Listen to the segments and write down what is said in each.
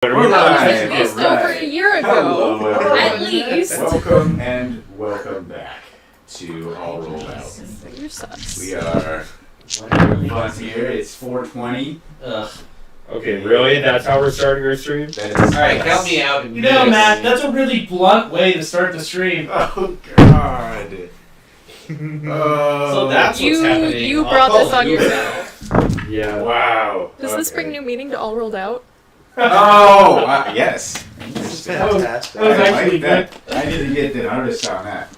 We're live. At least over a year ago. Hello, At least. Welcome and welcome back to All Rolled Out. You're sus. We are having fun here. It's 4:20. Ugh. Okay, really? That's how we're starting our stream? Alright, count me out. You know, Matt, that's a really blunt way to start the stream. Oh, God. So that's what's happening. You brought this on yourself. Yeah. Wow. Does this bring new meaning to All Rolled Out? Oh, yes. That was I actually like that. I need to get the notice on that.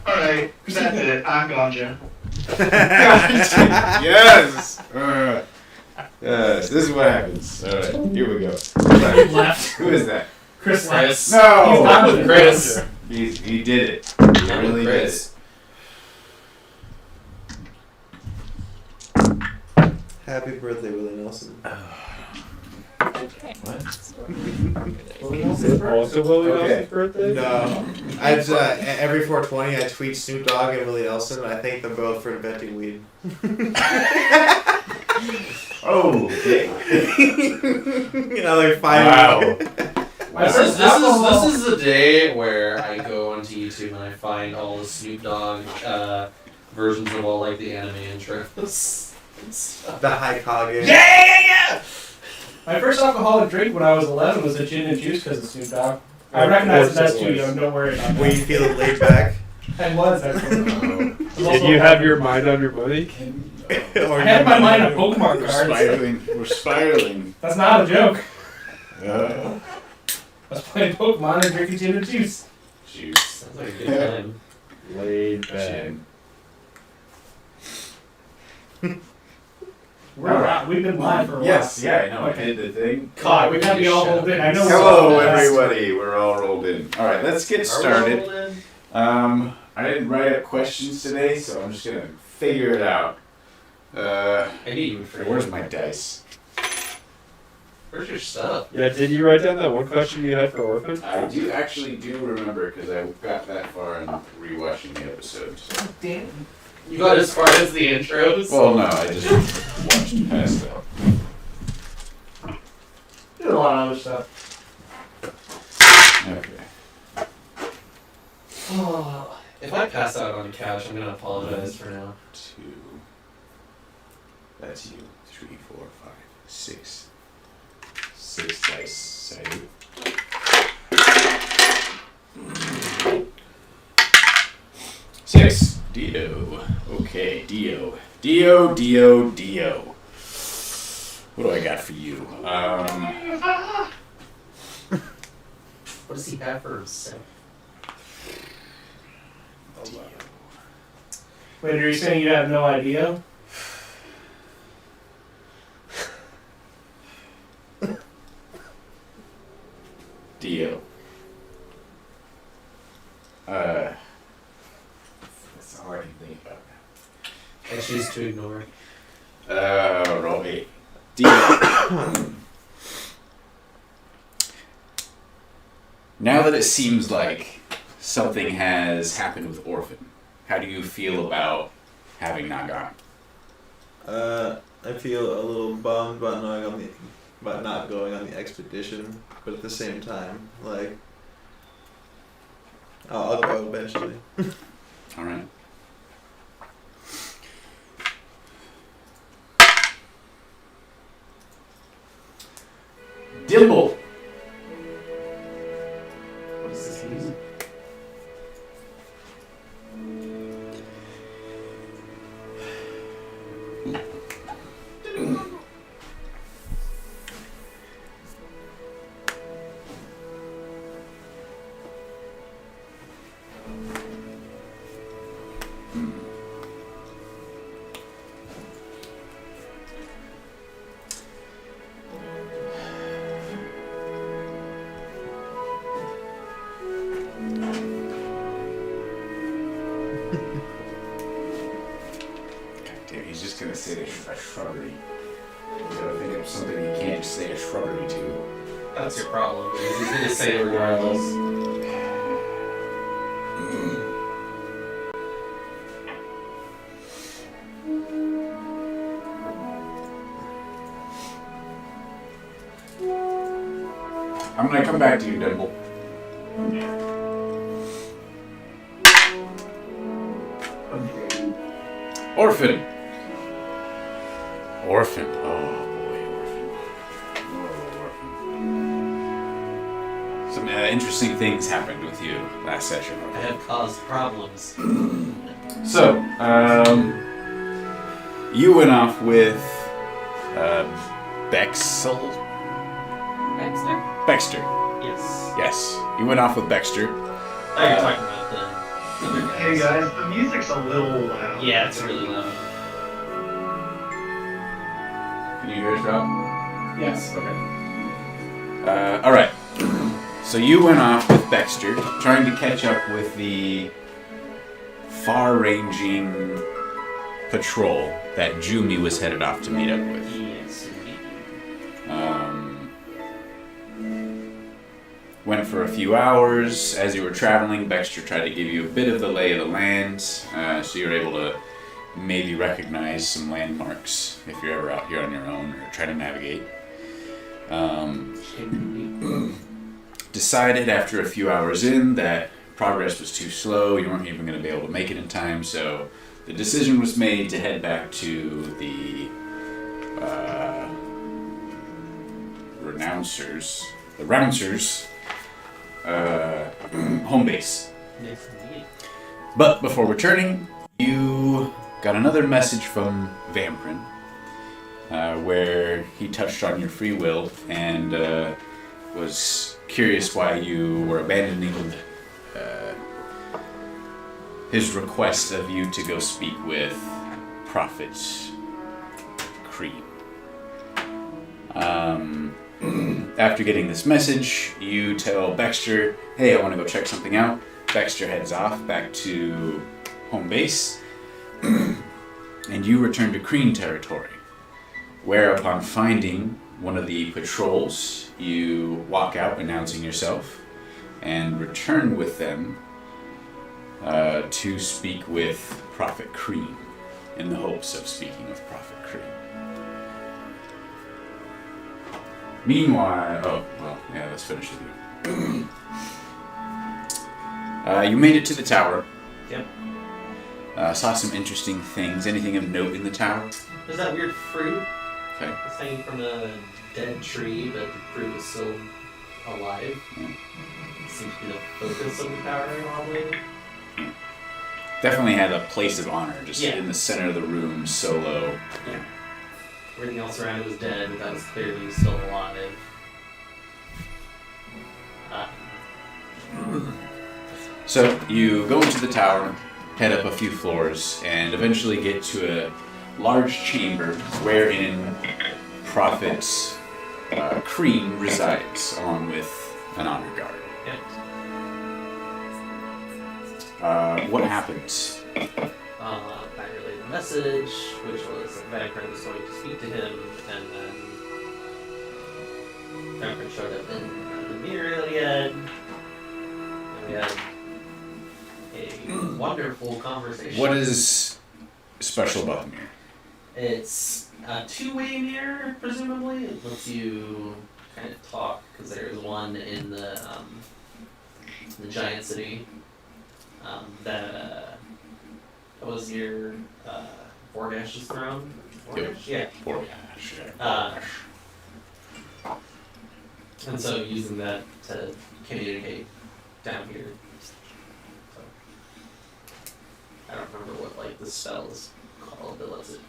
Alright, that's it. I'm gotcha. Yes. Yes. This is what happens. All right. Here we go. left. Who is that? Chris left. Chris. No. He's not with Chris. He did it. He Not really did Chris. it. Happy birthday, Willie Nelson. Okay. Is it also Willie Okay. Nelson's birthday? No, I just, every 420 I tweet Snoop Dogg and Willie Nelson. And I thank them both for inventing weed. Oh, okay. You know, like 5. Wow. This is the day where I go onto YouTube and I find all the Snoop Dogg versions of all like the anime intros. and stuff. The high Kage. Yeah! My first alcoholic drink when I was 11 was a gin and juice because of Snoop Dogg. I recognize that's too young, don't worry about When you that. feel laid back. I was, actually. Did you have your mind on your money? Or I had my mind on Pokemon We're cards. spiraling. We're spiraling. That's not a joke. Uh, I was playing Pokemon and drinking gin and juice. juice. Sounds like a good time. Laid back. Chin. We've been live for a while. Yes, yeah, I know. I did the thing. God, we gotta be all rolled in. I know. Hello, we're all fast. everybody. We're all rolled in. All right, let's get started. I didn't write up questions today, so I'm just gonna figure it out. I need you for Where's my dice? Where's your stuff? Yeah, did you write down that one question you had for Orphan? I do remember because I got that far in rewatching the episode. So. Damn. You got as far as the intros? Well, no, I just watched past that. Did a lot of other stuff. Okay. Oh, if I pass out on the couch, I'm gonna apologize for now. 2. That's you. 3, 4, 5, 6. 6 dice. Side. Six. Dio. Okay, Dio. Dio. What do I got for you? What does he have for himself? Dio. Wait, are you saying you have no idea? Dio. That's all I can think about I choose to ignore. Roll me. Dio. Now that it seems like something has happened with Orphan, how do you feel about having not gone? I feel a little bummed about not going on the expedition, but at the same time, like, I'll go eventually. All right. Dimble. What does this mean? God damn, he's just gonna say a shrubbery. You gotta think of something you can't just say a shrubbery to. That's your problem. Because he's gonna say it regardless. I'm gonna come back to you, Dimple. Orphan. Orphan. Oh boy, orphan. Oh, orphan. Some interesting things happened with you last session. I have caused problems. So, you went off with Bexel? Baxter? Baxter. Yes. Yes, you went off with Baxter. Oh, you're talking about the other guys. Hey guys, the music's a little loud. Yeah, it's really loud. Can you hear us, Rob? Yes. Okay. Alright. So you went off with Baxter, trying to catch up with the far-ranging patrol that Jumi was headed off to meet up with. Yes, indeed. Went for a few hours. As you were traveling, Baxter tried to give you a bit of the lay of the land, so you were able to maybe recognize some landmarks if you're ever out here on your own or trying to navigate. Decided after a few hours in that progress was too slow, you weren't even going to be able to make it in time, so the decision was made to head back to the Renouncers home base. Yes, indeed. But before returning, you got another message from Vamprin, where he touched on your free will and was curious why you were abandoning his request of you to go speak with Prophet Creed. After getting this message, you tell Baxter, hey, I want to go check something out. Baxter heads off back to home base, and you return to Kreen territory, where upon finding one of the patrols, you walk out announcing yourself, and return with them to speak with Prophet Kreen, in the hopes of speaking with Prophet Kreen. Meanwhile, let's finish with you. You made it to the tower. Yep. Saw some interesting things. Anything of note in the tower? There's that weird fruit. Okay. It's hanging from a dead tree, but the fruit is still alive. Yeah. It seems to be the focus of the tower, probably. Definitely had a place of honor, just Yeah. in the center of the room, solo. Yeah. Everything else around it was dead, but that was clearly still alive. So you go into the tower, head up a few floors, and eventually get to a large chamber wherein Prophet Kreen resides, along with an honor guard. What happens? I relayed the message, which was that Vampire was going to speak to him, and then Vampire showed up in the mirror that he had, and we had a wonderful conversation. What is special about the mirror? It's a two-way mirror, presumably. It lets you kind of talk, because there's one in the giant city that was your Vorgash's throne. Vorgash? Yeah. And so using that to communicate down here. So, I don't remember what the spell is called that lets it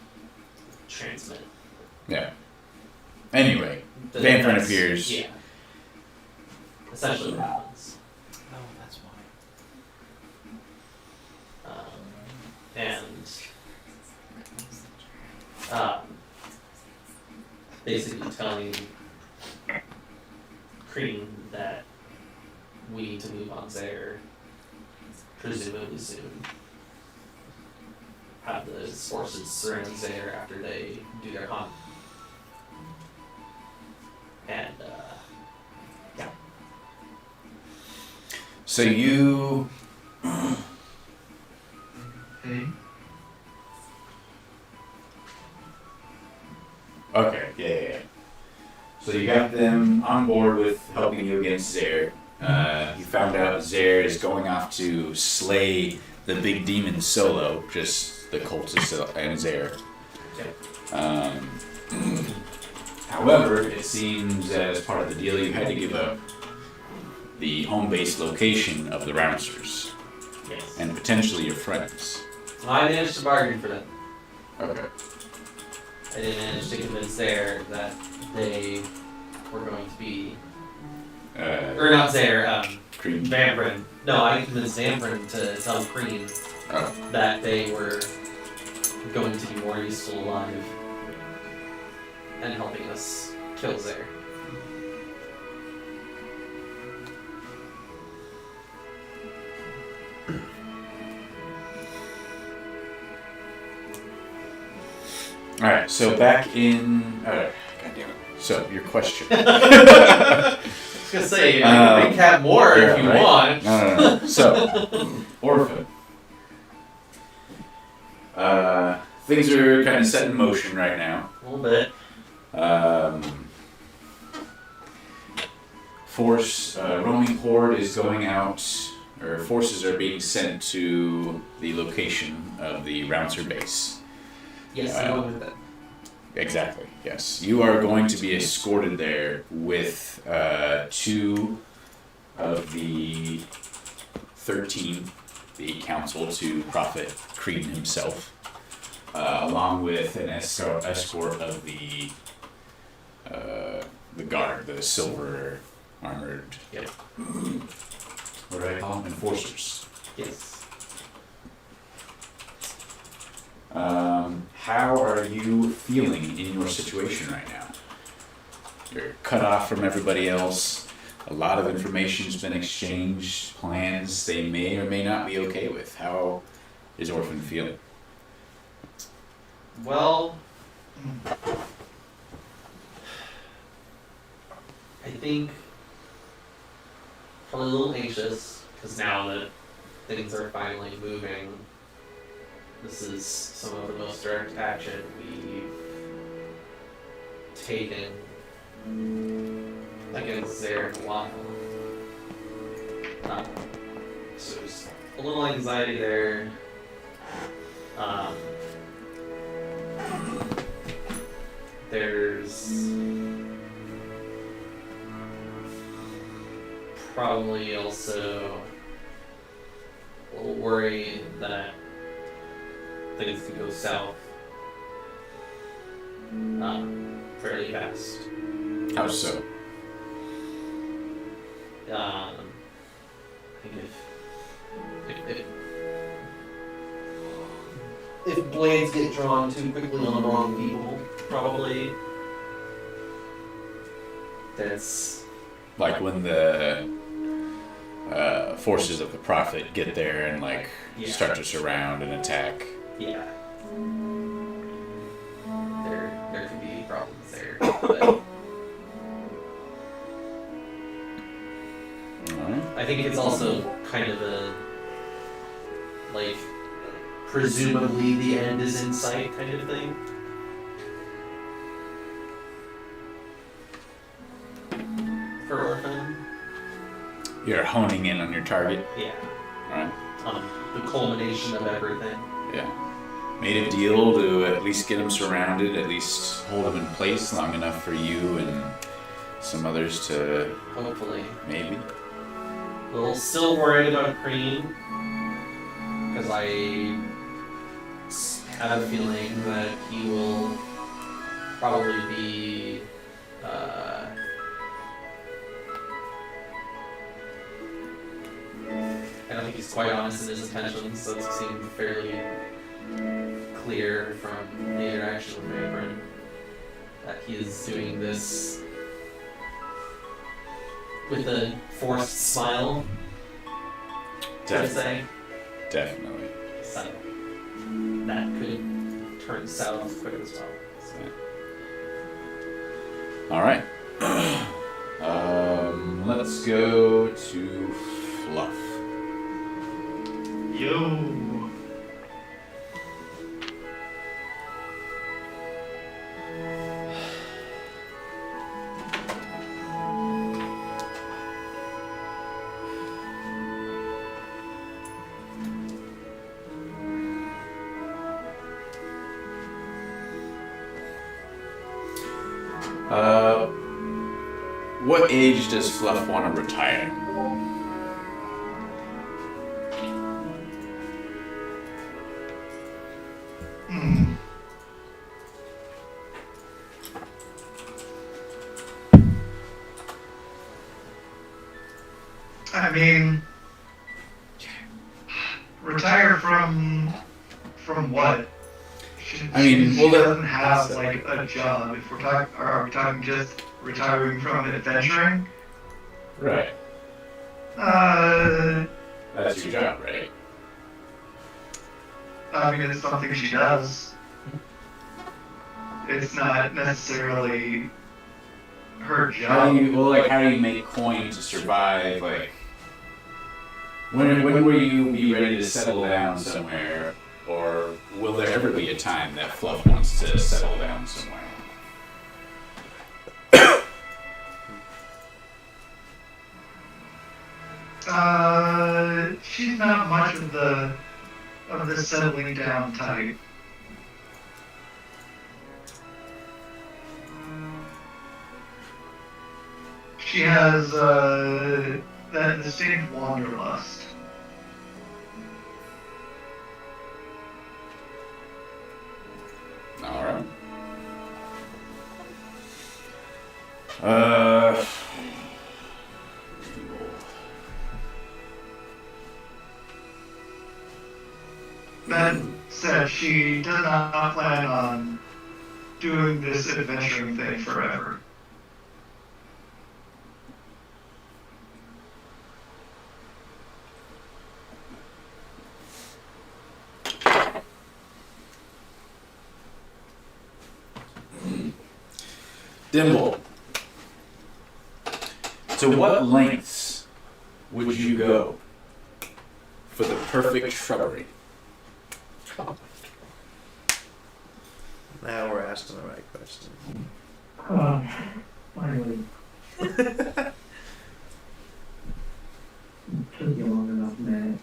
transmit. Yeah. Anyway, Vampire That's- appears. Yeah. Essentially what happens. Oh, that's why. And basically telling Kreen that we need to move on Zaire presumably soon. Have the forces surround Zaire after they do their hunt. And yeah. So you. Hey. Okay, yeah. So you got them on board with helping you against Zare. You found out Zare is going off to slay the big demon solo, just the cultists and Zare. However, it seems as part of the deal you had to give up the home base location of the Roundsters Yes. and potentially your friends. I managed to bargain for them. Okay. I did manage to convince Zare that they were going to be, or not Zare, Cream. Vambryn. No, I convinced Vambryn to tell Cream that they were going to be more useful alive and helping us kill Zare. All right. So back in. God damn it. So your question. I was gonna say, I can recap more if you want. No. So, Orphan. Things are kind of set in motion right now. A little bit. Roaming Horde is going out, or forces are being sent to the location of the Rouncer base. Yes, I'm going with that. Exactly, yes. You are going to be escorted there with 2 of the 13, the council to Prophet Crean himself, along with an escort of the guard, the silver armored. Yep. What do I call them? Enforcers. Yes. How are you feeling in your situation right now? You're cut off from everybody else. A lot of information's been exchanged, plans they may or may not be okay with. How is Orphan feeling? Well, I think probably a little anxious because now that things are finally moving, this is some of the most direct action we've taken against Zare in a while. So there's a little anxiety there. There's probably also a little worry that things could go south fairly fast. How so? I think if blades get drawn too quickly on the wrong people, probably that's Like when the forces of the Prophet get there and start to surround and attack. yeah. There could be problems there, but I think it's also kind of a presumably the end is in sight kind of thing. For Orphan. You're honing in on your target. Yeah. Right. The culmination of everything. Yeah. Made a deal to at least get him surrounded, at least hold him in place long enough for you and some others to Hopefully. maybe. Well, still worried about Cream because I have a feeling that he will probably be I don't think he's quite honest in his intentions. That seemed fairly clear from the interaction with Vambryn that he is doing this with a forced smile, so to say. Definitely. So that could turn south quick as well. So. All right. Let's go to Fluff. Yo. What age does Fluff want to retire? Hmm. I mean, retire from what? I mean, she well, doesn't have like a job. If we're talking, are we talking just retiring from adventuring? Right. Uh, That's your job, right? I mean, it's something she does. It's not necessarily her How job. do you make coin to survive? Like, when will you be ready to settle down somewhere, or will there ever be a time that Fluff wants to settle down somewhere? She's not much of the settling down type. She has that distinct wanderlust. All right. Uh. That said, she does not plan on doing this adventuring thing forever. Dimble. To what lengths would you go for the perfect shrubbery? Now we're asking the right question. Finally. Took you long enough, man.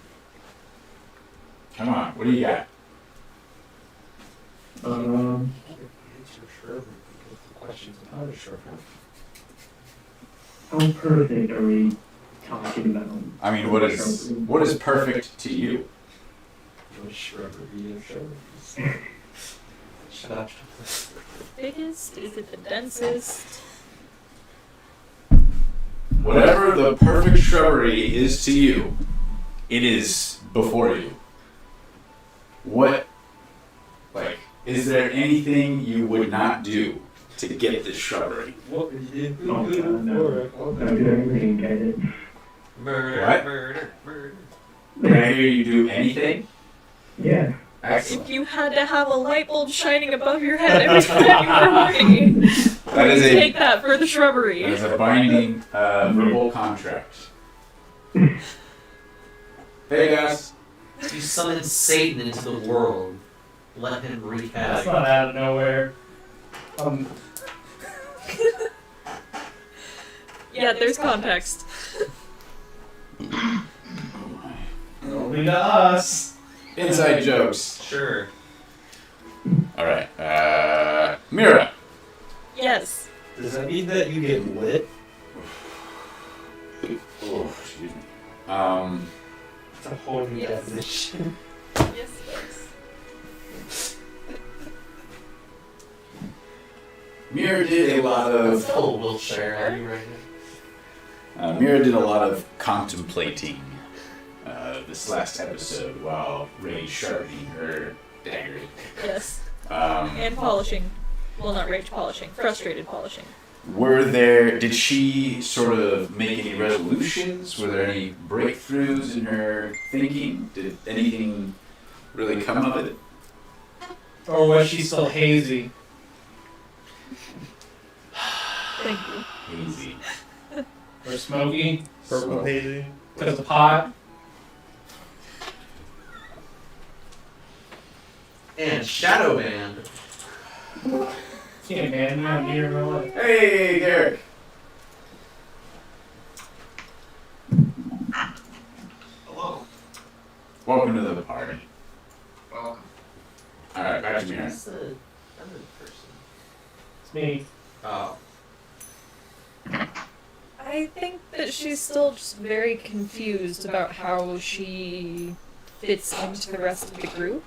Come on, what do you got? How perfect are we talking about? I mean, what is perfect to you? Shut up. Biggest? Is it the densest? Whatever the perfect shrubbery is to you, it is before you. What, like, is there anything you would not do to get this shrubbery? Oh, God, no. I'll do everything to get it. Murder, What? murder. Did I hear you do anything? Yeah. Excellent. If you had to have a light bulb shining above your head every time you were working, That is take that for the shrubbery. that is a binding verbal contract. Hey guys. You summon Satan into the world. Let him wreak That's havoc. not out of nowhere. Yeah, there's context. Only to us. Inside jokes. Sure. Alright. Mira. Yes. Does that mean that you get lit? Oh, excuse me. It's a whole new definition. Yes, yes. Mira did a lot of Full Wilshire at you right now. Mira did a lot of contemplating this last episode while Rage sharpening her dagger. Yes. And polishing. Well, not rage polishing. Frustrated polishing. Did she sort of make any resolutions? Were there any breakthroughs in her thinking? Did anything really come of it? Or was she still hazy? Thank you. Hazy. Or smoky? Purple hazy. Because of pot? And Shadow Band. Yeah, man, you don't need her in real life. Hey, Derek. Hello. Welcome to the party. Welcome. All right, back to Mira. Who's the other person? It's me. Oh. I think that she's still just very confused about how she fits into the rest of the group.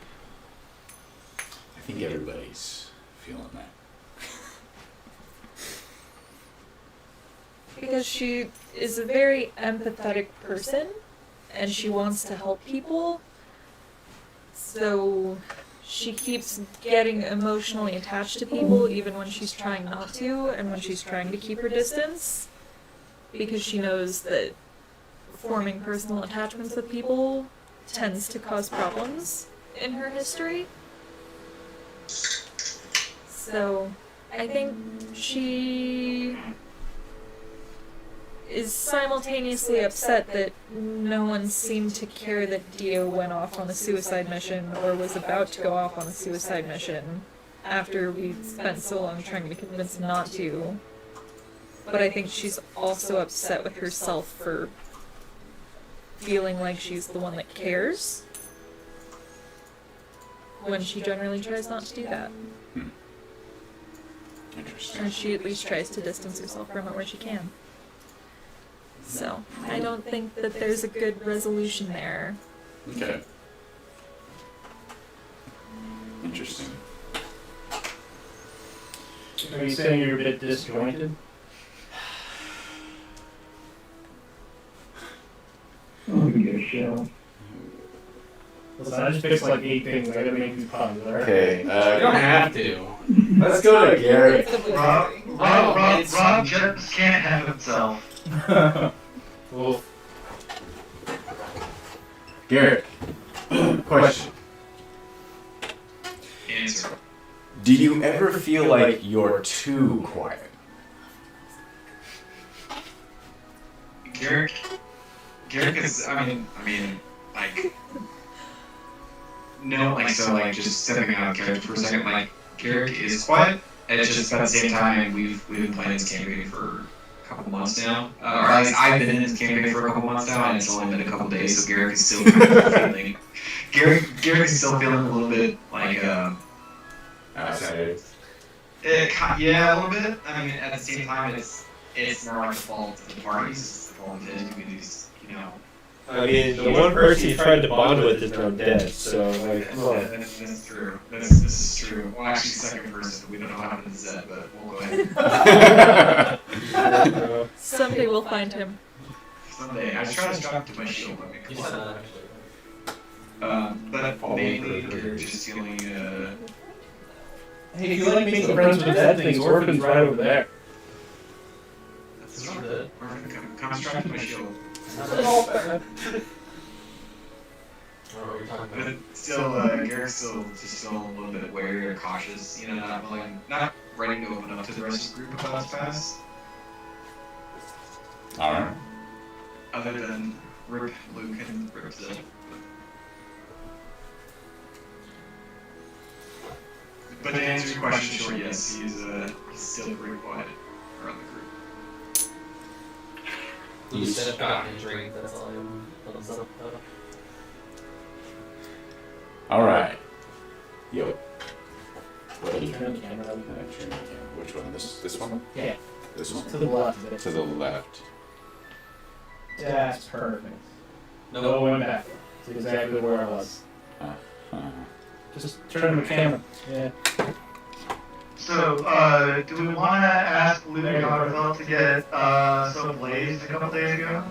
I think everybody's feeling that. Because she is a very empathetic person, and she wants to help people. So she keeps getting emotionally attached to people, even when she's trying not to, and when she's trying to keep her distance. Because she knows that forming personal attachments with people tends to cause problems in her history. So I think she is simultaneously upset that no one seemed to care that Dio went off on a suicide mission or was about to go off on a suicide mission after we spent so long trying to convince him not to. But I think she's also upset with herself for feeling like she's the one that cares when she generally tries not to do that. Interesting. And she at least tries to distance herself from it where she can. So, I don't think that there's a good resolution there. Okay. Interesting. Are you saying you're a bit disjointed? I'll give you a shell. Listen, I just fixed like 8 things. I gotta make these puns, alright? Okay. You don't have to. Let's go to Garrett. Rob just can't have himself. Well, Garrett. Question. Answer. Do you ever feel like you're too quiet? Garrick is, I mean, like, no, like, so, like, just stepping out of character for a second, like, Garrick is quiet, it's just at the same time, we've been playing this campaign for a couple months now, or at least I've been in this campaign for a couple months now, and it's only been a couple days, so Garrick is still kind of feeling, Garrick is still feeling a little bit, like, Outside. yeah, a little bit, I mean, at the same time, it's not like the fault of the parties, it's the fault of the communities, you know. I mean, the one person you tried to bond with is now dead, so, like, come on. That's true. This is true. Well, actually, second person. We don't know what happened to Zed, but we'll go ahead. Someday we'll find him. Someday. I was trying to strap to my shield. I mean, You come said on. that actually. But mainly, you're just feeling, hey, if you like making friends with that thing, Orphan's right over there. that's not it. Come strap to my shield. Oh, what you're talking But about. it's still, Garrett's still a little bit wary or cautious, you know, not ready to open up to the rest of the group about his past. Alright. Other than Rip Luke and Rip Zed. But to answer your question, sure, yes, he's still pretty quiet around the group. You said I've gotten a drink, that's all I'm thumbs up about. Alright. Yo. What are you Turn the camera on. Which one? This one? Yeah. This one? To the left of it. To the left. That's perfect. No, No one back. It's exactly where I was. Just turn the camera. Yeah. So, do we want to ask Luke how it felt to get so blazed a couple days ago?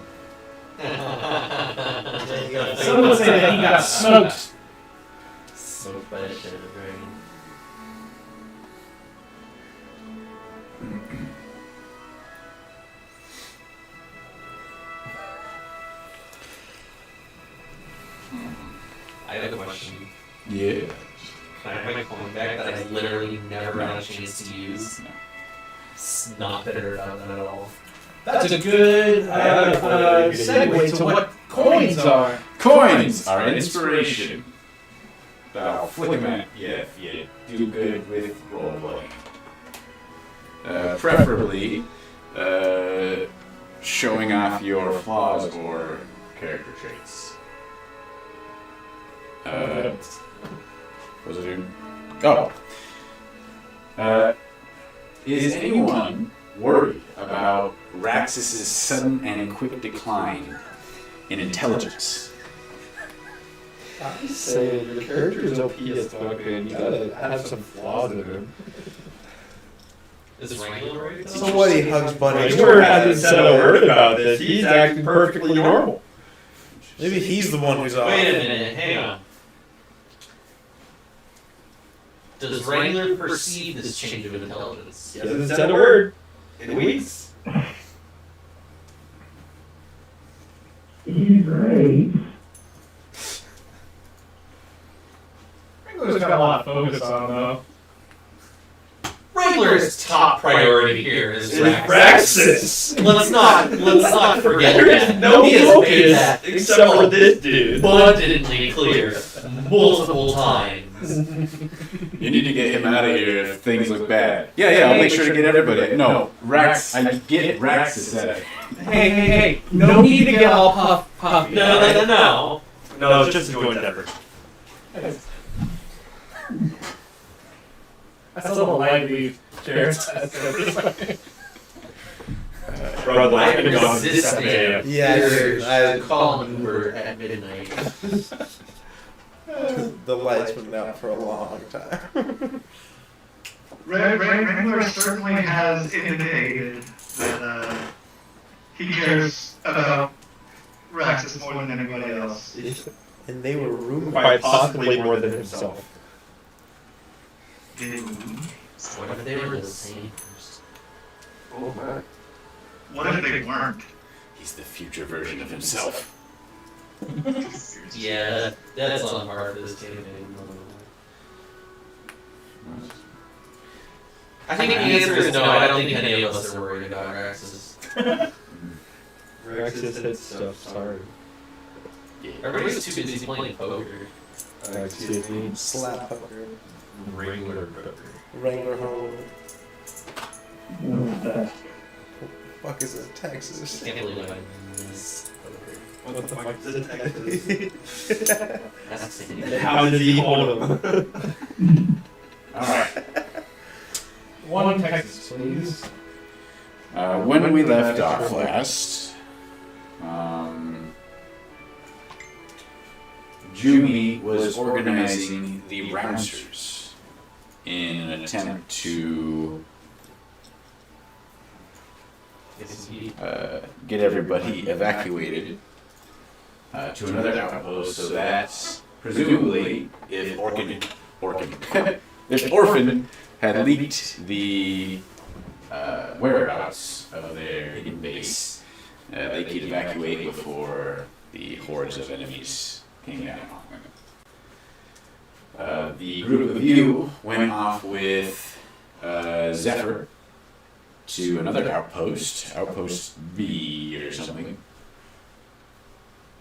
Someone would say that he got smoked. Smoked by the shit of the dragon. I have a question. Yeah. Can I have my coin back that I literally never had a chance to use? It's not bitter about that at all. That's a good segue to what coins are. Coins are an inspiration. But I'll flick them at you if you do good with roleplay. Preferably, showing off your flaws or character traits. Was it in? Oh. Is anyone worried about Raxus's sudden and quick decline in intelligence. I'm just saying, your character's OP as fuck, and you gotta have some flaws in him. Is Wrangler right? So what? He hugs Bunny. Wrangler hasn't said a word about this. He's acting perfectly normal. Maybe he's the one who's off. Wait a minute, hang on. Does Wrangler perceive this change of intelligence? He hasn't said a word in weeks. He's great. Wrangler's got a lot of focus on him, though. Wrangler's top priority here is Raxus. Praxis! Let's not forget There is that. no He has made focus that except for this dude. abundantly clear multiple times. You need to get him out of here if things look bad. Yeah, I'll make sure to get everybody. No, Rax, I get Raxus at it. Hey, no need to get all puffy. No. No, it's just a joint effort. I still don't like these chairs. Brother, I I'm gonna go on this resist jam. Yeah, Call an Uber at midnight. the lights went out for a long time. Wrangler certainly has indicated that he cares about Raxus more than anybody else. And they were roommates. Quite possibly more than himself. What if they were the same person? Oh my. What if they weren't? He's the future version of himself. Yeah, that's on part of this too. I think the answer is no. I don't think any of us are worried about Raxus. Raxus said stuff, sorry. Everybody's too busy playing poker. Excuse me. Slap hooker. Wrangler poker. Wrangler home. What's that? Fuck is it? Texas. Can't believe I missed poker. What the fuck is it, Texas? That's the thing. How did he hold him? Alright. One Texas, please. When we left off last, Jumi was organizing the Roundsters in an attempt to get everybody evacuated to another outpost, so that presumably, if Orphan had leaked the whereabouts of their hidden base, they could evacuate before the hordes of enemies came down. The group of you went off with Zephyr to another outpost, Outpost B or something,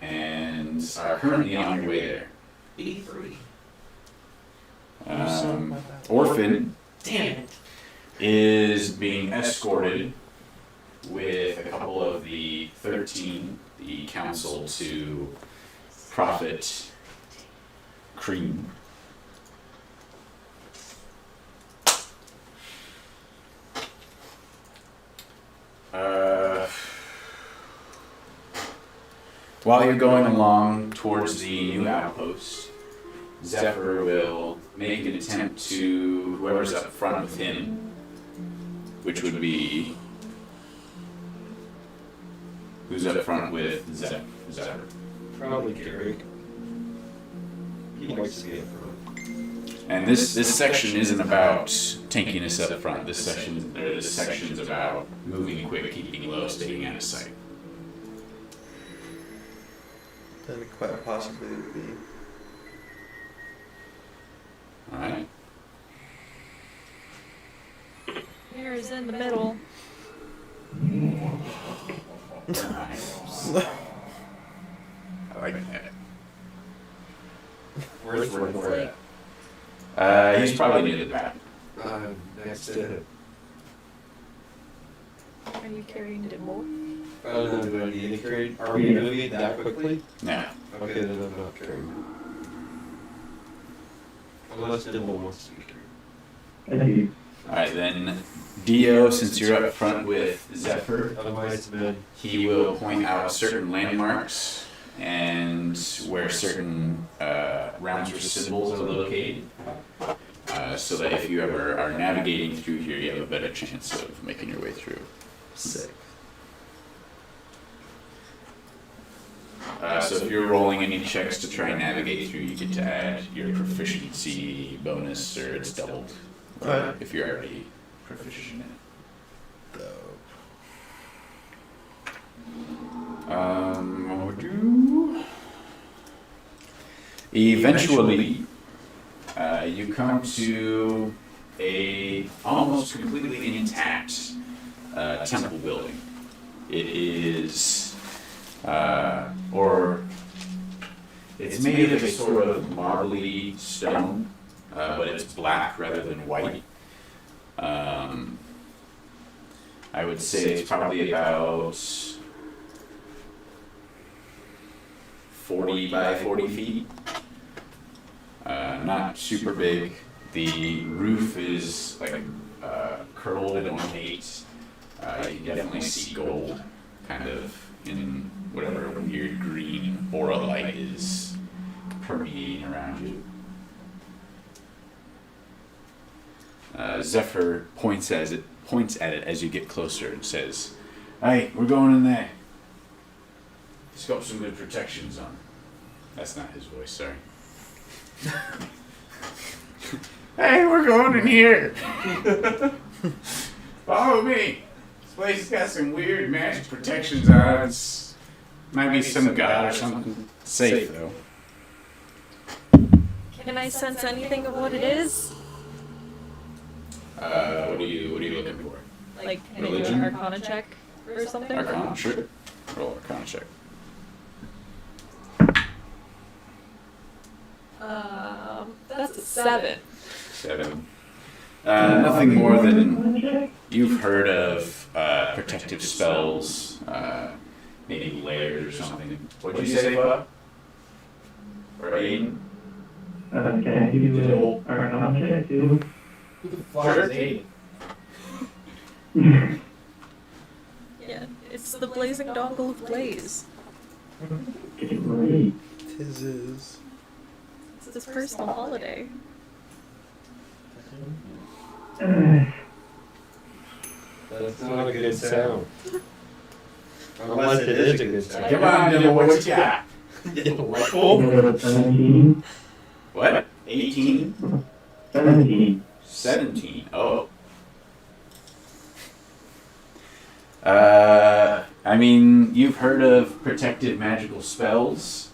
and are currently on your way there. B3. Orphan Damn it. is being escorted with a couple of the 13, the council, to Prophet Cream. While you're going along towards the new outpost, Zephyr will make an attempt to whoever's up front with him, which would be who's up front with Zephyr. Probably Garrick. He likes to be up front. And this section isn't about tankiness up front. This section's about moving quick, keeping low, staying out of sight. Then quite possibly would be. Alright. Here is in the middle. I like that. Where's Wrangler at? He's probably near the back. Next to him. Are you carrying Dimble? I don't know, do I need to carry? Are we moving that quickly? No. Okay, then I'm not carrying. Unless Dimble wants to be carried. Thank you. Alright, then Dio, since you're up front with Zephyr, he will point out certain landmarks and where certain rounds or symbols are located. So that if you ever are navigating through here, you have a better chance of making your way through. Sick. So if you're rolling any checks to try and navigate through, you get to add your proficiency bonus, or it's doubled. Alright. If you're already proficient in it. What would you? Eventually, you come to a almost completely intact temple building. It is, or it's made of a sort of marbly stone, but it's black rather than white. I would say it's probably about 40 by 40 feet. Not super big. The roof is like curled and ornate. You can definitely see gold kind of in whatever weird green aura light is permeating around you. Zephyr points at it as you get closer and says, "Hey, we're going in there. It's got some good protections on." That's not his voice, sorry. Hey, we're going in here. Follow me. This place has got some weird magic protections on it. It's might be some god or something. Safe though. Can I sense anything of what it is? What are you looking for? Like, can I do Religion? an Arcana check or something? Arcana, sure. Roll Arcana check. That's a 7. 7. Nothing more than you've heard of protective spells, maybe layers or something. What'd you say, Bob? Or Aiden? Can I do an Arcana check too? Who the fuck is Aiden? Yeah, it's the blazing dongle of blaze. Get it right. Tis is. It's his personal holiday. That's not a good sound. Unless it is a good sound. Come on, Dylan, what you got? What? 17. What? 18? 17. 17. Oh. I mean, you've heard of protective magical spells.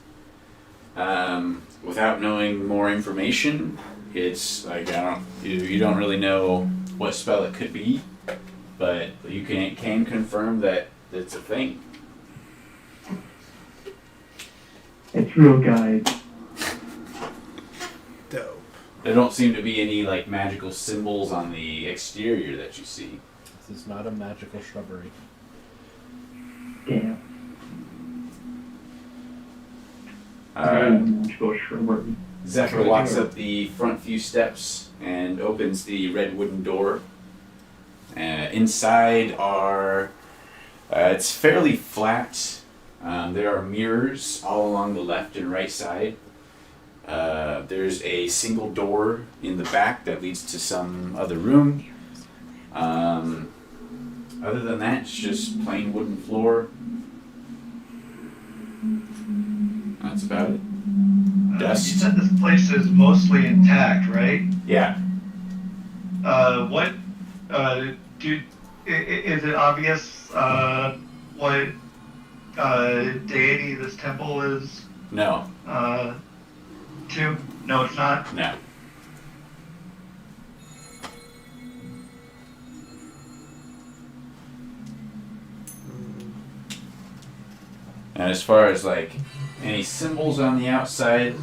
Without knowing more information, it's like you don't really know what spell it could be, but you can confirm that it's a thing. It's real, guys. Dope. There don't seem to be any like magical symbols on the exterior that you see. This is not a magical shrubbery. Damn. Zephyr walks up the front few steps and opens the red wooden door. Inside are, it's fairly flat. There are mirrors all along the left and right side. There's a single door in the back that leads to some other room. Other than that, it's just plain wooden floor. That's about it. You Dust. said this place is mostly intact, right? Yeah. What, is it obvious, what, deity this temple is, No. to? No, it's not? No. And as far as like any symbols on the outside,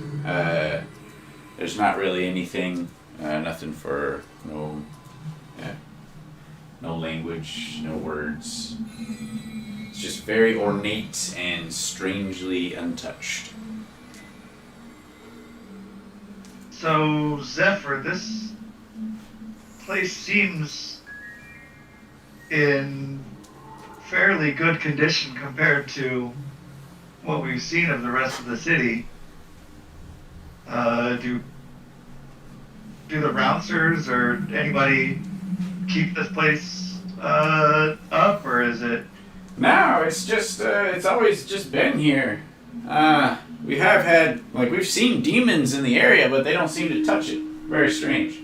there's not really anything. Nothing for no language, no words. It's just very ornate and strangely untouched. So, Zephyr, this place seems in fairly good condition compared to what we've seen of the rest of the city. Do the bouncers or anybody keep this place up, or is it? No, it's just, it's always just been here. We have had, like, we've seen demons in the area, but they don't seem to touch it. Very strange.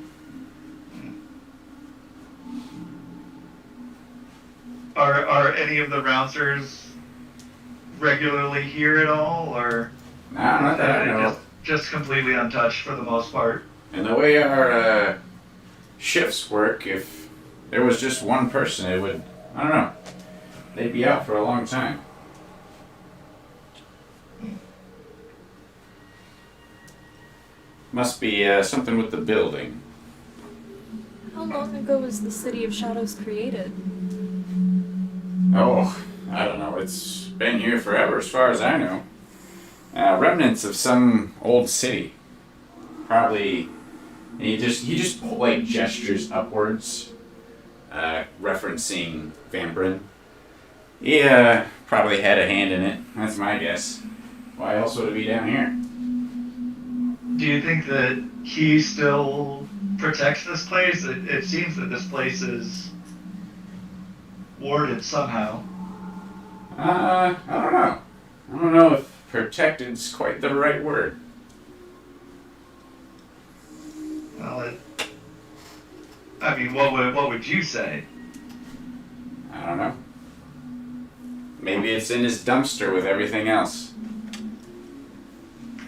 Are any of the bouncers regularly here at all, or No, not that I know. just completely untouched for the most part? And the way our shifts work, if there was just one person, it would, I don't know, they'd be out for a long time. Must be something with the building. How long ago was the City of Shadows created? Oh, I don't know. It's been here forever, as far as I know. Remnants of some old city. Probably. And he just like gestures upwards, referencing Vambryn. He probably had a hand in it. That's my guess. Why else would it be down here? Do you think that he still protects this place? It seems that this place is warded somehow. I don't know. I don't know if protected's quite the right word. Well, I mean, what would you say? I don't know. Maybe it's in his dumpster with everything else.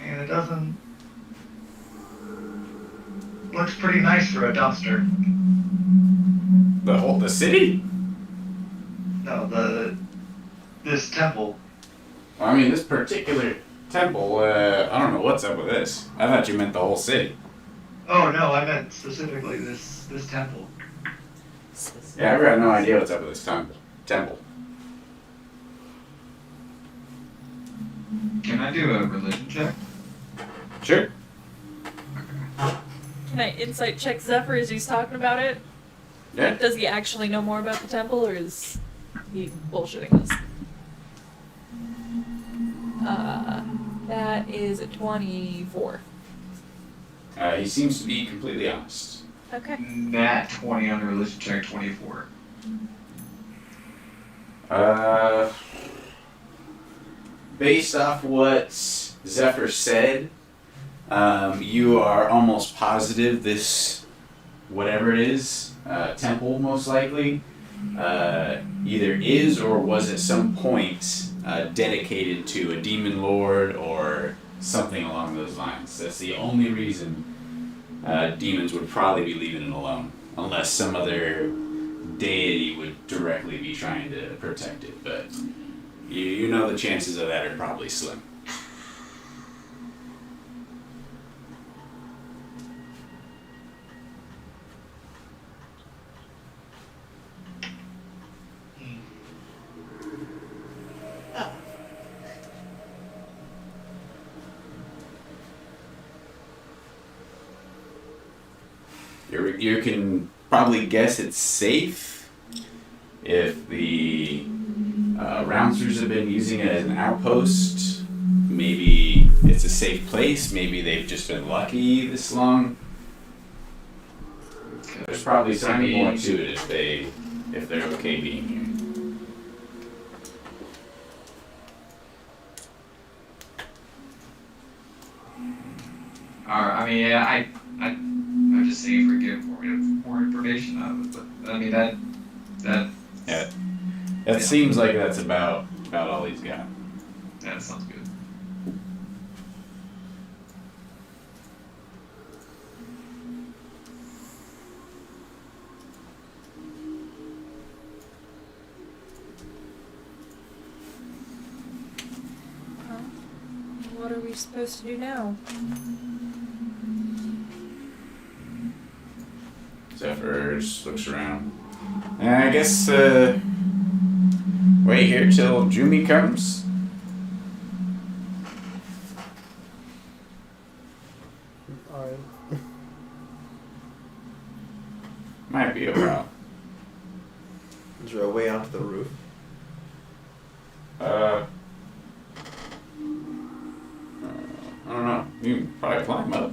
And it doesn't. Looks pretty nice for a dumpster. The city? No, this temple. Well, I mean, this particular temple, I don't know what's up with this. I thought you meant the whole city. Oh no, I meant specifically this temple. Yeah, I've got no idea what's up with this temple. Can I do a religion check? Sure. Can I insight check Zephyr as he's talking about it? Yeah. Does he actually know more about the temple, or is he bullshitting us? That is a 24. He seems to be completely honest. Okay. Nat 20 on the religion check, 24. Based off what Zephyr said, you are almost positive this, whatever it is, temple most likely, either is or was at some point dedicated to a demon lord or something along those lines. That's the only reason demons would probably be leaving it alone, unless some other deity would directly be trying to protect it. But you know the chances of that are probably slim. You can probably guess it's safe if the Rouncers have been using it as an outpost. Maybe it's a safe place. Maybe they've just been lucky this long. There's probably something more to it if they're okay being here. I mean, yeah, I'm just saying for giving more information on it, but I mean that. Yeah, that seems like that's about all he's got. That sounds good. What are we supposed to do now? Zephyr just looks around. I guess, wait here till Jumi comes. Might be a while. Is there a way onto the roof? I don't know. You can probably climb up.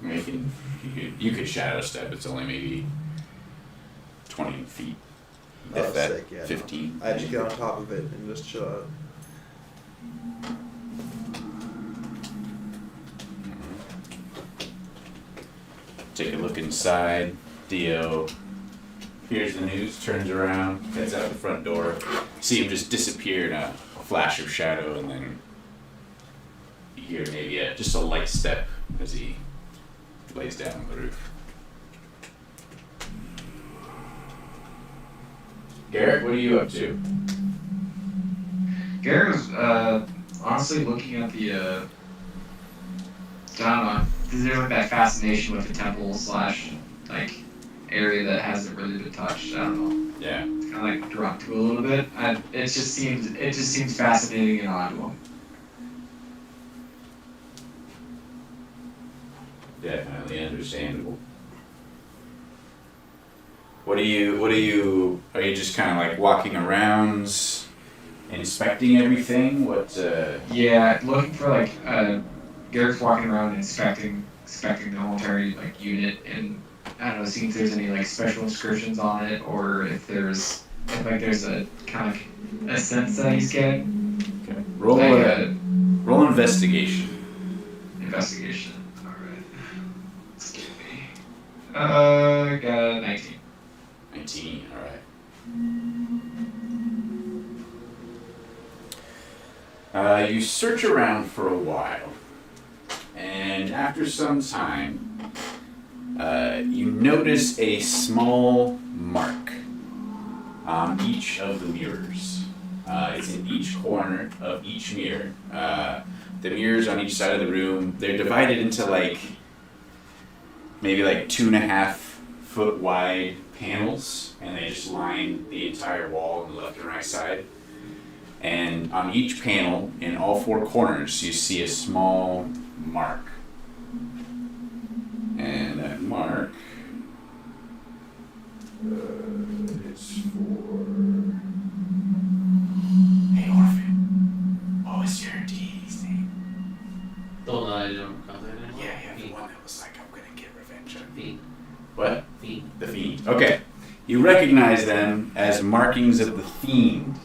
I mean, you could shadow step. It's only maybe 20 feet. Oh, If that, sick, yeah, no. 15. I just get on top of it and just chill out. Take a look inside. Dio hears the news, turns around, heads out the front door. See him just disappear in a flash of shadow, and then you hear maybe just a light step as he lays down on the roof. Garrett, what are you up to? Garrett was honestly looking at the I don't know. There's like that fascination with the temple slash like area that hasn't really been touched. I don't know. Yeah. Kind of like drawn to a little bit. It just seems fascinating and odd to him. Definitely understandable. Are you just kind of like walking around, inspecting everything? Yeah, looking for like Garrett's walking around inspecting the military like unit, and I don't know, seeing if there's any like special inscriptions on it, or if there's a kind of a sense that he's getting. Okay. Roll investigation. Investigation. All right. Let's get me. Got a 19. 19. All right. You search around for a while, and after some time, you notice a small mark on each of the mirrors. It's in each corner of each mirror. The mirrors on each side of the room, they're divided into maybe 2.5 foot wide panels, and they just line the entire wall on the left and right side. And on each panel, in all 4 corners, you see a small mark. And that mark is for... Hey, Orphan, what was your DD's name? The one that I don't contact anymore? Yeah, the one that was like, I'm gonna get revenge on Fiend. What? Fiend. The Fiend. Okay. You recognize them as markings of the Fiend.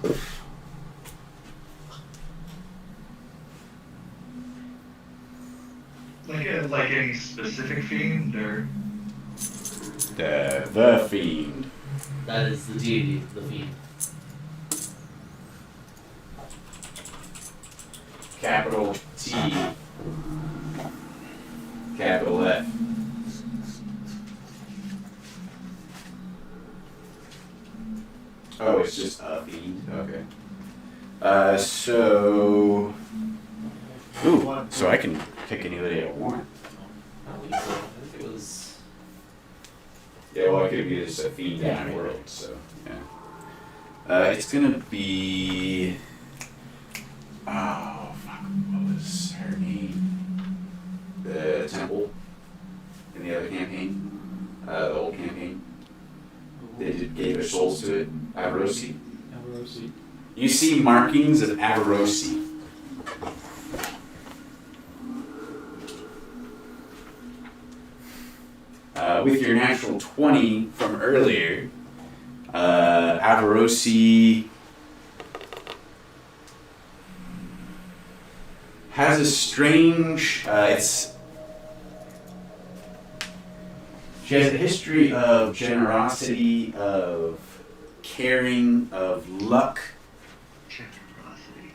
Like any specific fiend, or The Fiend. That is the deity, the Fiend. Capital T. Capital F. Oh, it's just a Fiend. Okay. So I can pick anybody I want. I don't think so. I think it was. Yeah, well, I could be just a Fiend in my world, so yeah. It's gonna be. Oh, fuck. What was her name? The Temple in the other campaign. The old campaign. They gave their souls to it. Avarosi. You see markings of Avarosi. With your natural 20 from earlier, Avarosi has a strange, she has a history of generosity, of caring, of luck. generosity.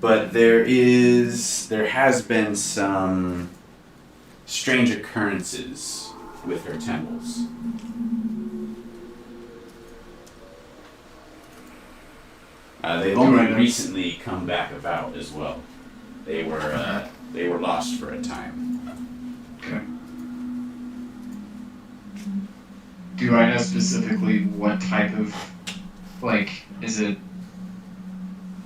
But there has been some strange occurrences with her temples. They've only recently come back about as well. They were lost for a time. Okay. Do I know specifically what type of, like, is it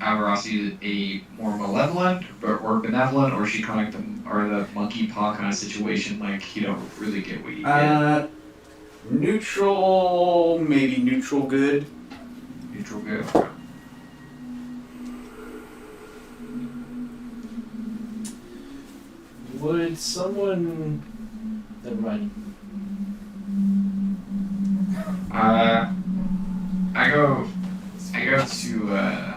Avarossi a more malevolent or benevolent, or is she kind of like the monkey paw kind of situation? Like you don't really get what you get. Neutral, maybe neutral good. Neutral good. Okay. Would someone... Never mind. I go to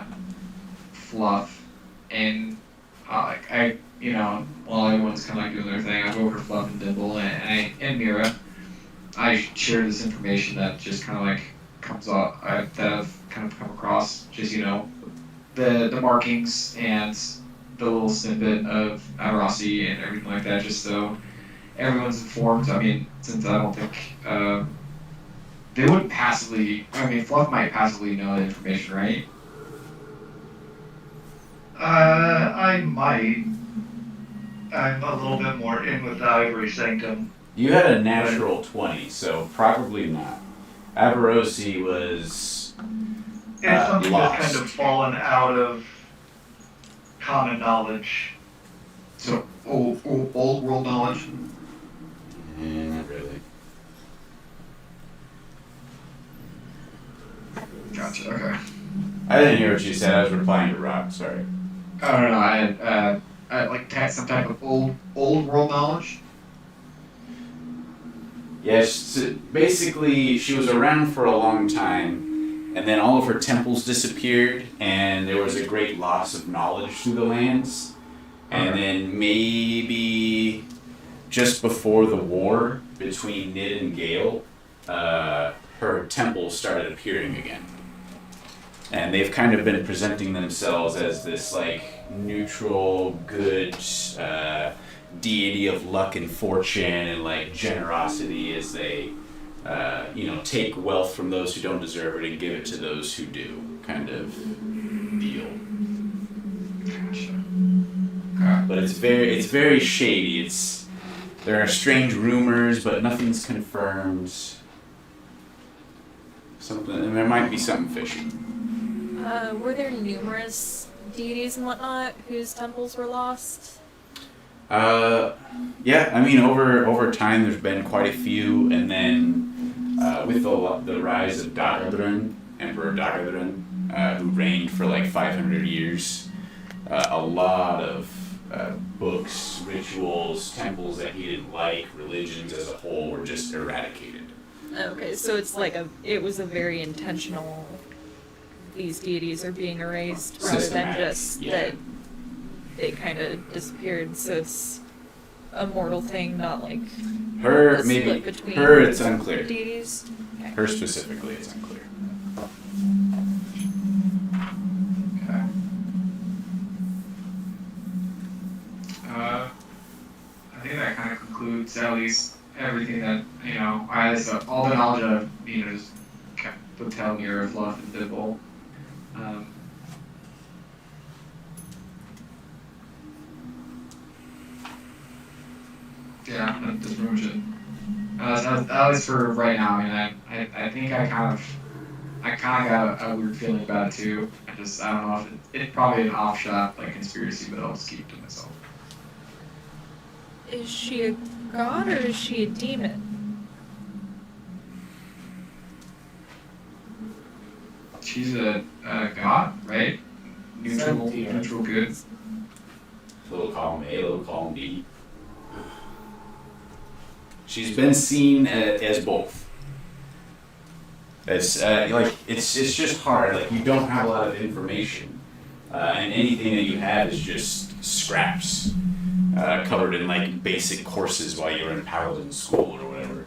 Fluff, and while everyone's kind of like doing their thing, I go over to Fluff and Dimple and Mira. I share this information that just kind of like comes off that I've kind of come across. Just the markings and the little snippet of Avarossi and everything like that, just so everyone's informed. I mean, since I don't think they wouldn't passively. I mean, Fluff might passively know the information, right? I might. I'm a little bit more in with the Ivory Sanctum. You had a natural 20, so probably not. Avarossi was It's something lost. that's kind of fallen out of common knowledge. So old world knowledge. Not really. Gotcha. Okay. I didn't hear what you said. I was replying to Rob. Sorry. I don't know. I like some type of old world knowledge. Yes, basically, she was around for a long time, and then all of her temples disappeared, and there was a great loss of knowledge through the lands. And then maybe just before the war between Nid and Gale, her temples started appearing again. And they've kind of been presenting themselves as this, like, neutral, good deity of luck and fortune and, like, generosity as they, take wealth from those who don't deserve it and give it to those who do, kind of deal. But it's very shady. There are strange rumors, but nothing's confirmed. And there might be something fishy. Were there numerous deities and whatnot whose temples were lost? Yeah, I mean, over time there's been quite a few, and then with the rise of Dagradrun, Emperor Dagradrun, who reigned for like 500 years, a lot of books, rituals, temples that he didn't like, religions as a whole were just eradicated. Okay, so it's like it was a very intentional. These deities are being erased rather than just that they kind of disappeared. So it's a mortal thing, not like Her a maybe split between her it's unclear. deities. Okay. Her specifically, it's unclear. Okay. I think that kind of concludes at least everything that all the knowledge of just kept with Telmir, Fluff, and Dimple. Yeah, that's pretty much it. At least for right now. I mean, I think I kind of got a weird feeling about it too. I don't know if it's probably an off-shot like conspiracy, but I'll just keep it to myself. Is she a god or is she a demon? She's a god, right? Neutral good. Little column A, little column B. She's been seen as both. It's it's just hard. Like, you don't have a lot of information, and anything that you have is just scraps covered in like basic courses while you're in paladin school or whatever.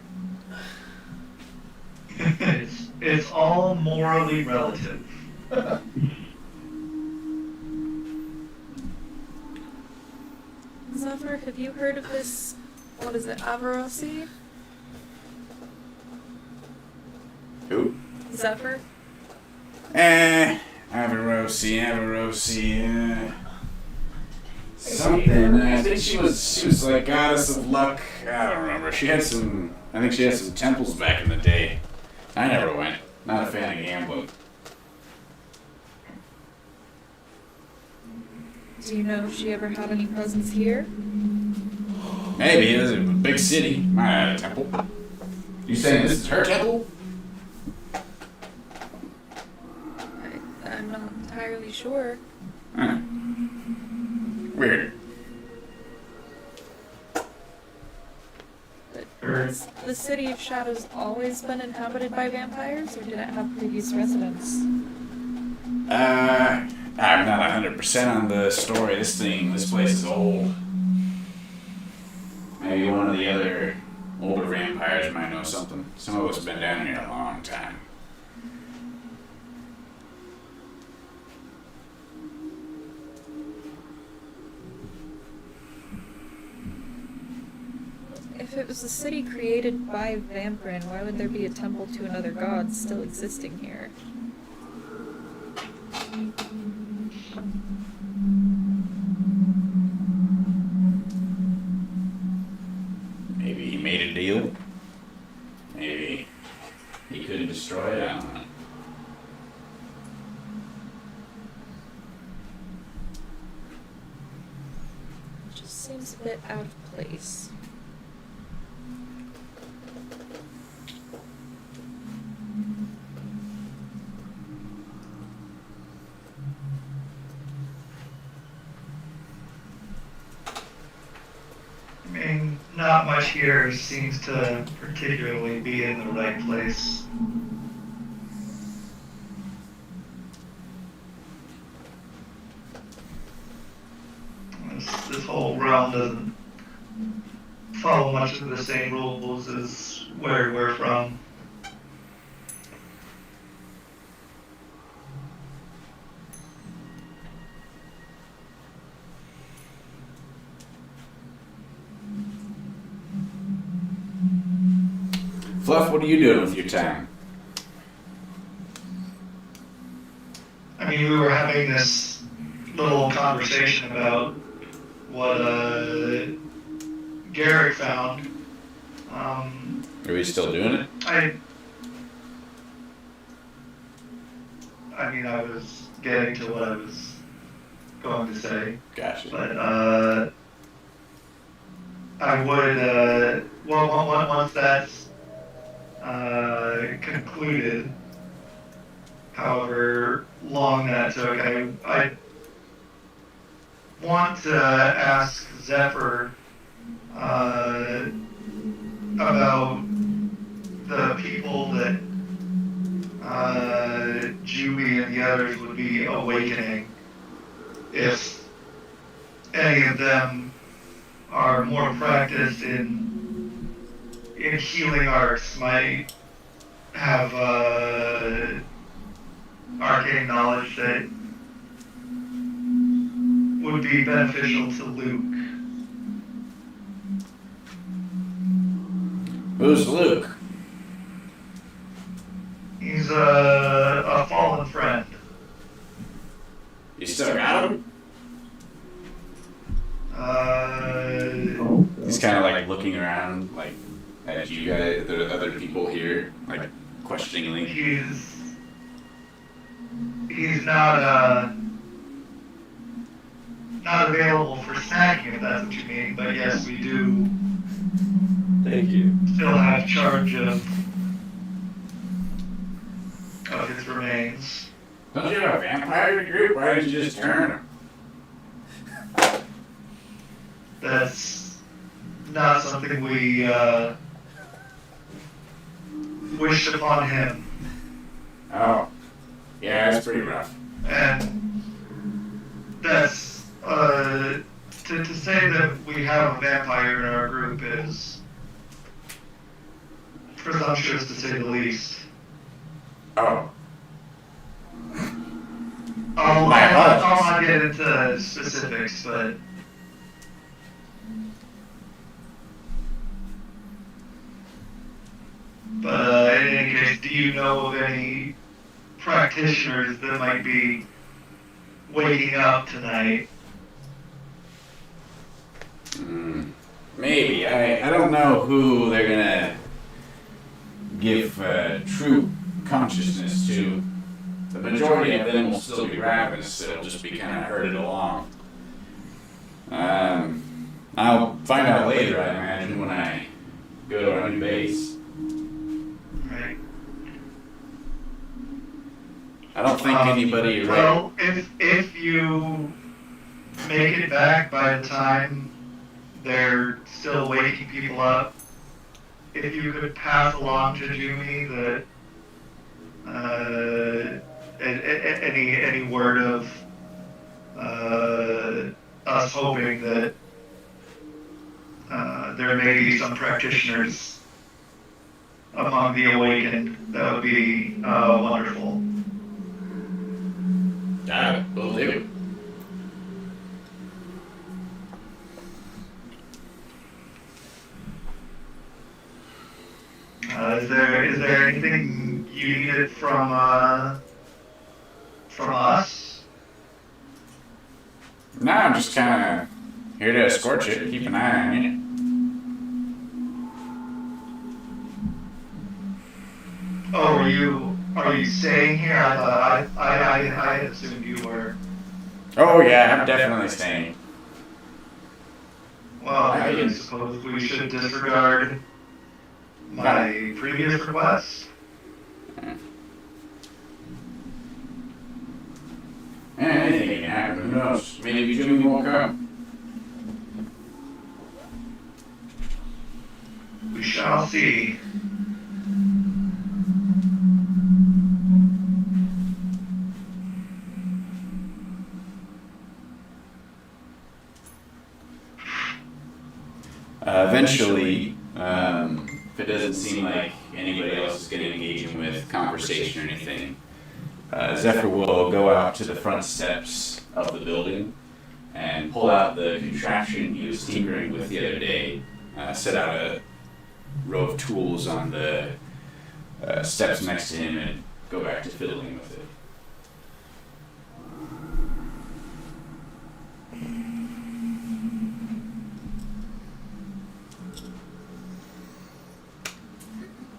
It's all morally relative. Zephyr, have you heard of this? What is it, Avarossi? Who? Zephyr? Avarossi, something. I think she was like goddess of luck. I don't remember. I think she had some temples back in the day. I never went. Not a fan of gambling. Do you know if she ever had any presence here? Maybe it was a big city. Might have had a temple. You saying this is her temple? I'm not entirely sure. Huh. Weird. But has the City of Shadows always been inhabited by vampires, or did it have previous residents? I'm not 100% on the story. This place is old. Maybe one of the other older vampires might know something. Some of us have been down here a long time. If it was a city created by Vampirin, why would there be a temple to another god still existing here? Maybe he made a deal. Maybe he couldn't destroy it. I don't know. It just seems a bit out of place. I mean, not much here seems to particularly be in the right place. This whole realm doesn't follow much of the same rules as where we're from. Fluff, what are you doing with your time? I mean, we were having this little conversation about what Garrick found. Are we still doing it? I mean, I was getting to what I was going to say, Gotcha. but I would, once that's concluded, however long that took, I want to ask Zephyr about the people that Juby and the others would be awakening. If any of them are more practiced in healing arts, might have arcane knowledge that would be beneficial to Luke. Who's Luke? He's a fallen friend. You still got him? He's kind of like looking around, like at you guys, the other people here, like questioningly. He's not available for snacking, if that's what you mean. But yes, we do. Thank you. Still have charge of his remains. Don't you have a vampire in your group? Why didn't you just turn him? That's not something we wished upon him. Oh, yeah, that's pretty rough. And that's to say that we have a vampire in our group is presumptuous to say the least. Oh. I'll My apologies. not get into specifics, but in any case, do you know of any practitioners that might be waking up tonight? Maybe. I don't know who they're gonna give true consciousness to. The majority of them will still be ravenous, so it'll just be kind of herded along. I'll find out later, I imagine, when I go to our new base. Right. I don't think anybody. Well, if you make it back by the time they're still waking people up, if you could pass along to Jumi that any word of us hoping that there may be some practitioners among the awakened, that would be wonderful. Got it. Will do. Is there anything you needed from us? No, I'm just kind of here to escort you, keep an eye on you. Oh, are you staying here? I assumed you were. Oh yeah, I'm definitely staying. Well, I suppose we should disregard my previous request. Anything can happen. Who knows? Maybe Jimmy won't come. We shall see. Eventually, if it doesn't seem like anybody else is getting engaging with conversation or anything, Zephyr will go out to the front steps of the building and pull out the contraption he was tinkering with the other day, set out a row of tools on the steps next to him, and go back to fiddling with it.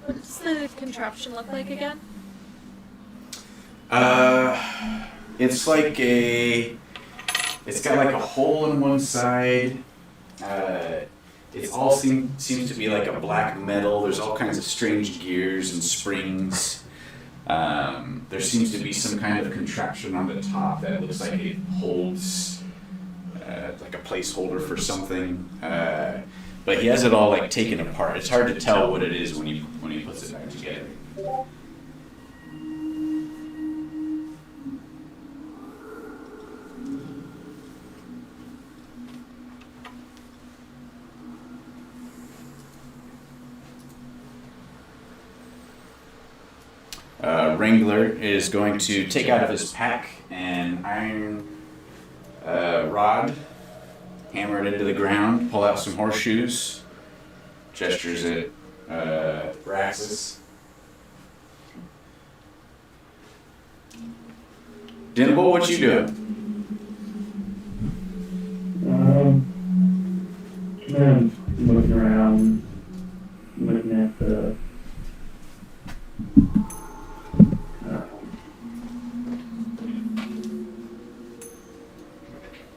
What does the contraption look like again? It's like it's got like a hole in one side. It all seems to be like a black metal. There's all kinds of strange gears and springs. There seems to be some kind of contraption on the top that looks like it holds like a placeholder for something. But he has it all like taken apart. It's hard to tell what it is when he puts it back together. Wrangler is going to take out of his pack an iron rod, hammer it into the ground, pull out some horseshoes, gestures at Raxus. Dimble, what you doing? Man, looking around, looking at the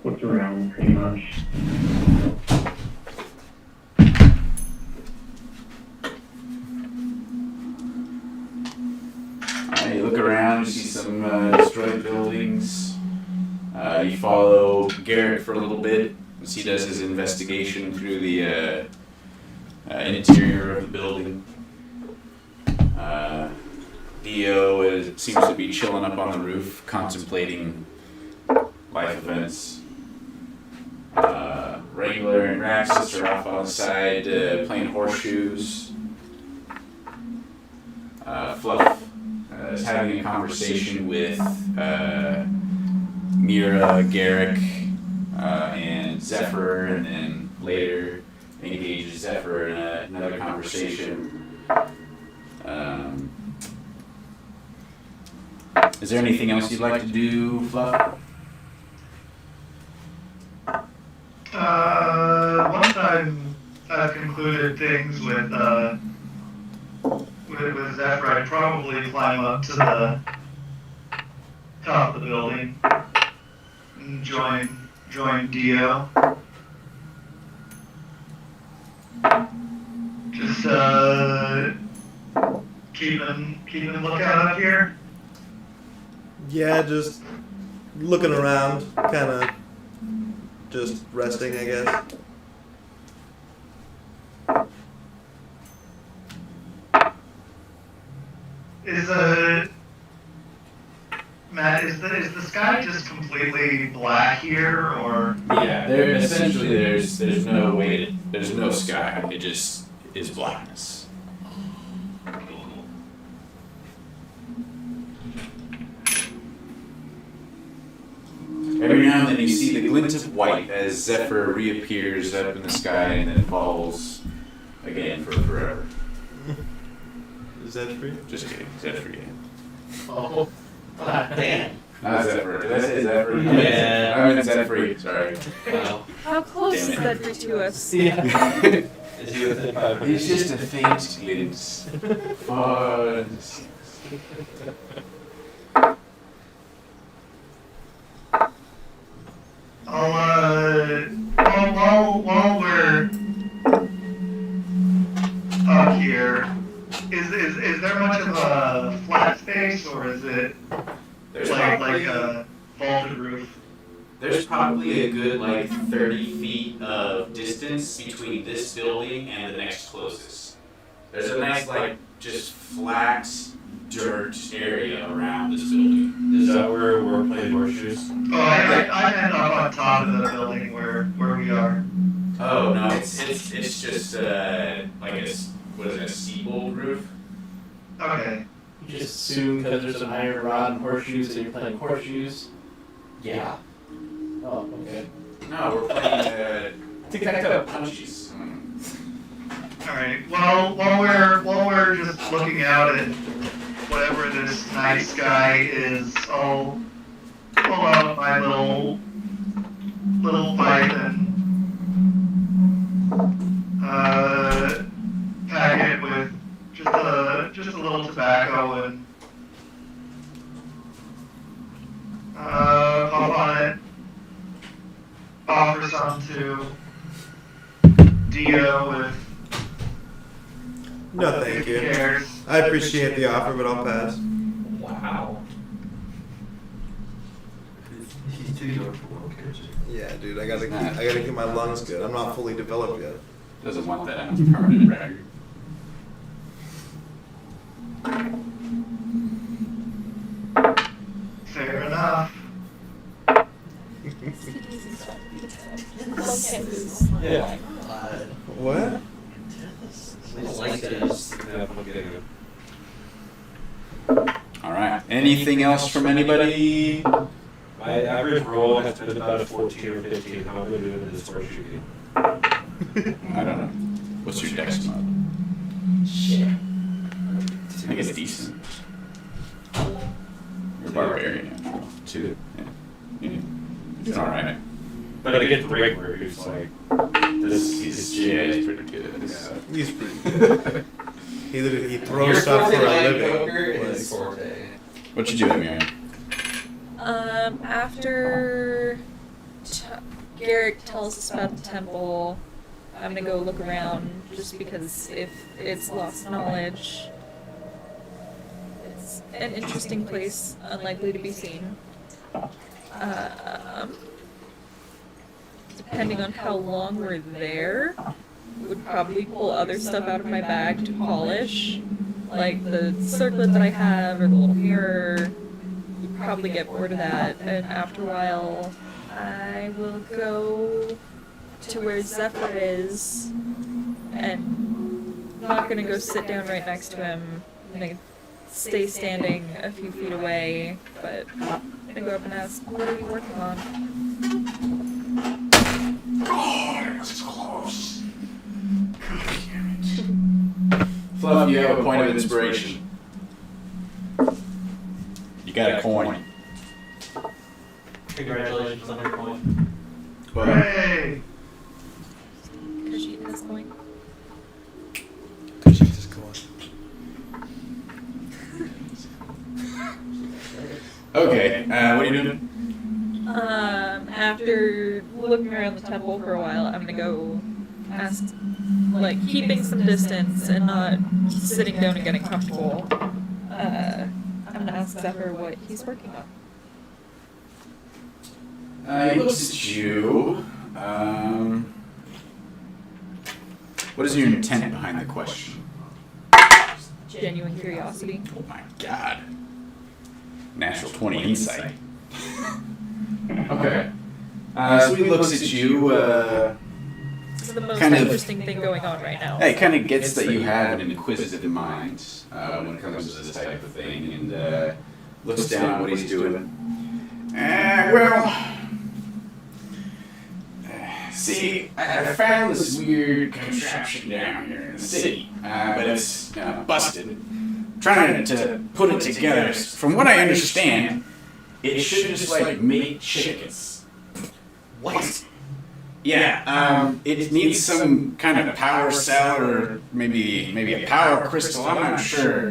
what's around, pretty much. You look around, you see some destroyed buildings. You follow Garrett for a little bit as he does his investigation through the interior of the building. Dio seems to be chilling up on the roof, contemplating life events. Wrangler and Raxus are off on the side playing horseshoes. Fluff is having a conversation with Mira, Garrick, and Zephyr, and then later engages Zephyr in another conversation. Is there anything else you'd like to do, Fluff? Once I've concluded things with Zephyr, I'd probably climb up to the top of the building and join Dio. Just keeping a lookout up here. Yeah, just looking around, kind of just resting, I guess. Matt, is the sky just completely black here, or? Yeah, there's no way, there's no sky. It just is blackness. Every now and then you see the glint of white as Zephyr reappears up in the sky and then falls again for forever. Is that free? Just kidding, Zephyr, yeah. Oh, damn. Not Zephyr. Did I say Zephyr? Yeah. I meant Zephyr, sorry. Wow. How close Damn is it. that to us? Yeah. Is he within 5 minutes? It's just a faint glint. Far. While we're up here, is there much of a flat space, or is it There's like probably, a vaulted roof? there's probably a good 30 feet of distance between this building and the next closest. There's a nice just flat dirt area around this building. Is that where we're playing horseshoes? Oh, I meant up on top of the building where we are. Oh no, it's just a steepled roof. Okay. You just assume because there's an iron rod and horseshoes that you're playing horseshoes. Yeah. Oh, okay. No, we're playing tic-tac-toe punchies. All right. Well, while we're just looking out at whatever this night sky is, I'll pull out my little pipe and pack it with just a little tobacco and pop on it. Offer some to Dio if No, thank he you. cares. I appreciate the offer, but I'll pass. Wow. He's too young for one character. Yeah, dude, I gotta keep my lungs good. I'm not fully developed yet. Doesn't want that on a permanent record. Fair enough. Yeah. What? I like this. Yeah, I'm getting it. Alright. Anything else from anybody? My average roll has been about a 14 or 15. How am I doing in this horseshoe game? I don't know. What's your dex mod? Shit. I think it's decent. You're barbarian after all, too. Yeah. It's alright. But I get the regular who's like, this is He's pretty good at this. He's pretty good. He throws stuff for a living. Is forte. What you doing, Miriam? After Garrick tells us about the temple, I'm gonna go look around just because if it's lost knowledge, it's an interesting place, unlikely to be seen. Depending on how long we're there, would probably pull other stuff out of my bag to polish, like the circlet that I have or the little mirror. You'd probably get bored of that, and after a while, I will go to where Zephyr is, and I'm not gonna go sit down right next to him. I'm gonna stay standing a few feet away, but I'm gonna go up and ask, what are you working on? God, it was close. God damn it. Fluff, you have a point of inspiration. You got a coin. Congratulations on your coin. Well, Hooray! Because she has going. Jesus, come on. okay, what are you doing? After looking around the temple for a while, I'm gonna go ask, like, keeping some distance and not sitting down and getting comfortable. I'm gonna ask Zephyr what he's working on. He looks at you. What is your intent behind the question? Genuine curiosity. Oh my god. Natural 20 insight. Okay. So he looks at you. This is the most Kind of- interesting thing going on right now. It kind of gets that you have an inquisitive mind when it comes to this type of thing, and looks down at what he's doing. See, I found this weird contraption down here in the city, but it's busted. Trying to put it together. From what I understand, it should just like make chickens. What? Yeah, it needs some kind of power cell or maybe a power crystal. I'm not sure.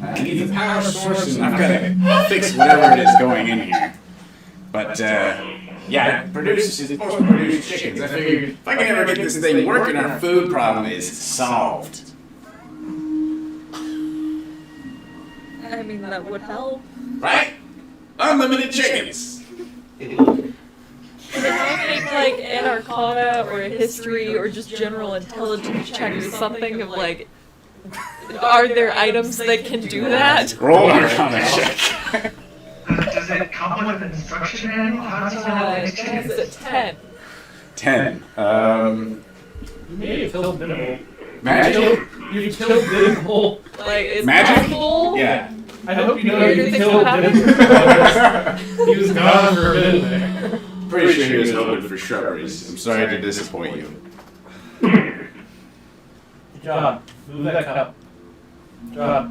It needs a power source, and I've got to fix whatever it is going in here. But yeah, it's supposed to produce chickens. I figured if I can ever get this thing working, our food problem is solved. I mean, that would help. Right? Unlimited chickens. Can you make, like, an arcana or a history or just general intelligence check or something of, like, are there items that can do that? Roll an arcana check. Does it come with an instruction manual? How does it I think it's a 10. 10. You may have killed minimal. Magic? You killed minimal. Like, it's Magic? possible. Yeah. I hope you know Weird you things killed happen. minimal. He was gone for a minute there. Pretty sure he was hoping for shrubberies. I'm sorry to disappoint you. Good job. Move that cup. Good job.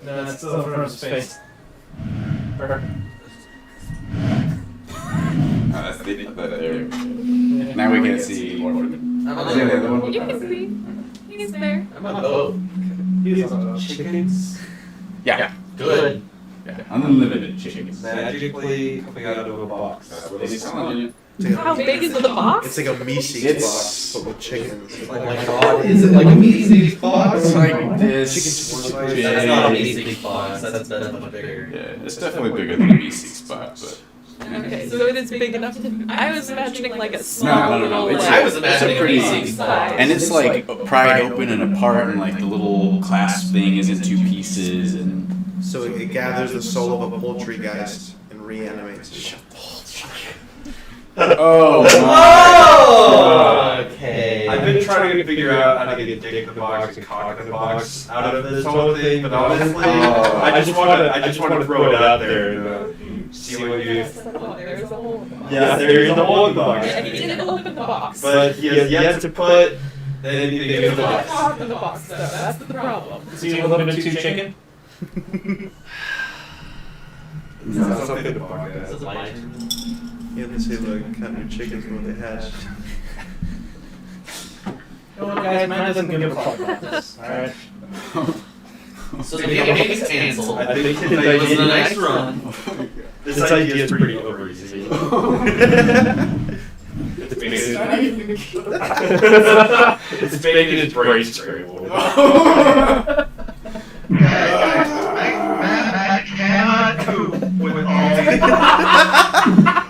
No, that's still in front of his face. Perfect. That's the there. Now we can see more of it. I'm Is there the other one? You can see. He's there. I'm on boat. He's on chickens. Yeah. Good. Yeah. Unlimited chickens. Magically coming out of a box. That's what he's telling you. How big is the box? It's like a meat It's- box full of chickens. Oh my god, is it like a meat box? It's like this big. That's not a basic box. That's much bigger. Yeah, it's definitely bigger than a B6 spot, but. Okay, so it is big enough to. I was imagining like a small No. little. It's- like, I was imagining a pretty- a basic box. And it's like pried open and apart, and like the little clasp thing is in two pieces, and. So it gathers the soul of a poultry geist and reanimates it. Oh! Oh! Okay. I've been trying to figure out how to get dick in the box and cock in the box out of this whole thing, but honestly, I just want to throw it out there and see what you. There's a hole in the box. Yeah, there's the hole in the box. And he didn't open the box. But he has yet to put anything in the There's not a box. cock in the box, though. That's the problem. Is he a little bit too chicken? No, something in the box. This is my turn. You have to say, like, count your chickens when they hatch. You know what, guys? Man doesn't give a fuck about this. Alright? So the game is canceled. I think his It was a idea, nice run. this idea is pretty over easy. It's basically it's making his brain scramble. I cannot do with all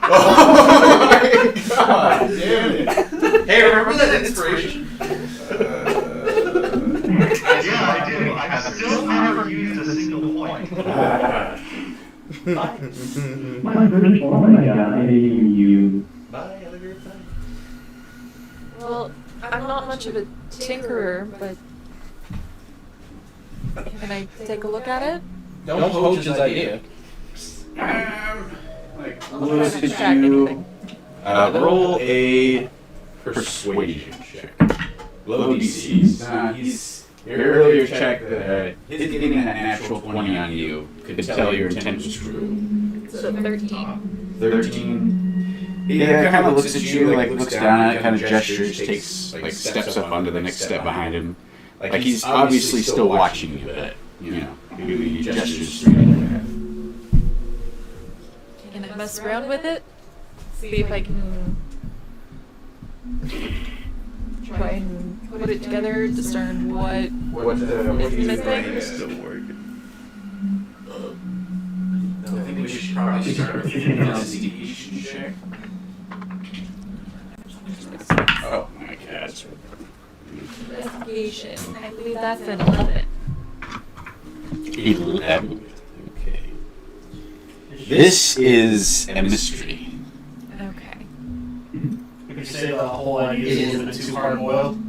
Oh my god, damn it. Hey, remember that inspiration? Yeah, I do. I've still never used a single point. My first one, I got you. Bye, have a great time. Well, I'm not much of a tinkerer, but can I take a look at it? Don't poach his idea. Like, I'm looks trying to at track you. anything. Roll a persuasion check. Low DCs. Your earlier check, his getting that natural 20 on you could tell your intent was true. So 13. 13. He kind of looks at you, like looks down at it, kind of gestures, takes like steps up onto the next step behind him. Like he's obviously still watching you, but you know, he gestures straight ahead. Can I mess around with it? See if I can try and put it together, discern what What is missing. It's still working. I think we should probably start with an investigation check. Oh my god. Investigation. I believe that's an 11. 11. Okay. This is a mystery. Okay. Would you say the whole idea is a little bit too hard boiled?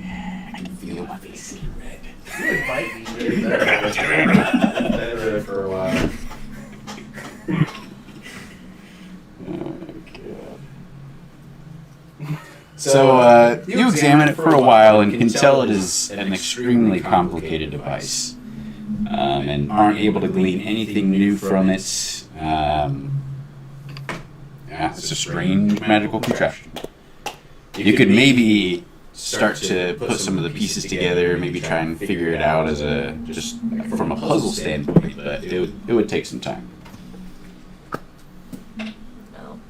I can feel my face getting red. You would bite me. Been red for a while. So, you examine it for a while and can tell it is an extremely complicated device, and aren't able to glean anything new from it. Yeah, it's a strange magical contraption. You could maybe start to put some of the pieces together, maybe try and figure it out as just from a puzzle standpoint, but it would take some time. No.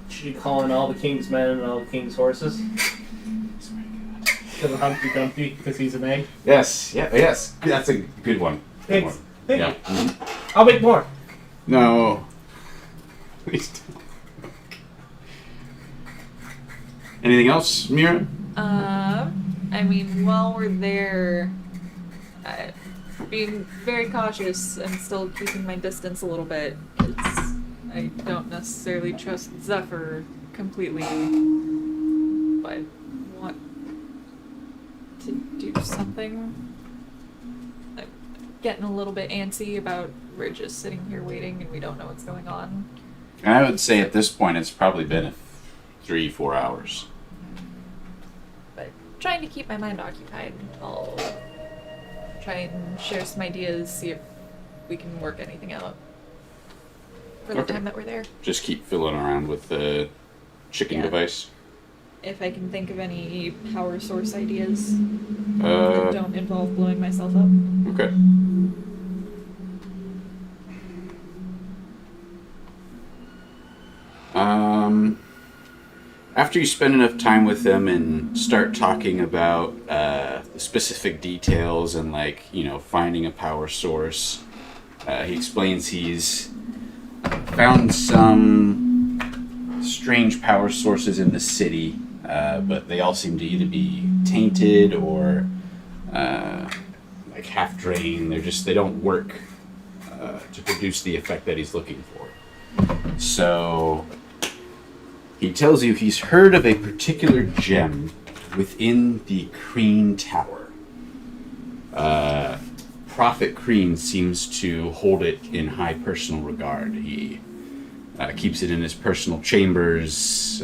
Should you call in all the king's men and all the king's horses? Because of Humpty Dumpty, because he's an egg? Yes, yes, that's a good one. Good Thanks. one. Thank Yeah. you. I'll make more. No. Please don't. Anything else, Mira? I mean, while we're there, being very cautious and still keeping my distance a little bit. I don't necessarily trust Zephyr completely, but want to do something. I'm getting a little bit antsy about we're just sitting here waiting and we don't know what's going on. And I would say at this point it's probably been 3-4 hours. But trying to keep my mind occupied. I'll try and share some ideas, see if we can work anything out for the time that we're there. Just keep fiddling around with the chicken device. If I can think of any power source ideas that Uh, don't involve blowing myself up. okay. After you spend enough time with them and start talking about the specific details and, like, you know, finding a power source, he explains he's found some strange power sources in the city, but they all seem to either be tainted or like half drained. They don't work to produce the effect that he's looking for. So he tells you he's heard of a particular gem within the Kreen Tower. Prophet Kreen seems to hold it in high personal regard. He keeps it in his personal chambers,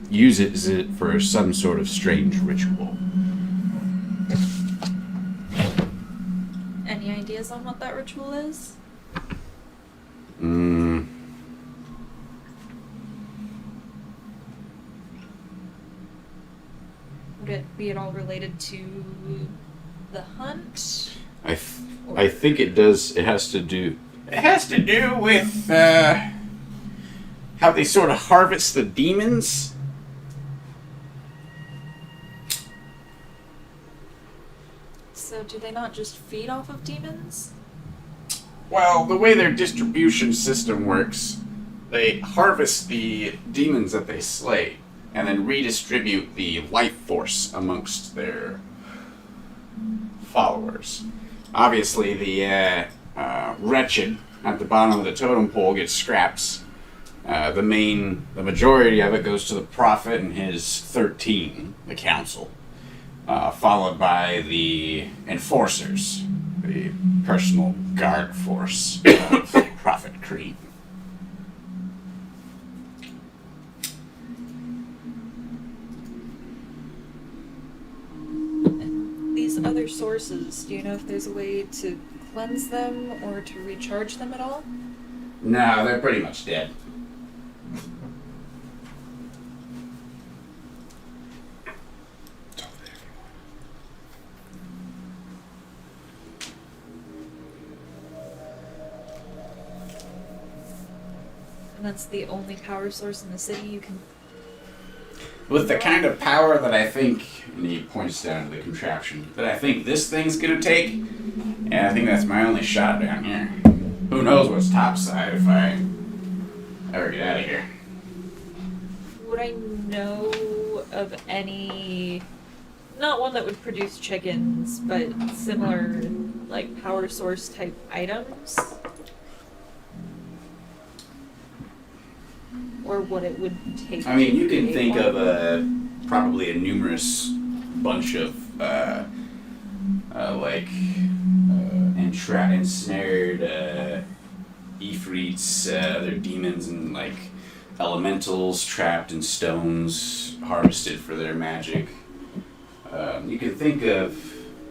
uses it for some sort of strange ritual. Any ideas on what that ritual is? Would it be at all related to the hunt? I think it does. It has to do with how they sort of harvest the demons. So do they not just feed off of demons? Well, the way their distribution system works, they harvest the demons that they slay and then redistribute the life force amongst their followers. Obviously, the wretched at the bottom of the totem pole gets scraps. The majority of it goes to the prophet and his 13, the council, followed by the enforcers, the personal guard force of Prophet Kreen. These other sources, do you know if there's a way to cleanse them or to recharge them at all? No, they're pretty much dead. And that's the only power source in the city you can... With the kind of power that I think, and he points down to the contraption, that I think this thing's gonna take, and I think that's my only shot down here. Who knows what's topside if I ever get out of here. Would I know of any... Not one that would produce chickens, but similar, like, power source type items? Or what it would take. I mean, you to can create think one? of probably a numerous bunch of ensnared ifrits, other demons, and like elementals trapped in stones, harvested for their magic. You can think of,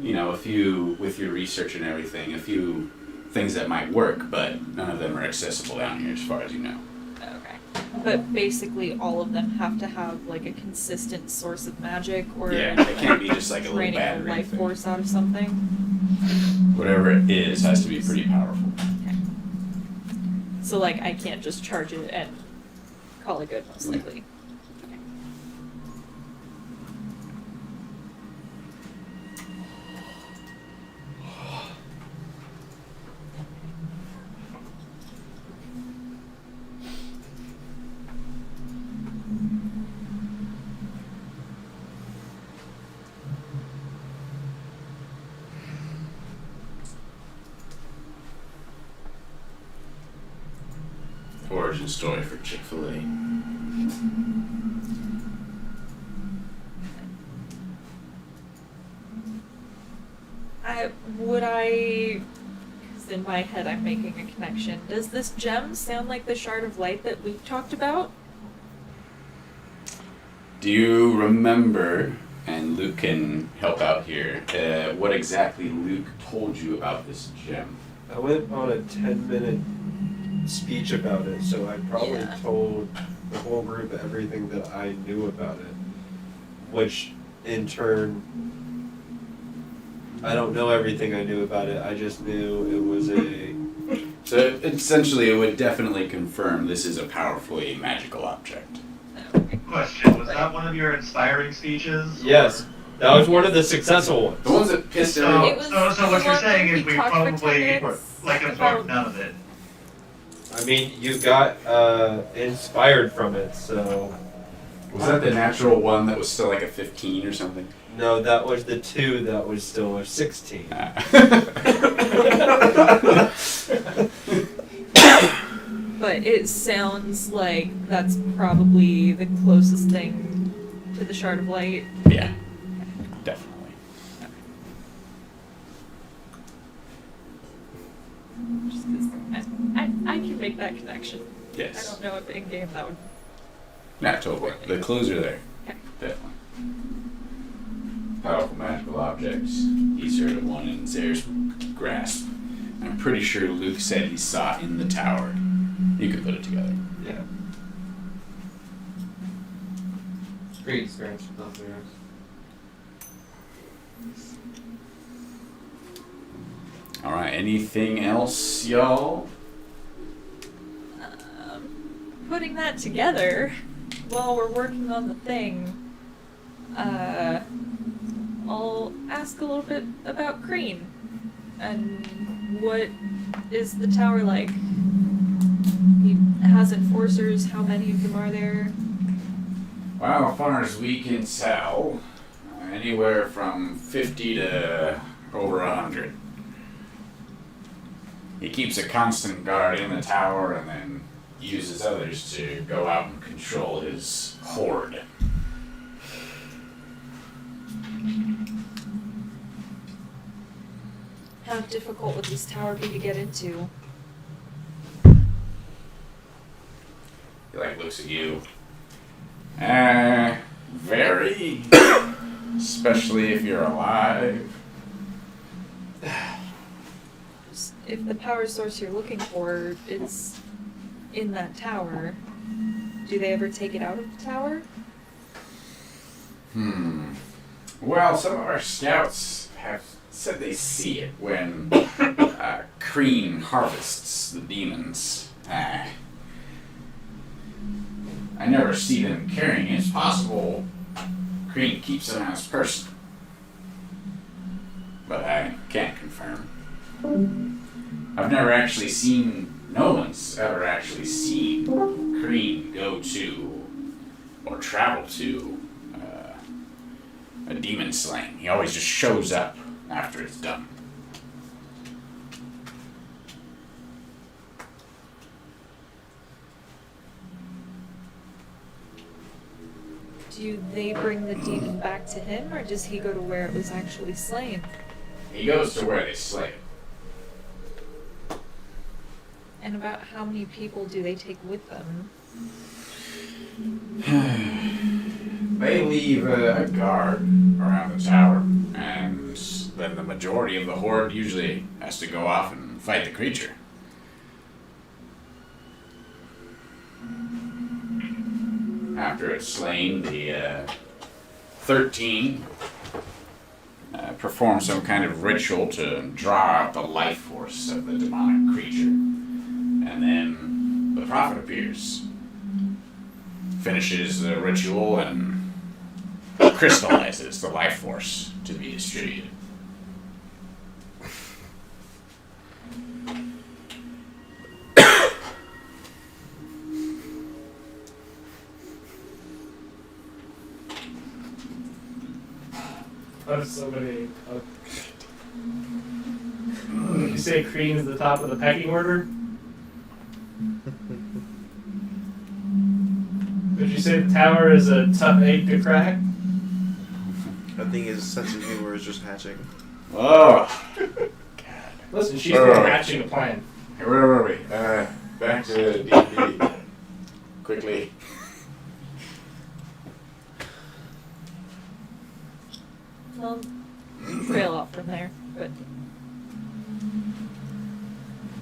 a few, with your research and everything, a few things that might work, but none of them are accessible down here as far as you know. Okay. But basically all of them have to have like a consistent source of magic or Yeah, it can't be just like a little draining a battery life thing. force out of something. Whatever it is has to be pretty powerful. Okay. So like I can't just charge it and call it good most likely. Okay. Origin story for Chick-fil-A. Because in my head I'm making a connection. Does this gem sound like the shard of light that Luke talked about? Do you remember, and Luke can help out here, what exactly Luke told you about this gem? I went on a 10-minute speech about it, so I probably Yeah. told the whole group everything that I knew about it, which in turn, I don't know everything I knew about it. I just knew it was a... So essentially it would definitely confirm this is a powerfully magical object. Question, was that one of your inspiring speeches? Yes, that was one of the successful ones. The ones that pissed So, everyone It was so what the you're one saying where is we we talked for 10 probably minutes absorbed about- none of it. I mean, you got inspired from it, so... Was that the natural one that was still like a 15 or something? No, that was the 2 that was still a 16. But it sounds like that's probably the closest thing to the shard of light. Yeah, definitely. Just 'cause I can make that connection. I Yes. don't know if in game that would. Not totally. The clues are there. Okay. Definitely. Powerful magical objects. He's heard of one in Zare's grasp. I'm pretty sure Luke said he saw it in the tower. You could put it together. Yeah. Great experience. Nothing else. Alright, anything else, y'all? Putting that together while we're working on the thing, I'll ask a little bit about Crean and what is the tower like? He has enforcers, how many of them are there? Well, as far as we can tell, anywhere from 50 to over 100. He keeps a constant guard in the tower and then uses others to go out and control his horde. How difficult would this tower be to get into? He looks at you. Very. Especially if you're alive. If the power source you're looking for is in that tower, do they ever take it out of the tower? Well, some of our scouts have said they see it when I never see them carrying it. It's possible Crean keeps them on his person, but I can't confirm. I've never actually seen, no one's ever actually seen Crean go to or travel to a demon slaying. He always just shows up after it's done. Do they bring the demon back to him, or does he go to where it was actually slain? He goes to where they slay it. And about how many people do they take with them? They leave a guard around the tower, and then the majority of the horde usually has to go off and fight the creature. After it's slain, the 13 perform some kind of ritual to draw out the life force of the demonic creature. And then the prophet appears, finishes the ritual, and crystallizes the life force to be distributed. There's so many. Would you say Crean is the top of the pecking order? Would you say the tower is a tough egg to crack? I think his sense of humor is just hatching. Oh! Listen, she's been hatching a plan. Hey, where were we? Back to D&D. Quickly. Well, trail off from there, but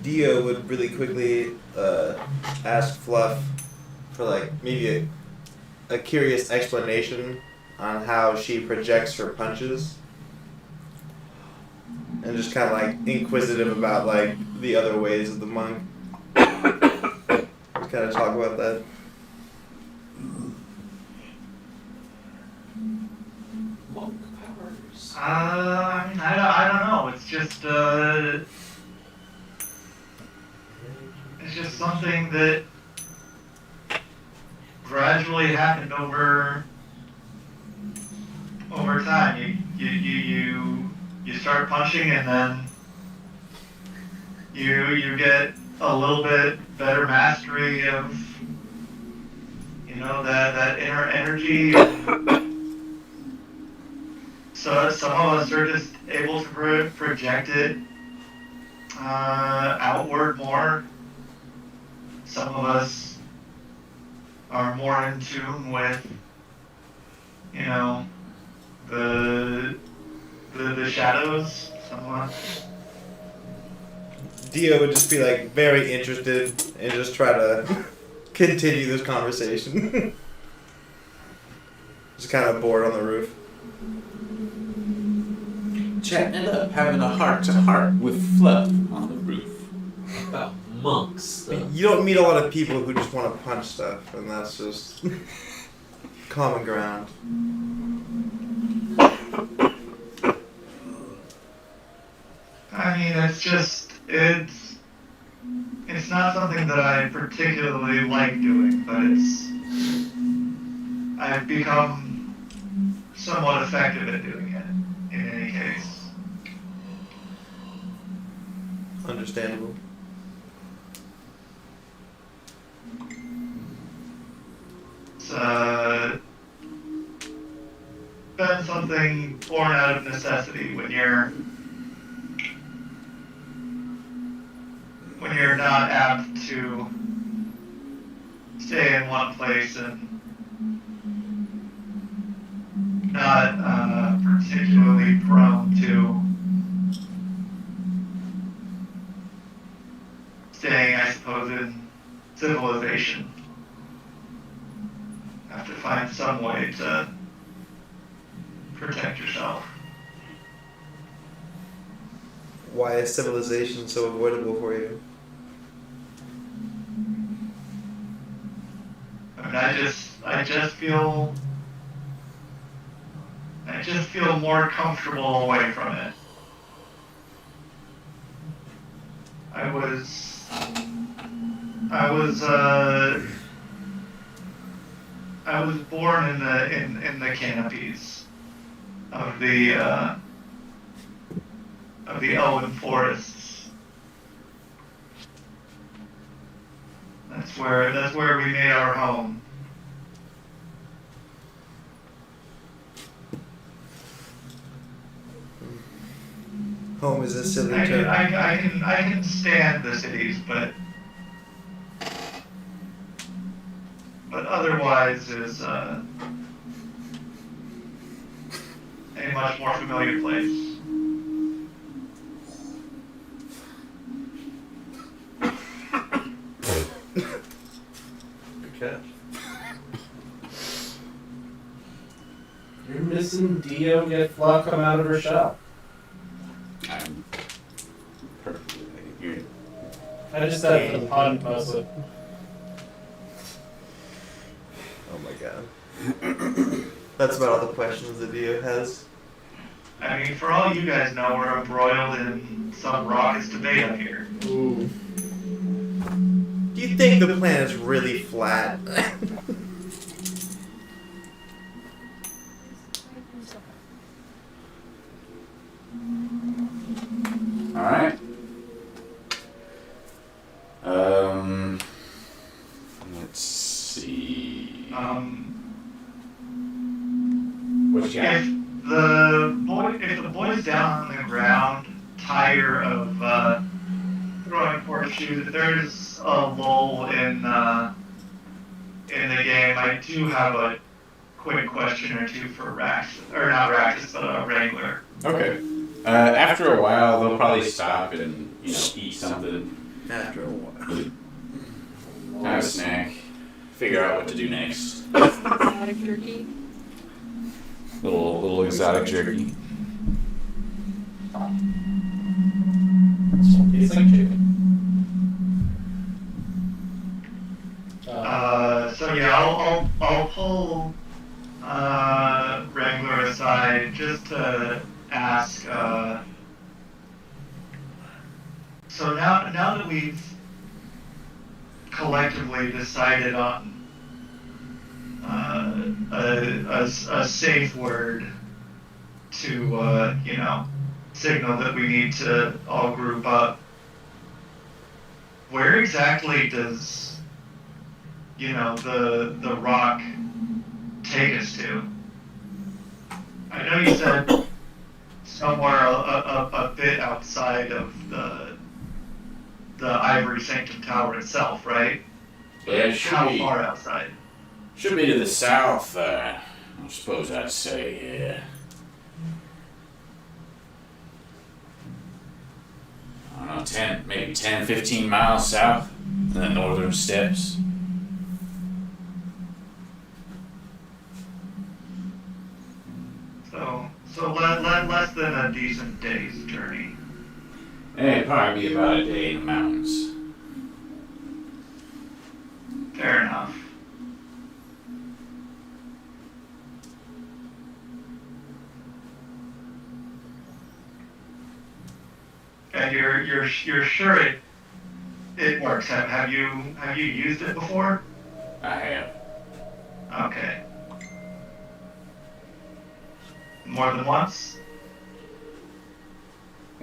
Dio would really quickly ask Fluff for like maybe a curious explanation on how she projects her punches, and just kind of like inquisitive about like the other ways of the monk. Kind of talk about that. Monk powers. I mean, I don't know. It's just something that gradually happened over time. You start punching, and then you get a little bit better mastery of that inner energy. So some of us are just able to project it outward more. Some of us are more in tune with, the shadows. Some of us. Dio would just be like very interested and just try to continue this conversation. Just kind of bored on the roof. Chatting it up, having a heart-to-heart with Fluff on the roof. About monks, though. You don't meet a lot of people who just want to punch stuff, and that's just common ground. I mean, it's not something that I particularly like doing, but I've become somewhat effective at doing it, in any case. Understandable. It's been something born out of necessity when you're not apt to stay in one place and not particularly prone to staying, I suppose, in civilization. Have to find some way to protect yourself. Why is civilization so avoidable for you? I'm I just feel more comfortable away from it. I was born in the canopies of the elven forests. That's where we made our home. Home is a silly I term. can stand the cities, but otherwise is a much more familiar place. Good catch. You're missing Dio get Fluff come out of her shell. I'm perfectly. You're, I just said it for the pun mostly. Oh my god. That's about all the questions that Dio has. I mean, for all you guys know, we're embroiled in some raucous debate up here. Ooh. Do you think the planet is really flat? all right. Let's see. What you got? If the boys down on the ground tire of throwing horseshoes, if there's a lull in the game, I do have a quick question or two for not Wrangler. Okay. After a while, they'll probably stop and eat something, After a while. have a snack, figure out what to do next. Exotic jerky. Little exotic jerky. Tastes like chicken. So yeah, I'll pull Wrangler aside just to ask. So now that we've collectively decided on a safe word to signal that we need to all group up, where exactly does the rock take us to? I know you said somewhere a bit outside of the Ivory Sanctum Tower itself, right? Yeah, it should How be. far outside? Should be to the south. I suppose I'd say, yeah. I don't know, maybe 10, 15 miles south in the northern steppes. So less than a decent day's journey. Yeah, it'd probably be about a day in the mountains. Fair enough. And you're sure it works? Have you used it before? I have. Okay. More than once?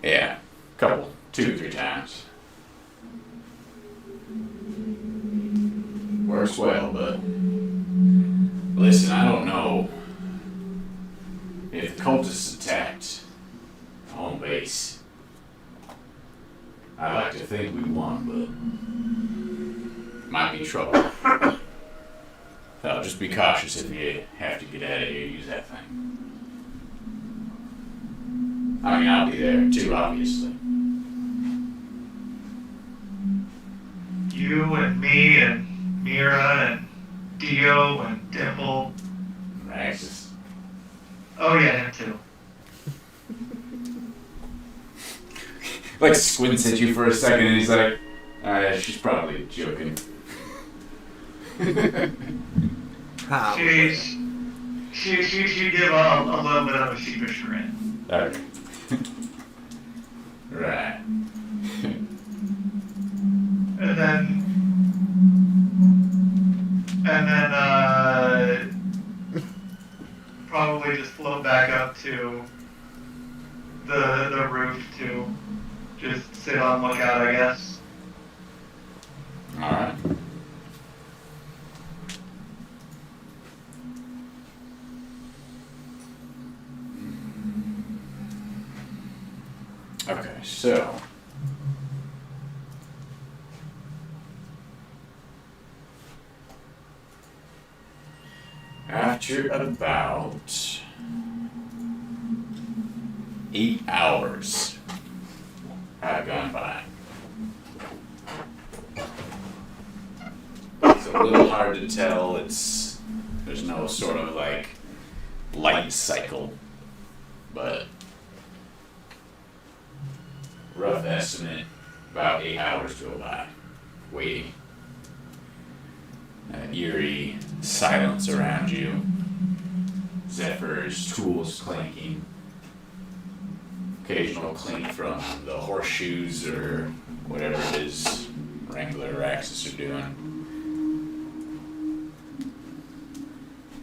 Yeah, couple, 2 or 3 times. Works well, but listen, I don't know if the cultists attacked home base. I like to think we won, but might be trouble. So just be cautious if you have to get out of here. Use that thing. I mean, I'll be there too, obviously. You and me and Mira and Dio and Dimple. Raxus. Oh yeah, him too. Like squints at you for a second, and he's like, "She's probably joking." Probably. She'd give a little bit of a sheepish grin. Okay. Right. And then probably just float back up to the roof to just sit on lookout, I guess. Alright. Okay, so after about 8 hours have gone by. It's a little hard to tell. There's no sort of like light cycle, but rough estimate, about 8 hours go by, waiting. Eerie silence around you. Zephyr's tools clanking. Occasional clink from the horseshoes or whatever it is Wrangler or Axis are doing.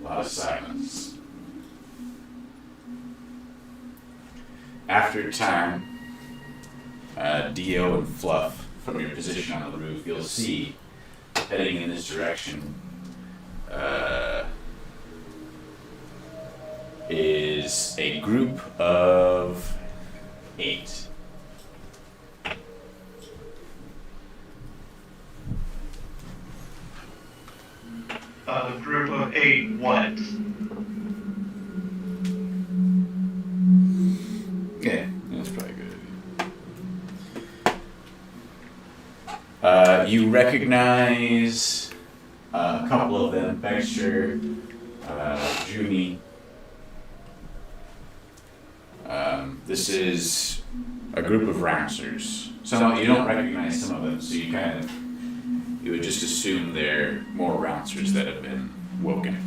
A lot of silence. After time, Dio and Fluff, from your position on the roof, you'll see, heading in this direction, is a group of 8. A group of 8 what? Yeah, that's probably good. You recognize a couple of them, Baxter, Junie. This is a group of Ramsers. Some you don't recognize some of them, so you would just assume they're more Ramsers that have been woken.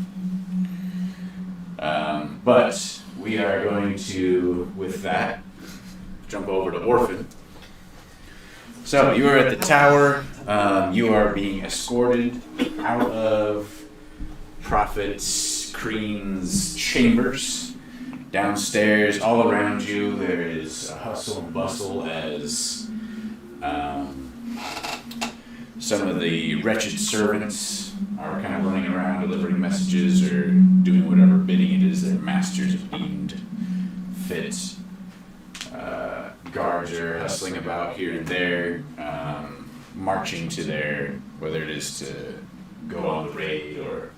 But we are going to, with that, jump over to Orphan. So you are at the tower. You are being escorted out of Prophet Kreen's chambers. Downstairs, all around you, there is a hustle and bustle as some of the wretched servants are kind of running around delivering messages or doing whatever bidding it is their masters have deemed fit. Guards are hustling about here and there, marching to their, whether it is to go on the raid or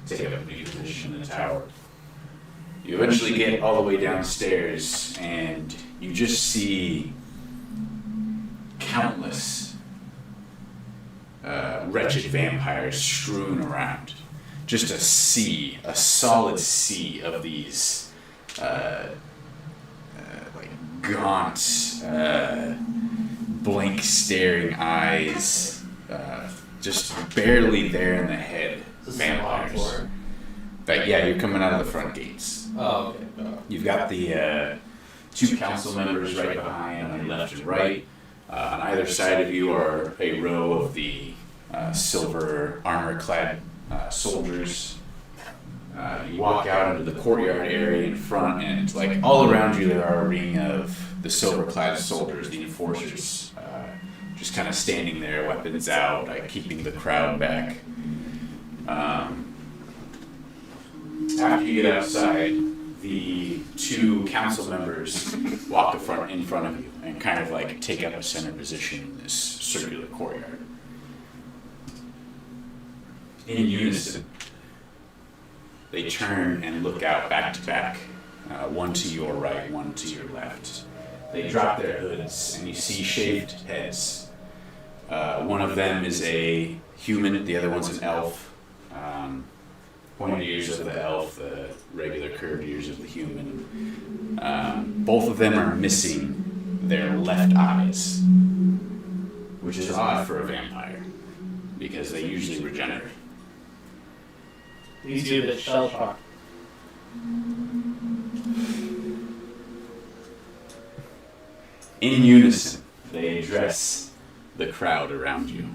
take up a new position in the tower. You eventually get all the way downstairs and you just see countless wretched vampires strewn around. Just a solid sea of these like gaunt, blank staring eyes, just barely there in the head vampires. But yeah, you're coming out of the front gates. Oh, okay. You've got the 2 council members right behind on your left and right. On either side of you are a row of the silver armor-clad soldiers. You walk out into the courtyard area in front, and like all around you there are a ring of the silver-clad soldiers, the enforcers, just kind of standing there, weapons out, like keeping the crowd back. After you get outside, the 2 council members walk in front of you and kind of like take up a center position in this circular courtyard. In unison, they turn and look out back to back, one to your right, one to your left. They drop their hoods and you see shaved heads. One of them is a human, the other one's an elf. Pointed ears of the elf, the regular curved ears of the human. Both of them are missing their left eyes, which is odd for a vampire, because they usually regenerate. These two that shell shocked. In unison, they address the crowd around you.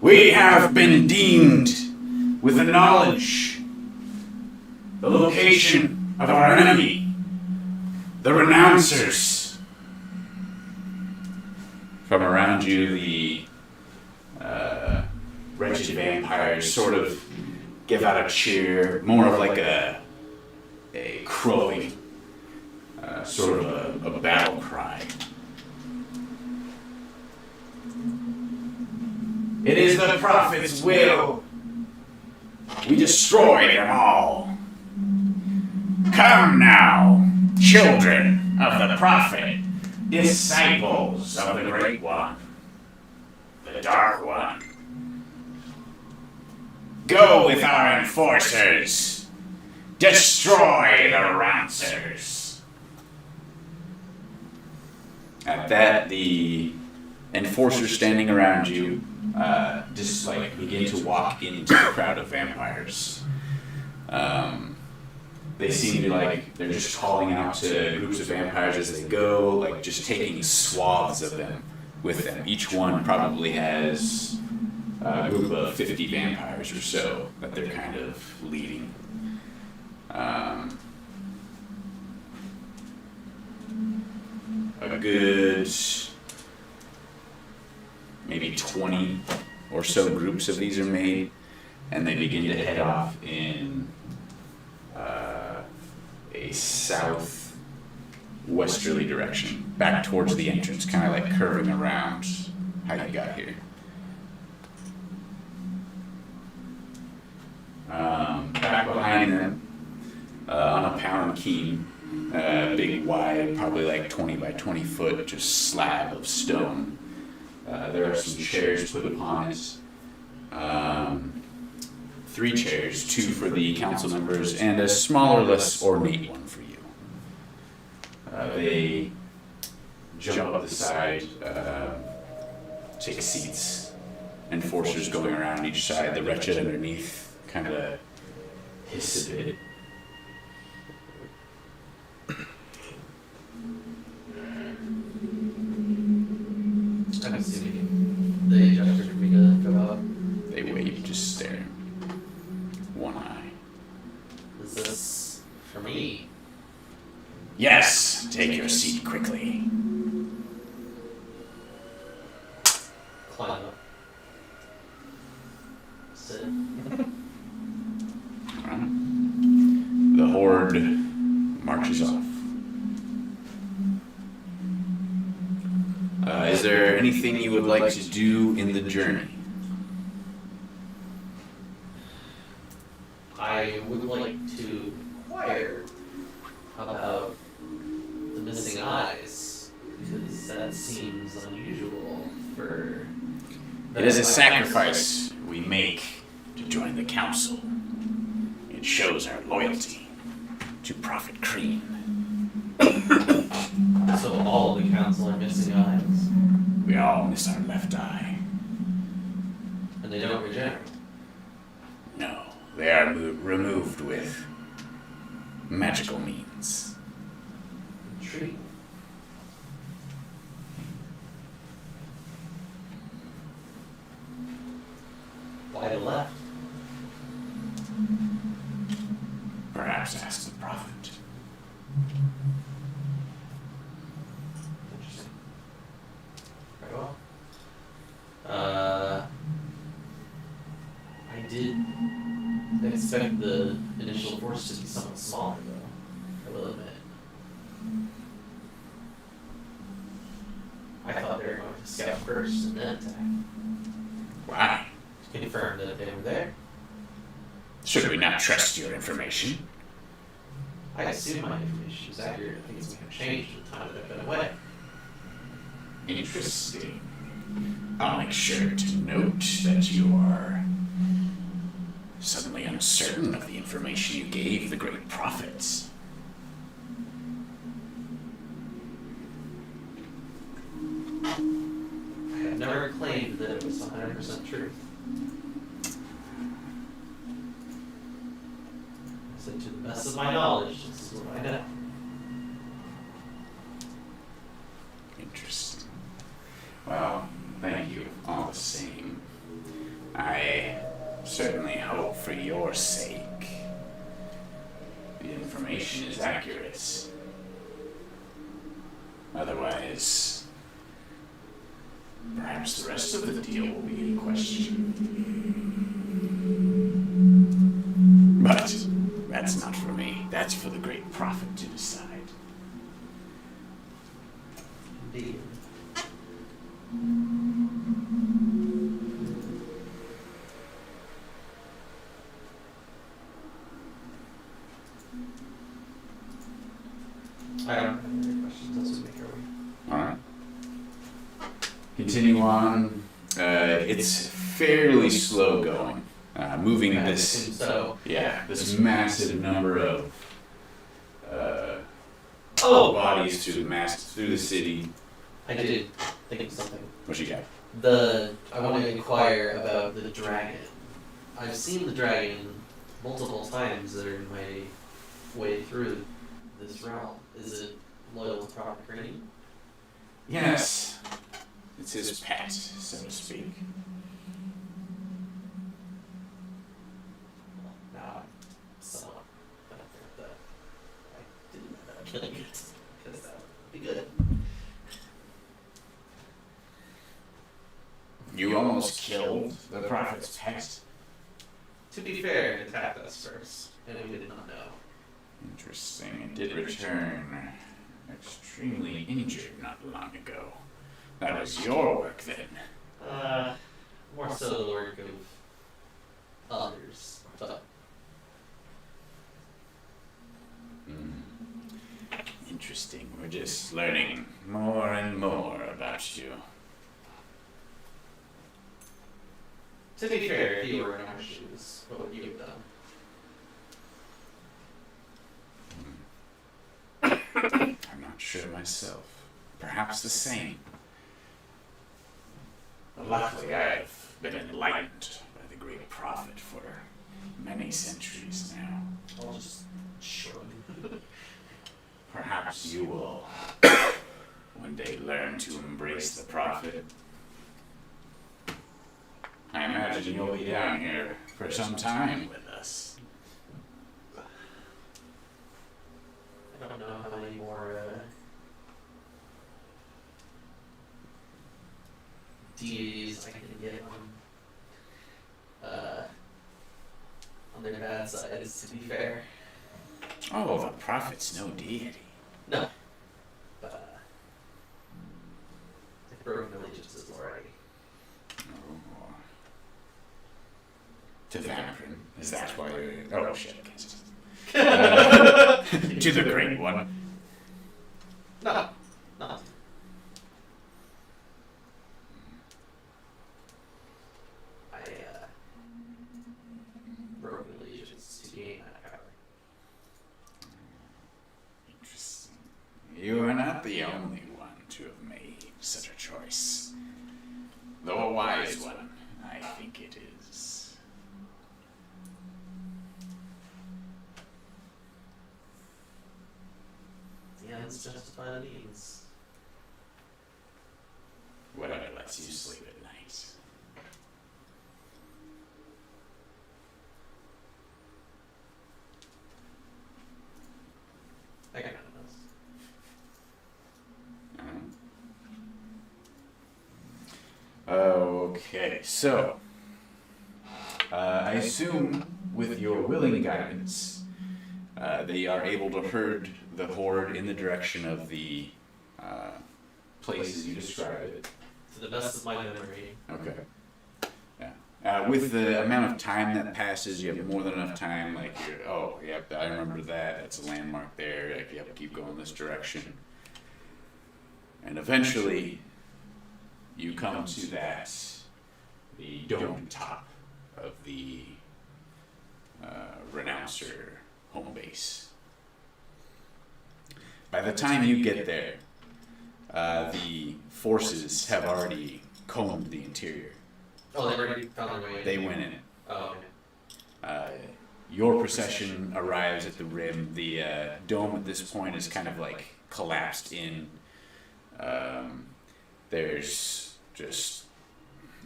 We have been deemed with the knowledge, the location of our enemy, the renouncers. From around you, the wretched vampires sort of give out a cheer, more of like a crowing, sort of a battle cry. It is the prophet's will. We destroy them all. Come now, children of the prophet, disciples of the Great One, the Dark One. Go with our enforcers. Destroy the renouncers. At that, the enforcers standing around you just like begin to walk into the crowd of vampires. They seem to like they're just calling out to groups of vampires as they go, like just taking swaths of them with them. Each one probably has a group of 50 vampires or so that they're kind of leading. A good maybe 20 or so groups of these are made, and they begin to head off in a southwesterly direction, back towards the entrance, kind of like curving around how you got here. Back behind them, on a palanquin, big, wide, probably like 20 by 20 foot, just slab of stone. There are some chairs put upon it. 3 chairs, 2 for the council members, and a smaller, less ornate one for you. They jump up the side, take seats, enforcers going around each side. The wretched underneath kind of hiss a bit. I'm assuming the adjusters for me to go out. They wait, just staring. One eye. Is this for me? Yes, take your seat quickly. Climb up. Sit. Alright. The horde marches off. Is there anything you would like to do in the journey? I would like to inquire about the missing eyes, because that seems unusual for... It is a sacrifice we make to join the council. It shows our loyalty to Prophet Cream. So all of the council are missing eyes, We all miss our left eye. and they don't regenerate. No, they are removed with magical means. Intriguing. Why the left? Perhaps ask the prophet. Interesting. Very well. I did expect the initial force to be somewhat smaller, though, I will admit. I thought they were going to scout first and then attack. Why? To confirm that they were there. Should we not trust your information? I assume my information is accurate. Things may have changed in the time that I've been away. Interesting. I'll make sure to note that you are suddenly uncertain of the information you gave the great prophets. I have never claimed that it was 100% truth. of my knowledge, this is what I know. Interesting. Well, thank you all the same. I certainly hope for your sake the information is accurate. Otherwise, perhaps the rest of the deal will be in question. But that's not for me. That's for the great prophet to decide. Indeed. I don't have any questions. Let's make our way. Alright. Continue on. It's fairly slow going. Moving this, So, this massive number of bodies through the city. I did think of something. What you got? I want to inquire about the dragon. I've seen the dragon multiple times that are in my way through this realm. Is it loyal to Prophet Green? Yes. It's his pet, so to speak. Now I'm somewhat better that I didn't end up killing it, because that would be good. You almost killed the prophet's pet. To be fair, it attacked us first, and we did not know. Interesting. It did return extremely injured not long ago. That was your work then. More so the work of others, but Interesting. We're just learning more and more about you. to be fair, if you were in our shoes, what would you have done? I'm not sure myself. Perhaps the same. But luckily, I've been enlightened by the great prophet for many centuries now. I'll just shrug. Perhaps you will one day learn to embrace the prophet. I imagine you'll be down here for some time with us. I don't know how many more deities I can get on their bad sides, to be fair. Oh, the prophet's no deity. No. But they've broken allegiances already. Oh. To Vampirin. Is that why you're... Oh, shit. To the great one. No. No. I, broken allegiance to gain that power. Interesting. You are not the only one to have made such a choice. Though a wise one, I think it is. The ends justify the means. Whatever lets you sleep at night. I got nothing else. Okay, so I assume with your willing guidance, they are able to herd the horde in the direction of the places you described it. To the best of my memory. Okay. Yeah. With the amount of time that passes, you have more than enough time. Like, oh, yep, I remember that. That's a landmark there. Like, yep, keep going this direction. And eventually, you come to the dome top of the Renouncer home base. By the time you get there, the forces have already combed the interior. Oh, they already found their way in. They went in it. Oh, okay. Your procession arrives at the rim. The dome at this point is kind of like collapsed in. There's just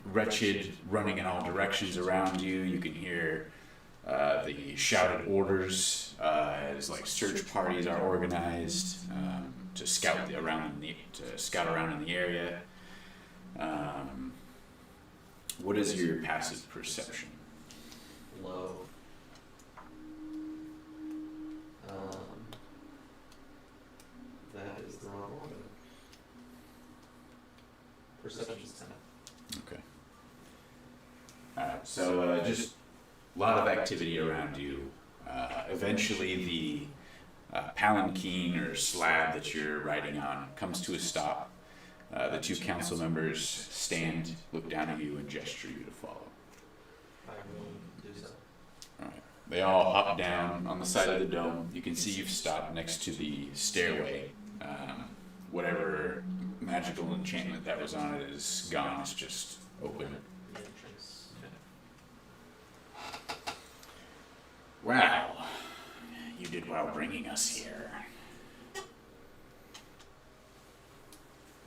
wretched running in all directions around you. You can hear the shouted orders as like search parties are organized to scout around in the area. What is your passive perception? Low. That is the wrong one. Perception's 10. Okay. So just a lot of activity around you. Eventually, the palanquin or slab that you're riding on comes to a stop. The two council members stand, look down at you, and gesture you to follow. I will do so. All right. They all hop down on the side of the dome. You can see you've stopped next to the stairway. Whatever magical enchantment that was on it is gone. It's just open. The entrance. Well, you did well bringing us here.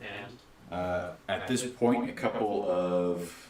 And At this point, a couple of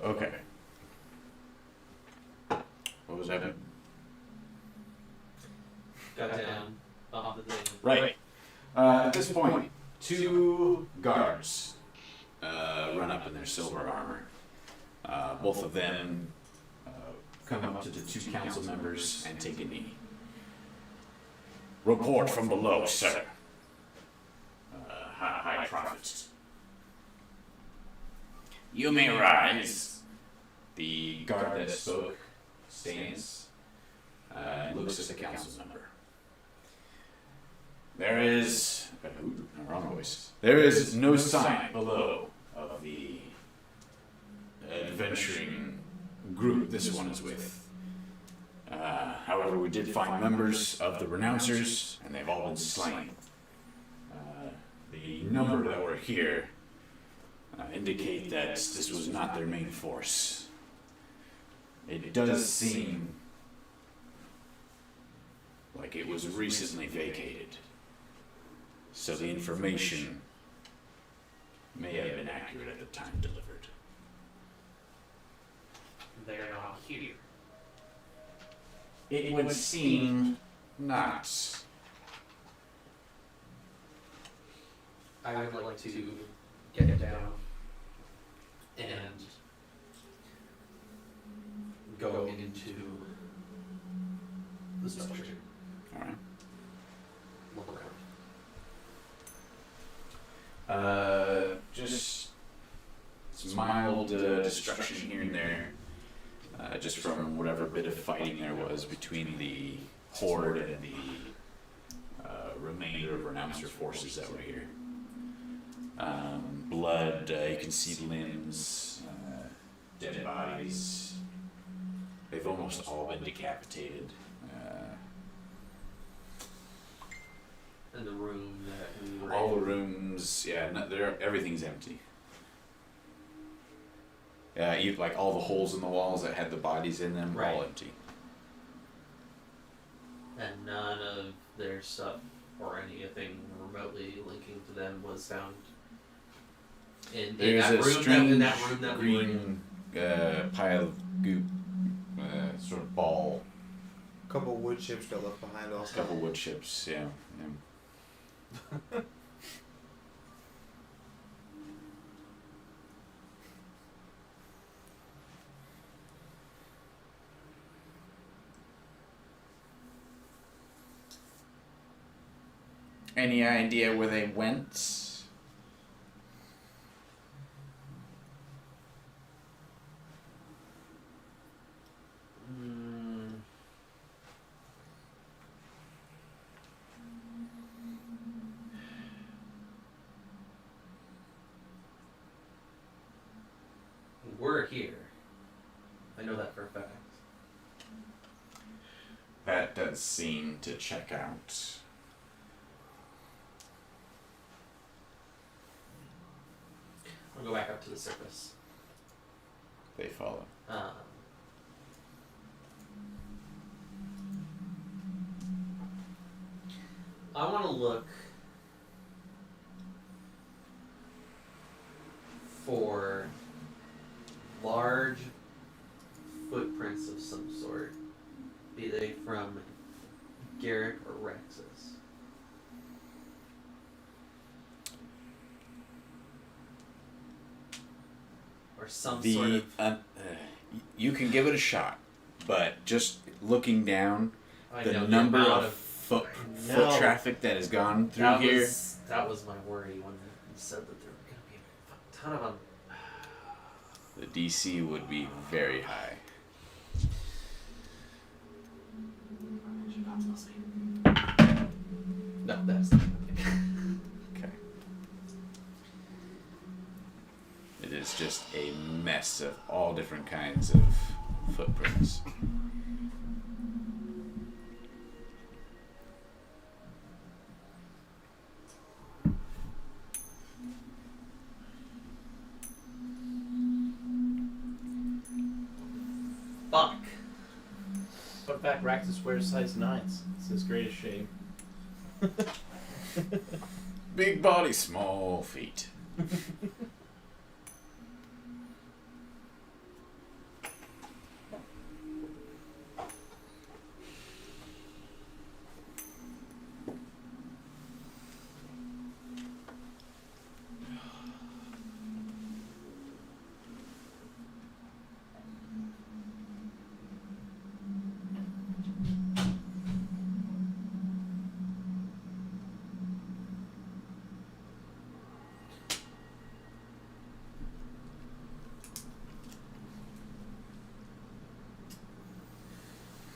okay. What was that? got down off the thing. Right. At this point, two guards run up in their silver armor. Both of them come up to the two council members and take a knee. Report from below, sir. High Prophet. You may rise. The guard that spoke stands and looks at the council member. There is... wrong voice. There is no sign below of the adventuring group this one is with. However, we did find members of the Renouncers, and they've all been slain. The number that were here indicate that this was not their main force. It does seem like it was recently vacated, so the information may have been accurate at the time delivered. They're not here. It would seem not. I would like to get down and go into the structure. All right. Look around. Just some mild destruction here and there, just from whatever bit of fighting there was between the Horde and the remainder of Renouncer forces that were here. Blood, you can see limbs, dead bodies. They've almost all been decapitated. And the room that we were All the in. rooms, yeah, everything's empty. Yeah, like all the holes in the walls that had the bodies in them, Right. all empty. And none of their stuff or anything remotely linking to them was found in There's that a room. strange In that room that we were in. green pile of goop, sort of ball. A couple wood chips got left behind A also. couple wood chips, yeah. Any idea where they went? We're here. I know that for a fact. That does seem to check out. I'll go back up to the surface. They follow. I want to look for large footprints of some sort, be they from Garrick or Rex's. Or some sort of... you can give it a shot, but just looking down, I the know number amount of foot traffic that has gone through here. That was my worry when you said that there were going to be a ton of them. The DC would be very high. No, that's not Okay. It is just a mess of all different kinds of footprints. Fuck. Fun fact, Raxus wears size 9s. It's his greatest shame. Big body, small feet.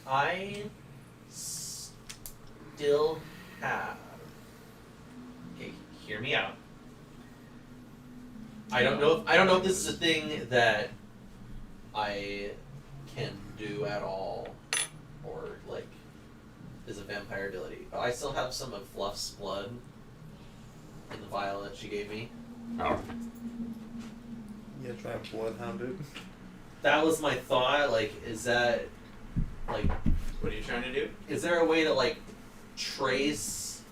I still have. Okay, hear me out. I don't know if this is a thing that I can do at all, or like is a vampire ability. But I still have some of Fluff's blood in the vial that she gave me. Oh. Yeah, try and bloodhound it. That was my thought. Like, is that like? What are you trying to do? Is there a way to like trace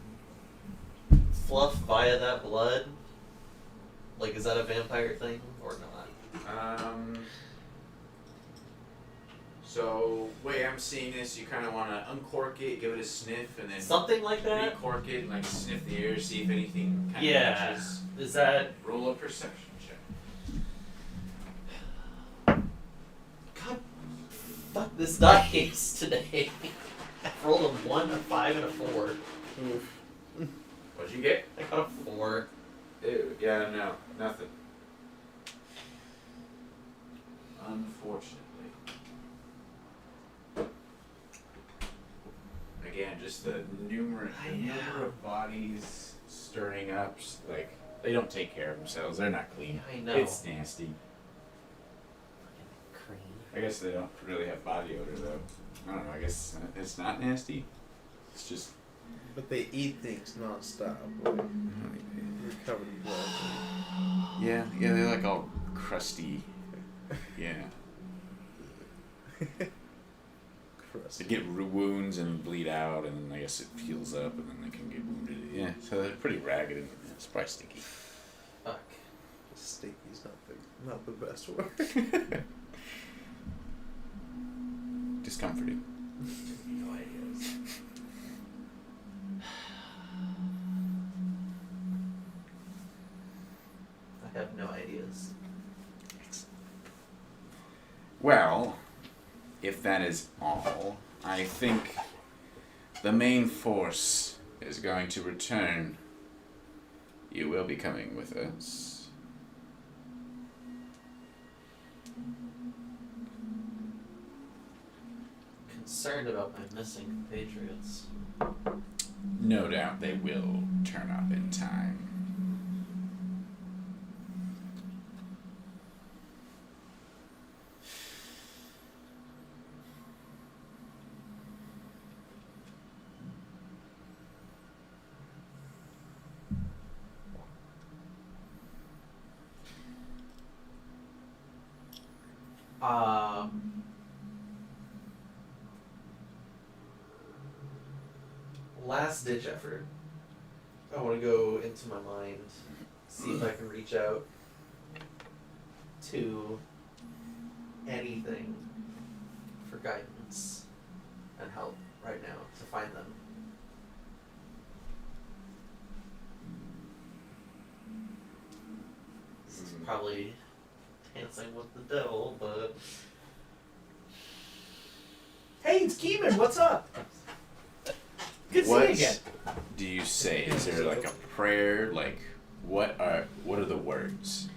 Fluff via that blood? Like, is that a vampire thing or not? So, way I'm seeing this, you kind of want to uncork it, give it a sniff, and then Something like that? recork it, like sniff the air, see if anything kind of Yeah. matches. Is that... Roll a perception check. God, fuck this dice today. I rolled a 1, a 5, and a 4. Oof. What'd you get? I got a 4. Ew, yeah, no, nothing. Unfortunately. Again, just the number of bodies stirring up, like, they don't take care of themselves. They're not clean. I know. It's nasty. Cream. I guess they don't really have body odor, though. I don't know, I guess it's not nasty. It's just... But they eat things non-stop. Like, you're covered in blood. Yeah, they're like all crusty. Yeah. They get wounds and bleed out, and then I guess it heals up, and then they can get wounded. Yeah, so they're pretty ragged, and it's probably stinky. Fuck. Stinky's not the best word. Discomforting. No ideas. if that is all, I think the main force is going to return. You will be coming with us. Concerned about my missing compatriots. No doubt they will turn up in time. Last ditch effort. I want to go into my mind, see if I can reach out to anything for guidance and help right now to find them. This is probably dancing with the devil, but hey, it's Keeman. What's up? Good What seeing you again. do you say? Is there like a prayer? Like what are the words?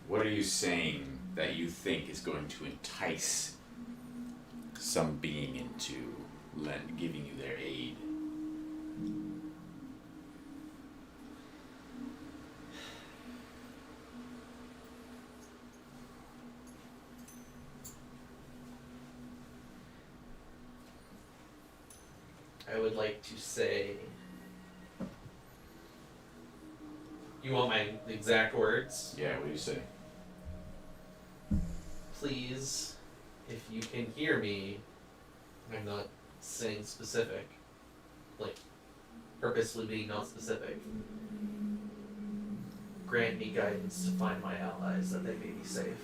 What are you saying that you think is going to entice some being into giving you their aid? I would like to say. You want my exact words? Yeah, what do you say? Please, if you can hear me, I'm not saying specific, like purposely being not specific. Grant me guidance to find my allies that they may be safe.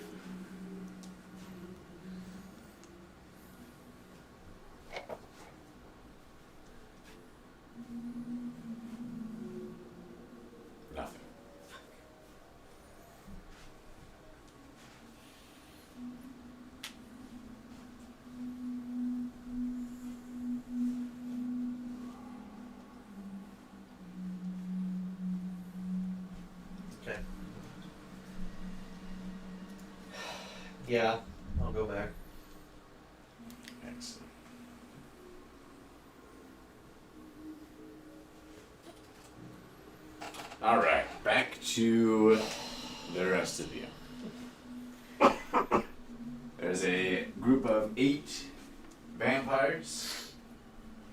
Nothing. Okay. Yeah, I'll go back. Excellent. All right, back to the rest of you. There's a group of 8 vampires,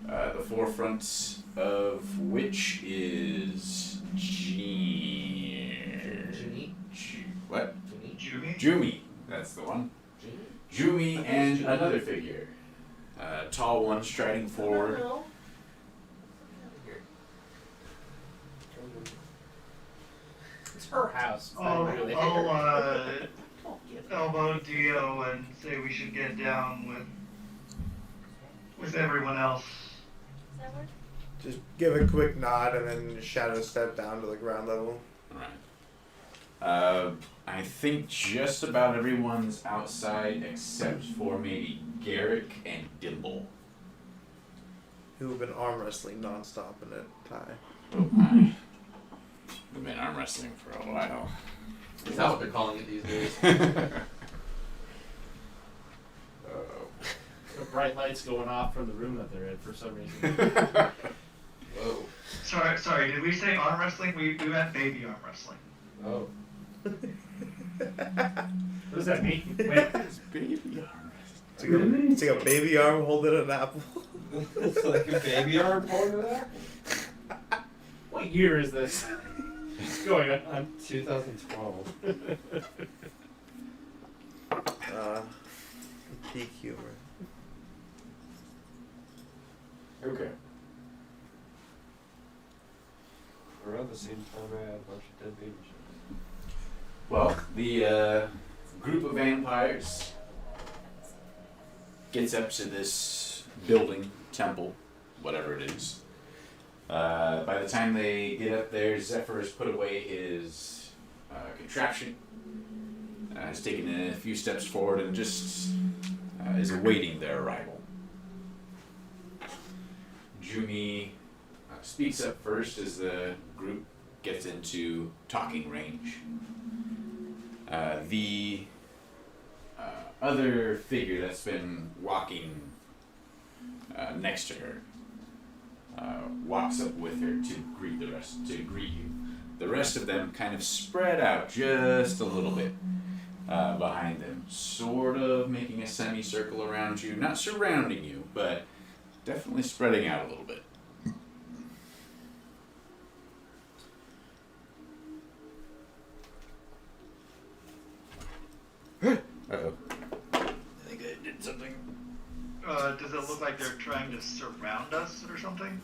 the forefront of which is Juni? What? Jumi? Jumi, that's the one. Jumi and another figure. Tall one striding forward. It's her house. I'll Really. elbow Dio and say we should get down with everyone else. Does that work? Just give a quick nod and then shadow step down to the ground level. Alright. I think just about everyone's outside except for maybe Garrick and Dimble. Who have been arm wrestling nonstop in a tie. Oh my. We've been arm wrestling for a while. Is that what they're calling it these days? Oh. The bright lights going off from the room that they're in for some reason. Whoa. Sorry, did we say arm wrestling? We meant baby arm wrestling. Oh. What does that mean? Wait. It's baby arm It's like a baby arm holding an apple. It's like a baby arm holding that? What year is this? What's going on? 2012. Peak humor. Okay. Around the same time I had a bunch of dead baby shows. Well, the group of vampires gets up to this building, temple, whatever it is. By the time they get up there, Zephyr has put away his contraption. has taken a few steps forward and just is awaiting their arrival. Jumi speaks up first as the group gets into talking range. The other figure that's been walking next to her walks up with her to greet you. The rest of them kind of spread out just a little bit behind them, sort of making a semicircle around you, not surrounding you, but definitely spreading out a little bit. Uh-oh. I think I did something. Does it look like they're trying to surround us or something?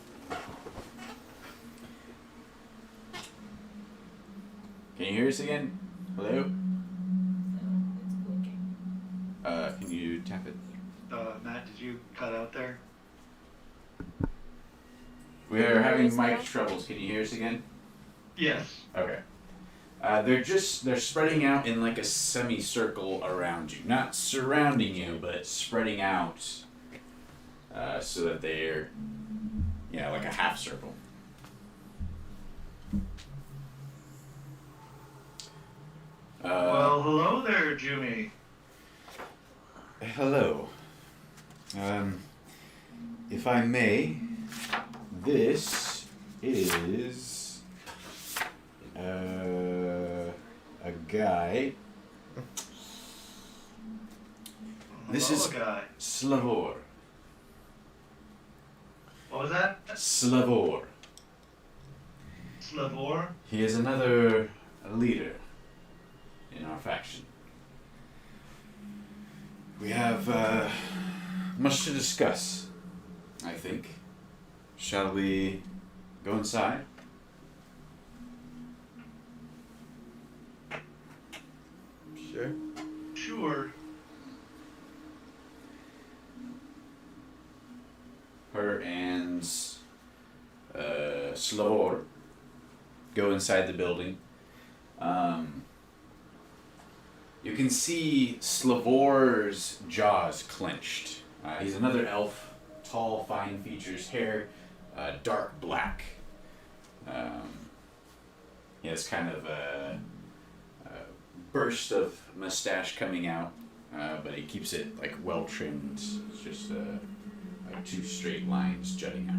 Can you hear us again? Hello? No, it's blinking. Can you tap it? Matt, did you cut out there? We are having mic troubles. Can you hear us again? Yes. Okay. They're spreading out in like a semicircle around you. Not surrounding you, but spreading out so that they're, like a half circle. Well, hello there, Jumi. Hello. If I may, this is a guy. This Hello, is guy. Slavor. What was that? Slavor. Slavor? He is another leader in our faction. We have much to discuss, I think. Shall we go inside? Sure. Sure. Her and Slavor go inside the building. You can see Slavor's jaws clenched. He's another elf, tall, fine features, hair dark black. He has kind of a burst of mustache coming out, but he keeps it like well trimmed. It's just like two straight lines jutting out.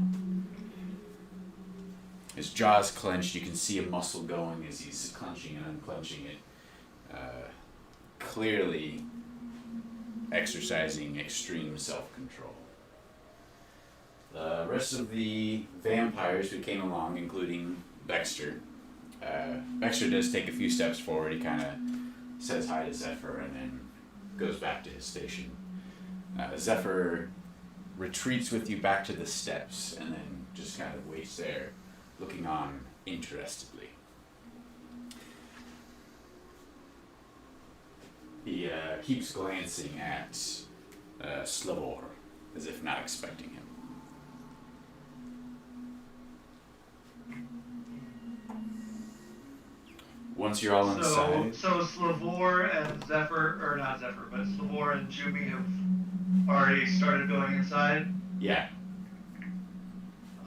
His jaw's clenched. You can see a muscle going as he's clenching and unclenching it. Clearly exercising extreme self-control. The rest of the vampires who came along, including Baxter, Baxter does take a few steps forward. He kind of says hi to Zephyr and then goes back to his station. Zephyr retreats with you back to the steps and then just kind of waits there, looking on interestedly. He keeps glancing at Slavor, as if not expecting him. Once you're all inside... So Slavor and Zephyr, or not Zephyr, but Slavor and Jumi have already started going inside? Yeah.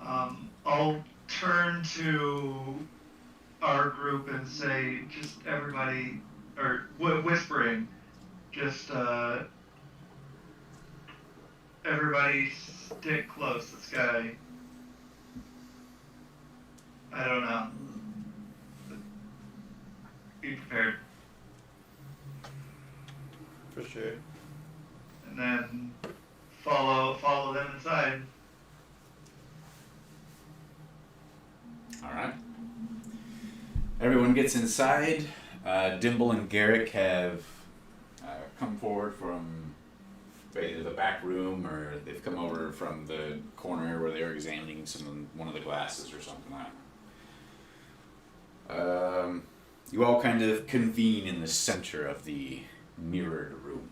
I'll turn to our group and say, just everybody, or whispering, just everybody stick close. This guy, I don't know. Be prepared. For sure. And then follow them inside. Alright. Everyone gets inside. Dimble and Garrick have come forward from either the back room or they've come over from the corner where they were examining one of the glasses or something. I don't know. You all kind of convene in the center of the mirrored room.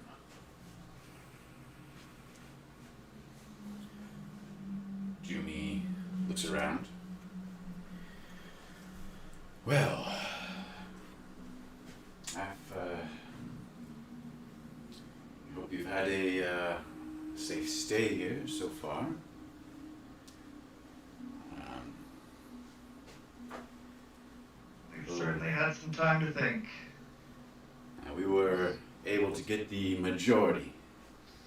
Jumi looks around. Well, I've stay here so far. We've certainly had some time to think. We were able to get the majority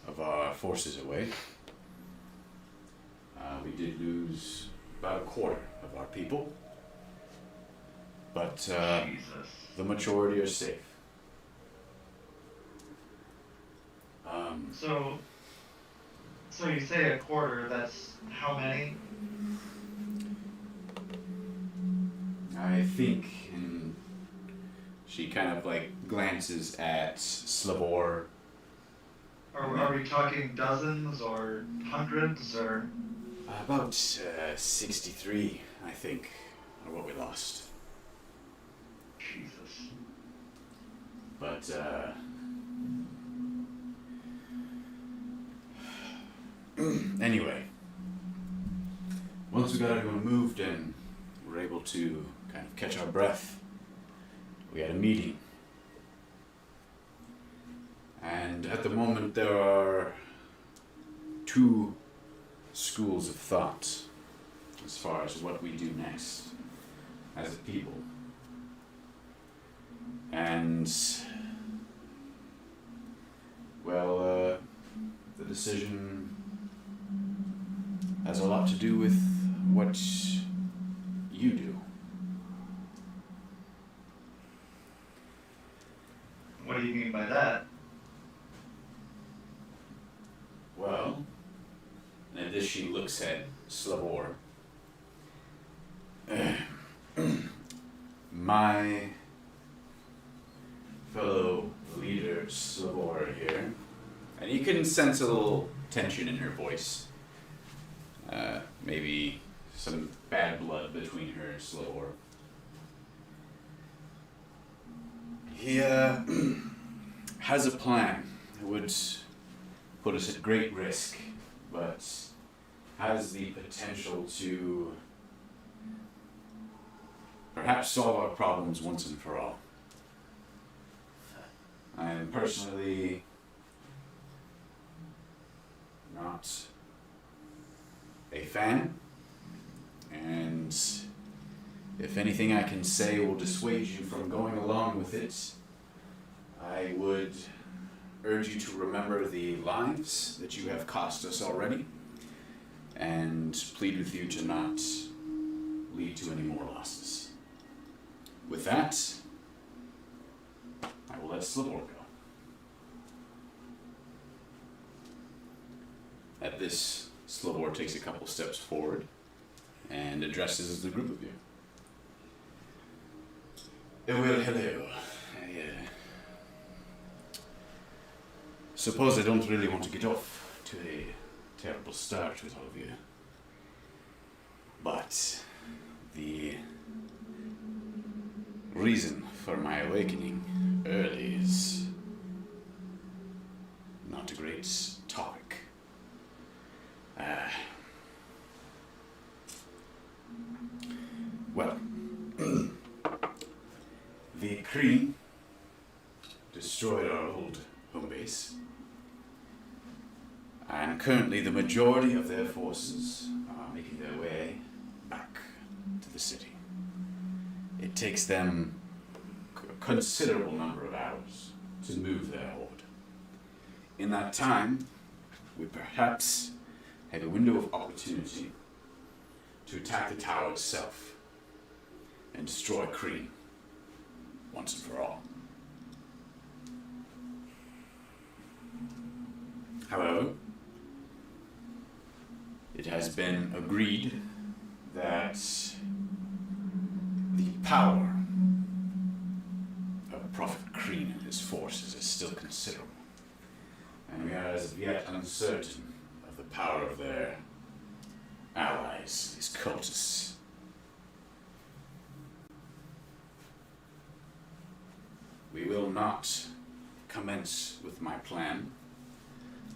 of our forces away. We did lose about a quarter of our people, but Jesus. the majority are safe. So you say a quarter, that's how many? I think, and she kind of like glances at Slavor. Are we talking dozens or hundreds or? About 63, I think, are what we lost. Jesus. But, anyway, once we got everyone moved and were able to kind of catch our breath, we had a meeting. And at the moment there are two schools of thought as far as what we do next as a people. And, well, the decision has a lot to do with what you do. What do you mean by that? Well, and this she looks at Slavor. My fellow leader, Slavor here, and you can sense a little tension in her voice. Maybe some bad blood between her and Slavor. He has a plan that would put us at great risk, but has the potential to perhaps solve our problems once and for all. I am personally not a fan, and if anything I can say will dissuade you from going along with it, I would urge you to remember the lives that you have cost us already, and plead with you to not lead to any more losses. With that, I will let Slavor go. At this, Slavor takes a couple steps forward and addresses the group of you. Well, hello. I suppose I don't really want to get off to a terrible start with all of you. But the reason for my awakening early is not a great topic. Well, the Kree destroyed our old home base, and currently the majority of their forces are making their way back to the city. It takes them a considerable number of hours to move their horde. In that time, we perhaps have a window of opportunity to attack the tower itself and destroy Kree once and for all. However, it has been agreed that the power of Prophet Kreen and his forces is still considerable, and we are as of yet uncertain of the power of their allies, these cultists. We will not commence with my plan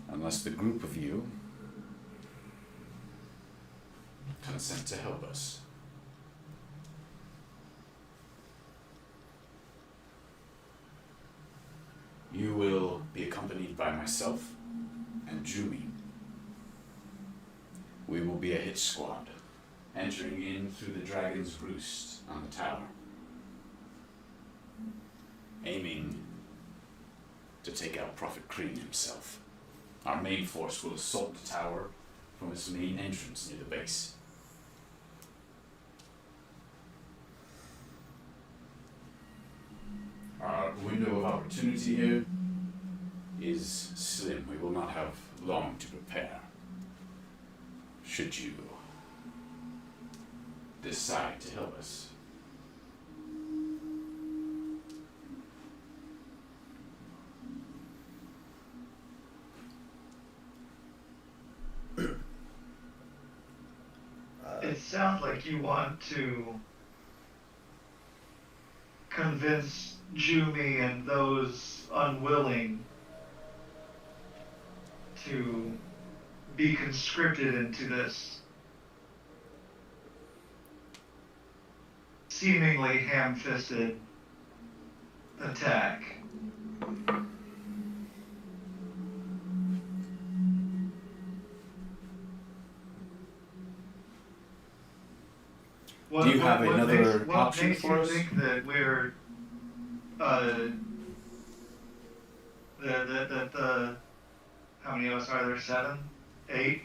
unless the group of you consent to help us. You will be accompanied by myself and Jumi We will be a hit squad, entering in through the Dragon's Roost on the tower, aiming to take out Prophet Kreen himself. Our main force will assault the tower from its main entrance near the base. Our window of opportunity here is slim. We will not have long to prepare. Should you decide to help us. It sounds like you want to convince Jumi and those unwilling to be conscripted into this seemingly ham-fisted attack. Do you have another what option makes for you us? think that we're that how many of us are there? 7? 8?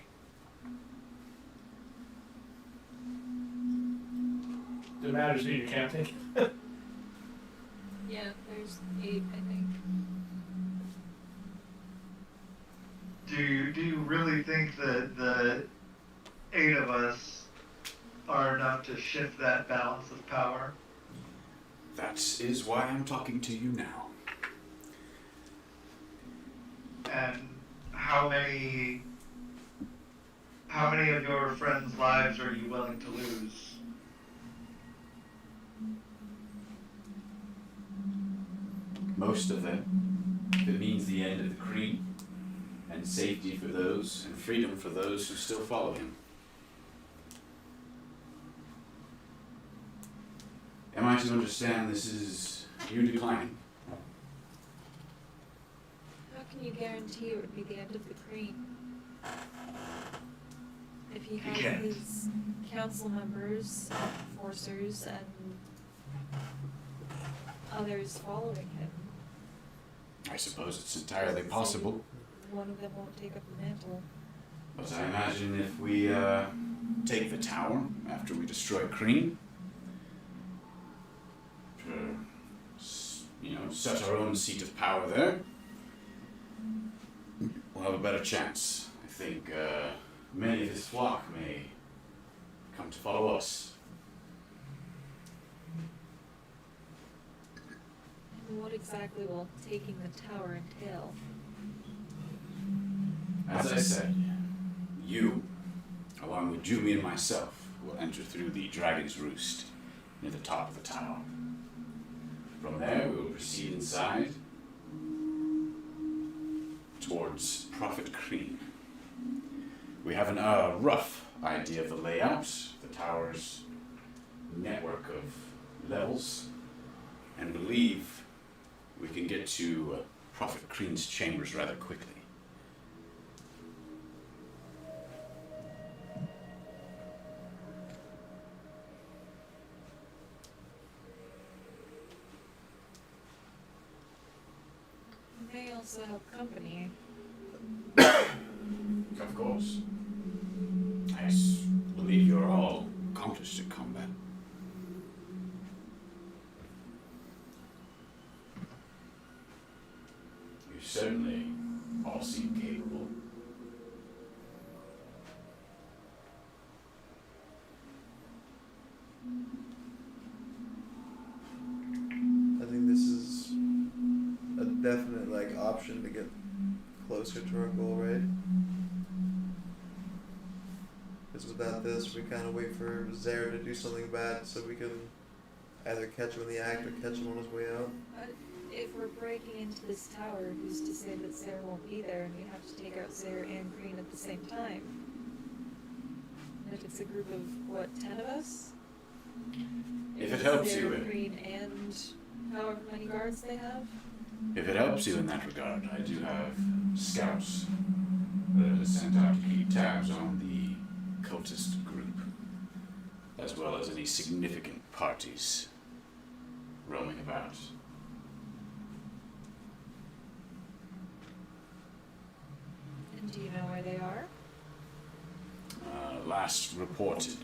Doesn't matter who you're counting. Yeah, there's 8, I think. Do you really think that the 8 of us are enough to shift that balance of power? That is why I'm talking to you now. And how many of your friends' lives are you willing to lose? Most of them. If it means the end of the Kreen, and safety for those, and freedom for those who still follow him. Am I to understand this is you declining? How can you guarantee it would be the end of the Kreen? If he has can't. his council members, enforcers, and others following him. I suppose it's entirely possible. One of them won't take up the mantle. But I imagine if we take the tower after we destroy Kreen, set our own seat of power there, we'll have a better chance. I think many of his flock may come to follow us. And what exactly will taking the tower entail? As I said, you, along with Jumi and myself, will enter through the Dragon's Roost near the top of the tower. From there, we will proceed inside towards Prophet Kreen. We have a rough idea of the layout, the tower's network of levels, and believe we can get to Prophet Kreen's chambers rather quickly. You may also have company. Of course. I believe you're all accomplished at combat. You certainly all seem capable. I think this is a definite option to get closer to our goal, right? Because without this, we kind of wait for Zare to do something bad so we can either catch him in the act or catch him on his way out. But if we're breaking into this tower, who's to say that Zare won't be there and we have to take out Zare and Green at the same time? And if it's a group of, 10 of us? If it helps Zare, you, Green, and however many guards they have? if it helps you in that regard, I do have scouts that are sent out to keep tabs on the cultist group, as well as any significant parties roaming about. And do you know where they are? Last reported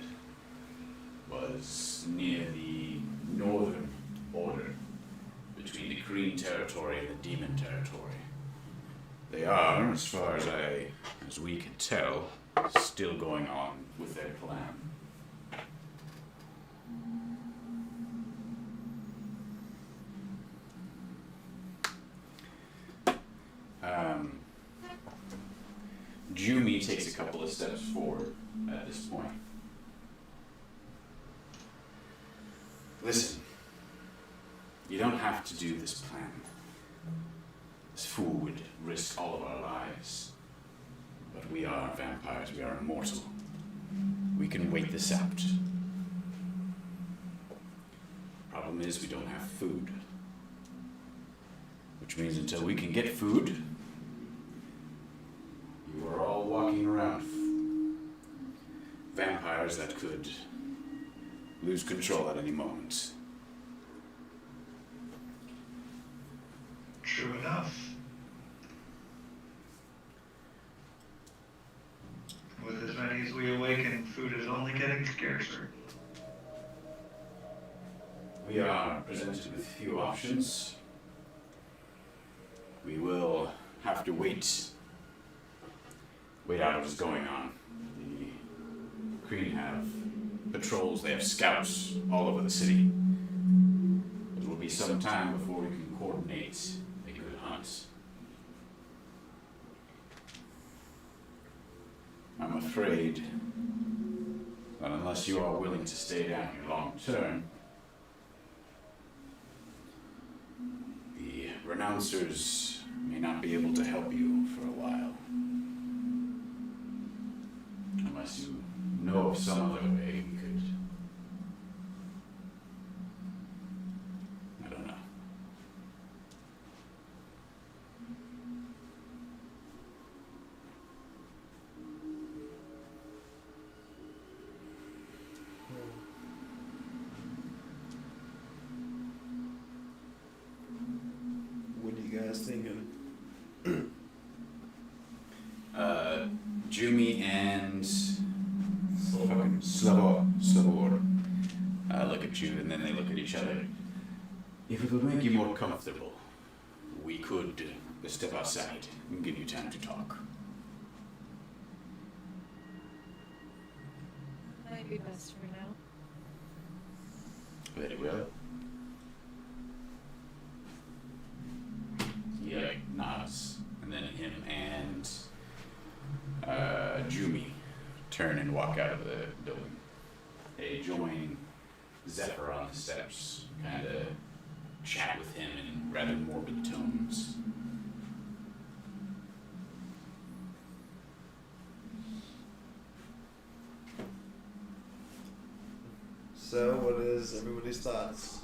was near the northern border between the Green territory and the Demon territory. They are, as far as we can tell, still going on with their plan. Jumi takes a couple of steps forward at this point. Listen, you don't have to do this plan. This fool would risk all of our lives. But we are vampires, we are immortal. We can wait this out. Problem is, we don't have food. Which means until we can get food, you are all walking around vampires that could lose control at any moment. True enough. With as many as we awaken, food is only getting scarcer. We are presented with few options. We will have to wait out what is going on. The Kreen have patrols, they have scouts all over the city. It will be some time before we can coordinate a good hunt. I'm afraid that unless you are willing to stay down here long term, the renouncers may not be able to help you for a while. Unless you know of some other way we could. I don't know. What are you guys thinking? Jumi and Slavor look at you and then they look at each other. If it would make you more comfortable, we could step outside and give you time to talk. Might be best for now. Very well. He nods, and then him and Jumi turn and walk out of the building. They join Zephyr on the steps, kind of chat with him in rather morbid tones. So, what is everybody's thoughts?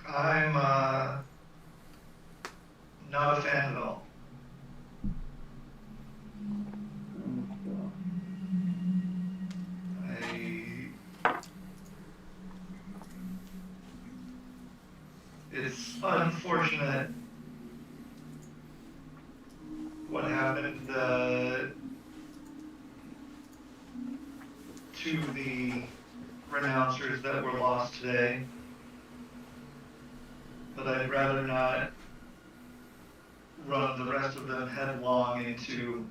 I'm not a fan at all. It's unfortunate what happened to the renouncers that were lost today. But I'd rather not run the rest of them headlong into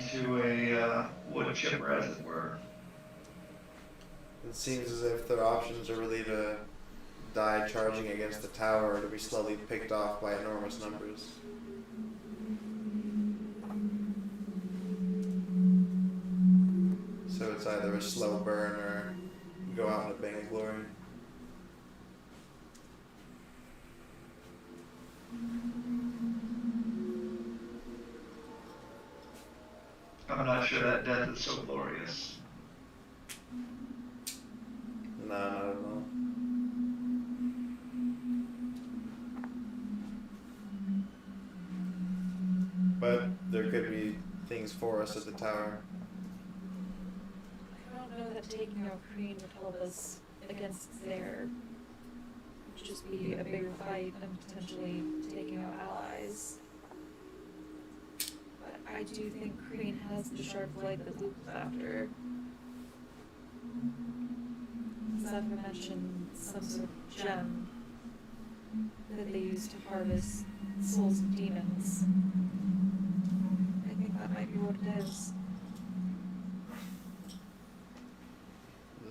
a wood chipper, as it were. It seems as if their options are really to die charging against the tower or to be slowly picked off by enormous numbers. So it's either a slow burn or go out in a bang of glory. I'm not sure that death is so glorious. No, not at all. things for us at the tower. I don't know that taking out Kreen would help us against their. It would just be a bigger fight and potentially taking out allies. But I do think Kreen has the sharp blade that Luke was after. Zephyr mentioned some sort of gem that they use to harvest souls of demons. I think that might be what it is.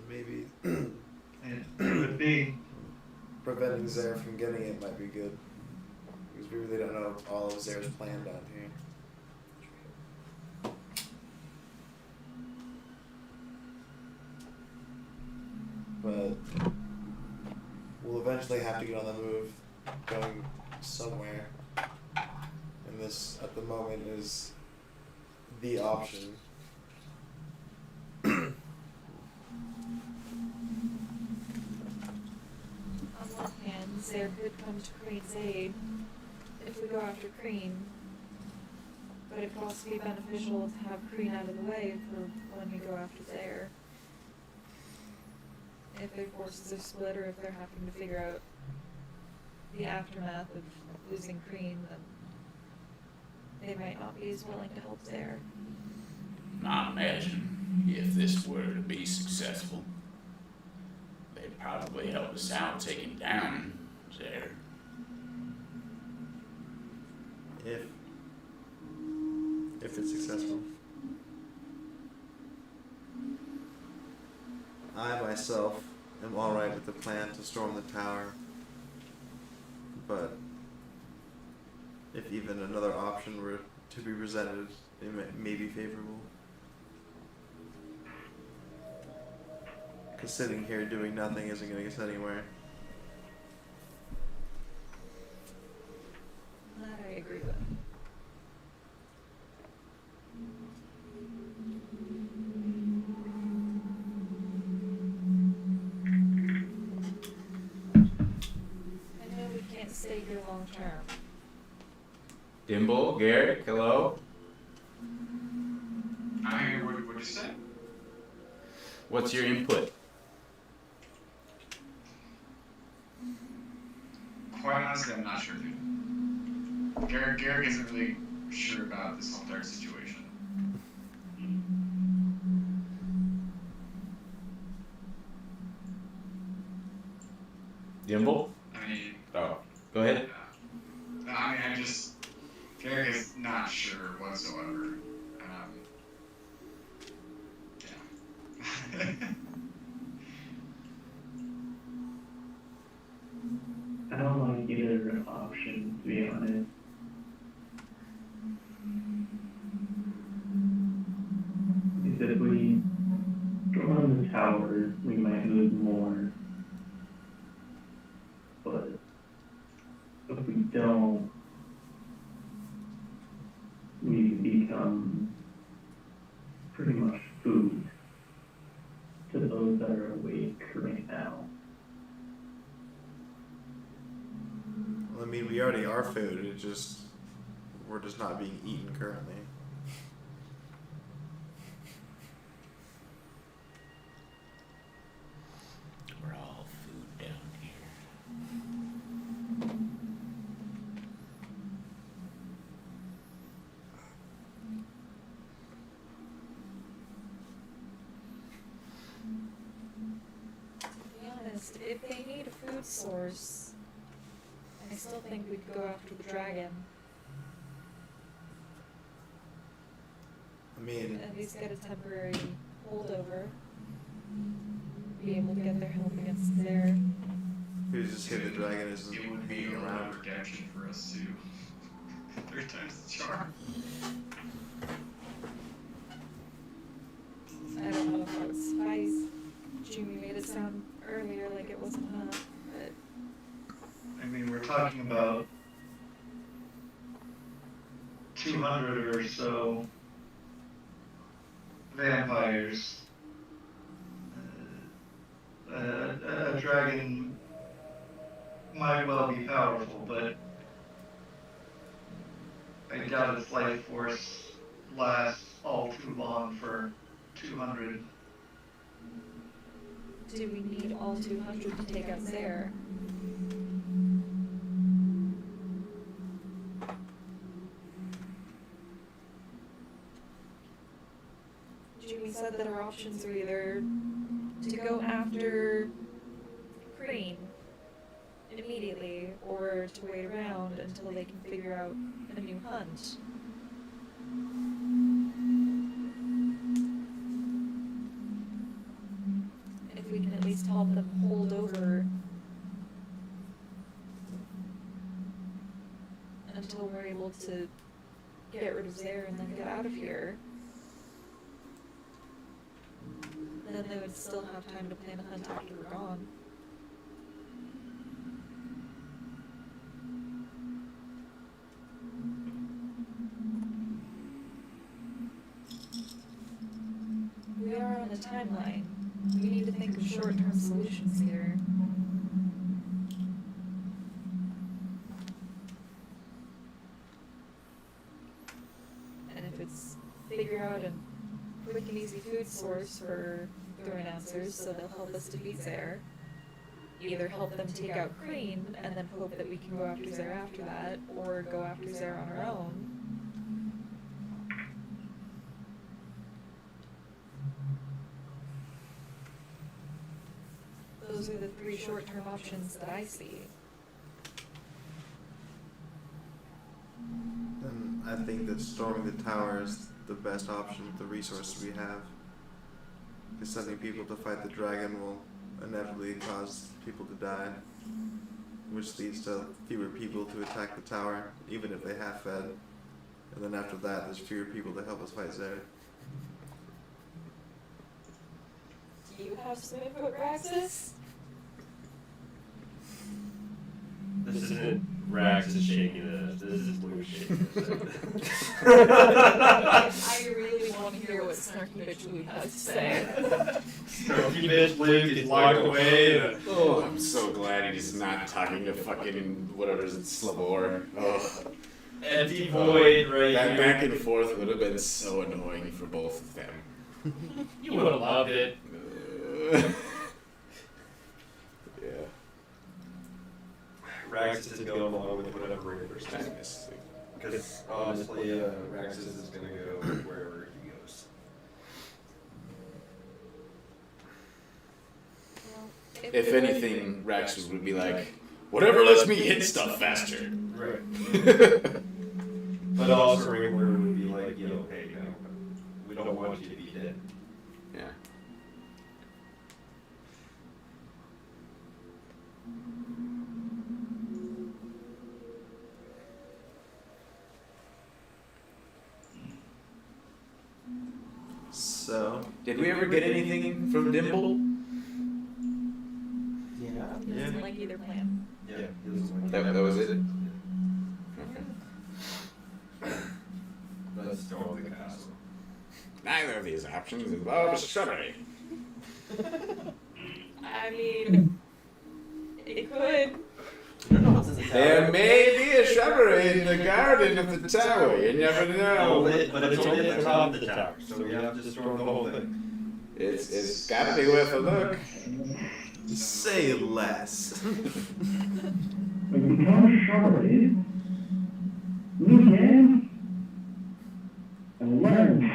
Maybe It could be. preventing Zare from getting it might be good. Because we really don't know all of Zare's plan down here. But we'll eventually have to get on the move, going somewhere. And this, at the moment, is the option. On one hand, Zare could come to Kreen's aid if we go after Kreen, but it could also be beneficial to have Kreen out of the way for when we go after Zare. If their forces are split or if they're having to figure out the aftermath of losing Kreen, then they might not be as willing to help Zare. I imagine if this were to be successful, they'd probably help us out taking down Zare. If it's successful. I myself am alright with the plan to storm the tower, but if even another option were to be presented, it may be favorable. Because sitting here doing nothing isn't going to get us anywhere. That I agree with. I know we can't stay here long term. Dimble, Garrick, hello? What'd you say? What's your input? Quite honestly, I'm not sure, dude. Garrick isn't really sure about this whole dark situation. Dimble? I mean, Oh, go ahead. Garrick is not sure whatsoever. Yeah. I don't like either option, to be honest. Because if we go on the tower, we might lose more. But if we don't, we become pretty much food to those that are awake right now. Well, I mean, we already are food, we're just not being eaten currently. We're all food down here. To be honest, if they need a food source, I still think we could go after the dragon. I mean, At least get a temporary holdover. Be able to get their help against Zare. who's just hit the dragon It would isn't be hanging a lot of around. redemption for us too. 3 times the charm. I don't know if that would suffice. Jimmy made it sound earlier like it wasn't enough, but I mean, we're talking about 200 or so vampires. A dragon might well be powerful, but I doubt its life force lasts all too long for 200. Do we need all 200 to take out Zare? Jimmy said that our options are either to go after Crane immediately or to wait around until they can figure out a new hunt. If we can at least help them hold over until we're able to get rid of Zare and then get out of here, then they would still have time to plan a hunt after we're gone. We are on a timeline. We need to think of short-term solutions here. And if it's figure out a quick and easy food source for thrownancers so they'll help us defeat Zare, either help them take out Crane and then hope that we can go after Zare after that, or go after Zare on our own. Those are the three short-term options that I see. Then I think that storming the tower is the best option with the resources we have. Because sending people to fight the dragon will inevitably cause people to die, which leads to fewer people to attack the tower, even if they have fed. And then after that, there's fewer people to help us fight Zare. Do you have some input, Raxus? This isn't Rax is shaking this. This is Blue shaking this. I really want to hear what Snarky Bitch Luke has to say. Snarky Bitch Luke is locked away. Oh, I'm so glad he's not talking to fucking whatever is it, Slavor. Oh. Empty void right That here. back and forth would have been so annoying for both of them. You would have loved it. Yeah. Rax is going along with whatever Rivers I says. miss it. Because honestly, Raxus is going to go wherever he goes. If anything, Rax would be like, whatever lets me hit stuff faster. Right. But also Ringler would be like, hey, we don't want you to be dead. Yeah. So, Did we ever get anything from Dimble? Yeah. He doesn't like either plan. Yeah, he doesn't like That was it? Okay. Let's storm the castle. Neither of these options involves shrubbery. I mean, it could. There may be a shrubbery in the garden of the tower. You never know. But it's only at the top of the tower, so we have to storm the whole thing. It's gotta be worth a look. say less. When you come shortly, look in and learn.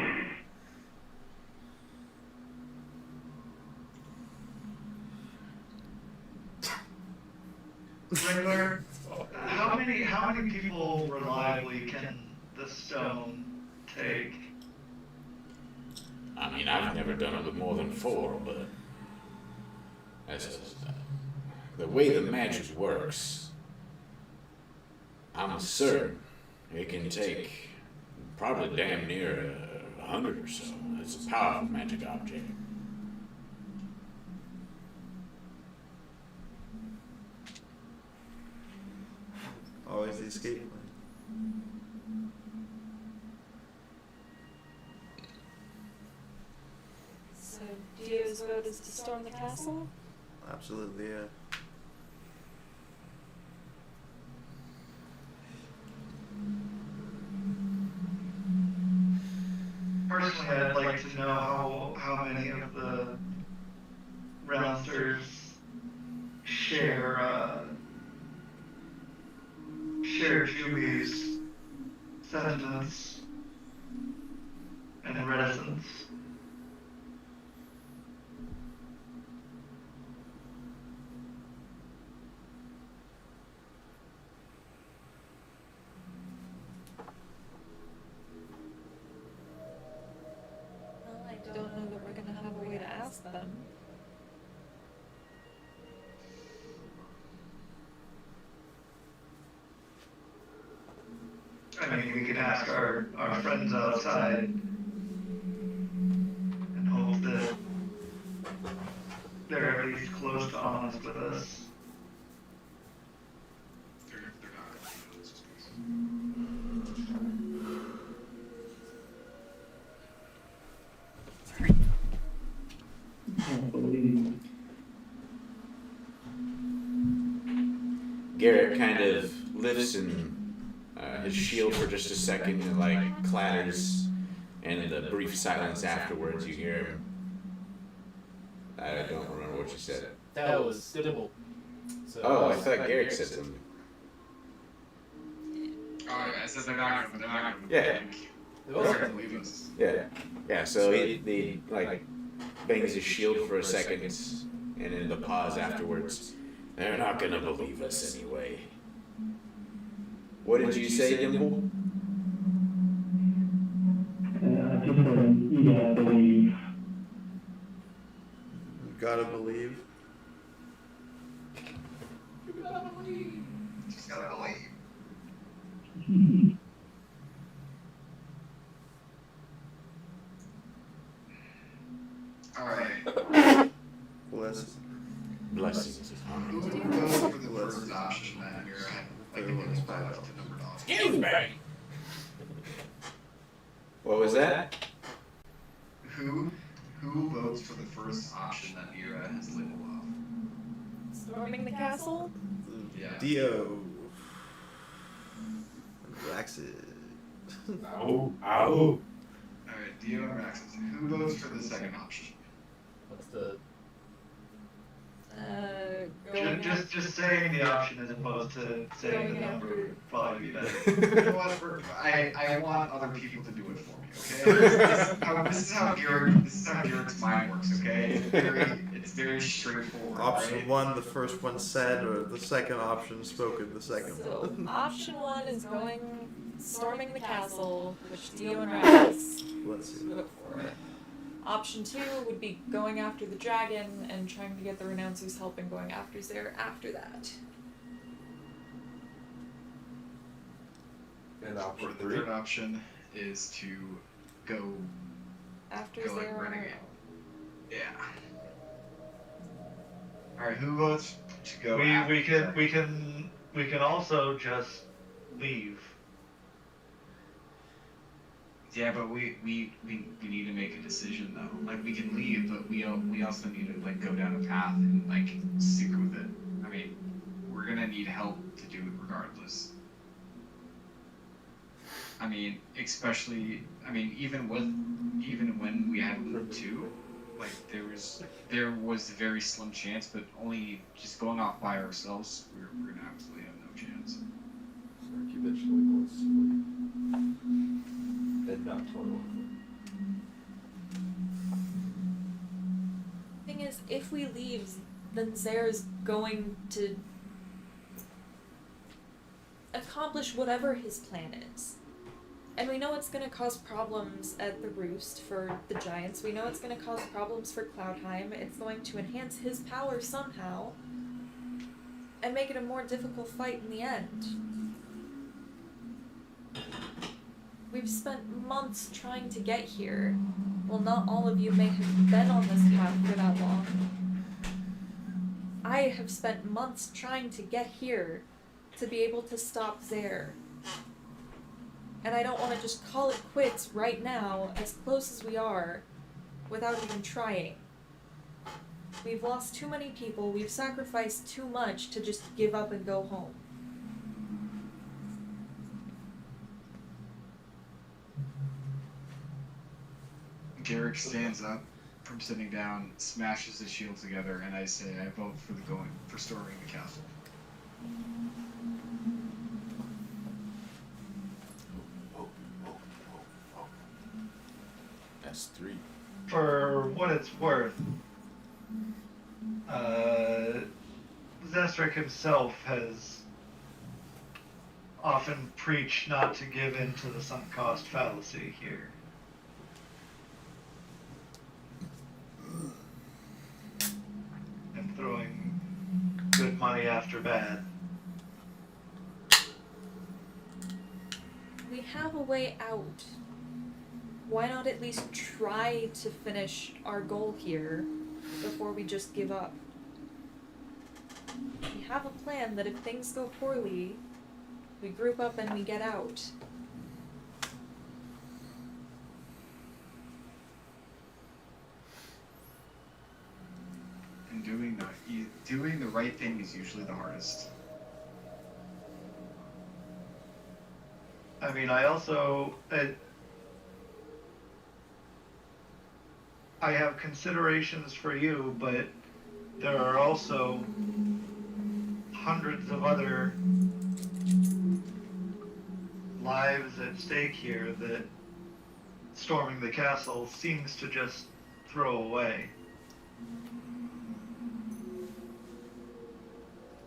Wrangler, how many people reliably can the stone take? I mean, I've never done it with more than 4, but the way the magic works, I'm certain it can take probably damn near 100 or so. It's a powerful magic object. Always the escape plan. So Dio's vote is to storm the castle? Absolutely, yeah. the Realmsters share Juby's sentiments and reticence. Well, I don't know that we're gonna have a way to ask them. I mean, we could ask our friends outside and hope that they're at least close to honest with us. They're not gonna be honest with us. I believe. Garrett kind of lifts his shield for just a second and like clatters, and in the brief silence afterwards, you hear him. I don't remember what you said. That was Stibble. So, Oh, I thought Garrett said something. Oh, yeah, it says they're not gonna Yeah. they're not gonna believe us. Yeah. So he like bangs his shield for a second, and in the pause afterwards, they're not gonna believe us anyway. What did you say, Dimple? I just said, yeah, I believe. You gotta believe. Just gotta believe. Alright. Bless. Blessings. Who goes for the first option that Mira had? Like, Everyone is $5 $5. to numbered off. Excuse me. What was that? Who votes for the first option that Mira has labeled off? Storming the castle? Yeah. Dio. Raxid. Ow. Alright, Dio and Raxus. Who votes for the second option? what's the Going Just saying the option as opposed to saying the Going number after- would probably be better. You know what? I want other people to do it for me, okay? This is how Garrett's mind works, okay? It's very straightforward. Option right? 1, the first one said, or the second option spoken, the second So, one. option 1 is storming the castle, which Dio and Rax Let's see. vote for. Option 2 would be going after the dragon and trying to get the Renouncers help and going after Zare after that. And Or option the 3. third option is to go. After Go, like, Zare on her renegade. own. Yeah. All right, who votes to go? We can also just leave. Yeah, but we need to make a decision though. Like we can leave, but we also need to like go down a path and like stick with it. I mean, we're gonna need help to do it regardless. I mean, especially even when we had Loop 2, like there was a very slim chance, but only just going off by ourselves, we're gonna absolutely have no chance. So eventually goes to and not total. Thing is, if we leave, then Zare's going to accomplish whatever his plan is. And we know it's going to cause problems at the Roost for the Giants. We know it's going to cause problems for Cloudheim. It's going to enhance his power somehow and make it a more difficult fight in the end. We've spent months trying to get here. Well, not all of you may have been on this path for that long. I have spent months trying to get here to be able to stop Zare. And I don't want to just call it quits right now, as close as we are, without even trying. We've lost too many people, we've sacrificed too much to just give up and go home. Garrick stands up from sitting down, smashes his shield together, and I say, I vote for storming the castle. That's 3. For what it's worth, Zestric himself has often preached not to give in to the sunk cost fallacy here. And throwing good money after bad. We have a way out. Why not at least try to finish our goal here before we just give up? We have a plan that if things go poorly, we group up and we get out. And doing the right thing is usually the hardest. I mean, I also... I have considerations for you, but there are also hundreds of other lives at stake here that storming the castle seems to just throw away.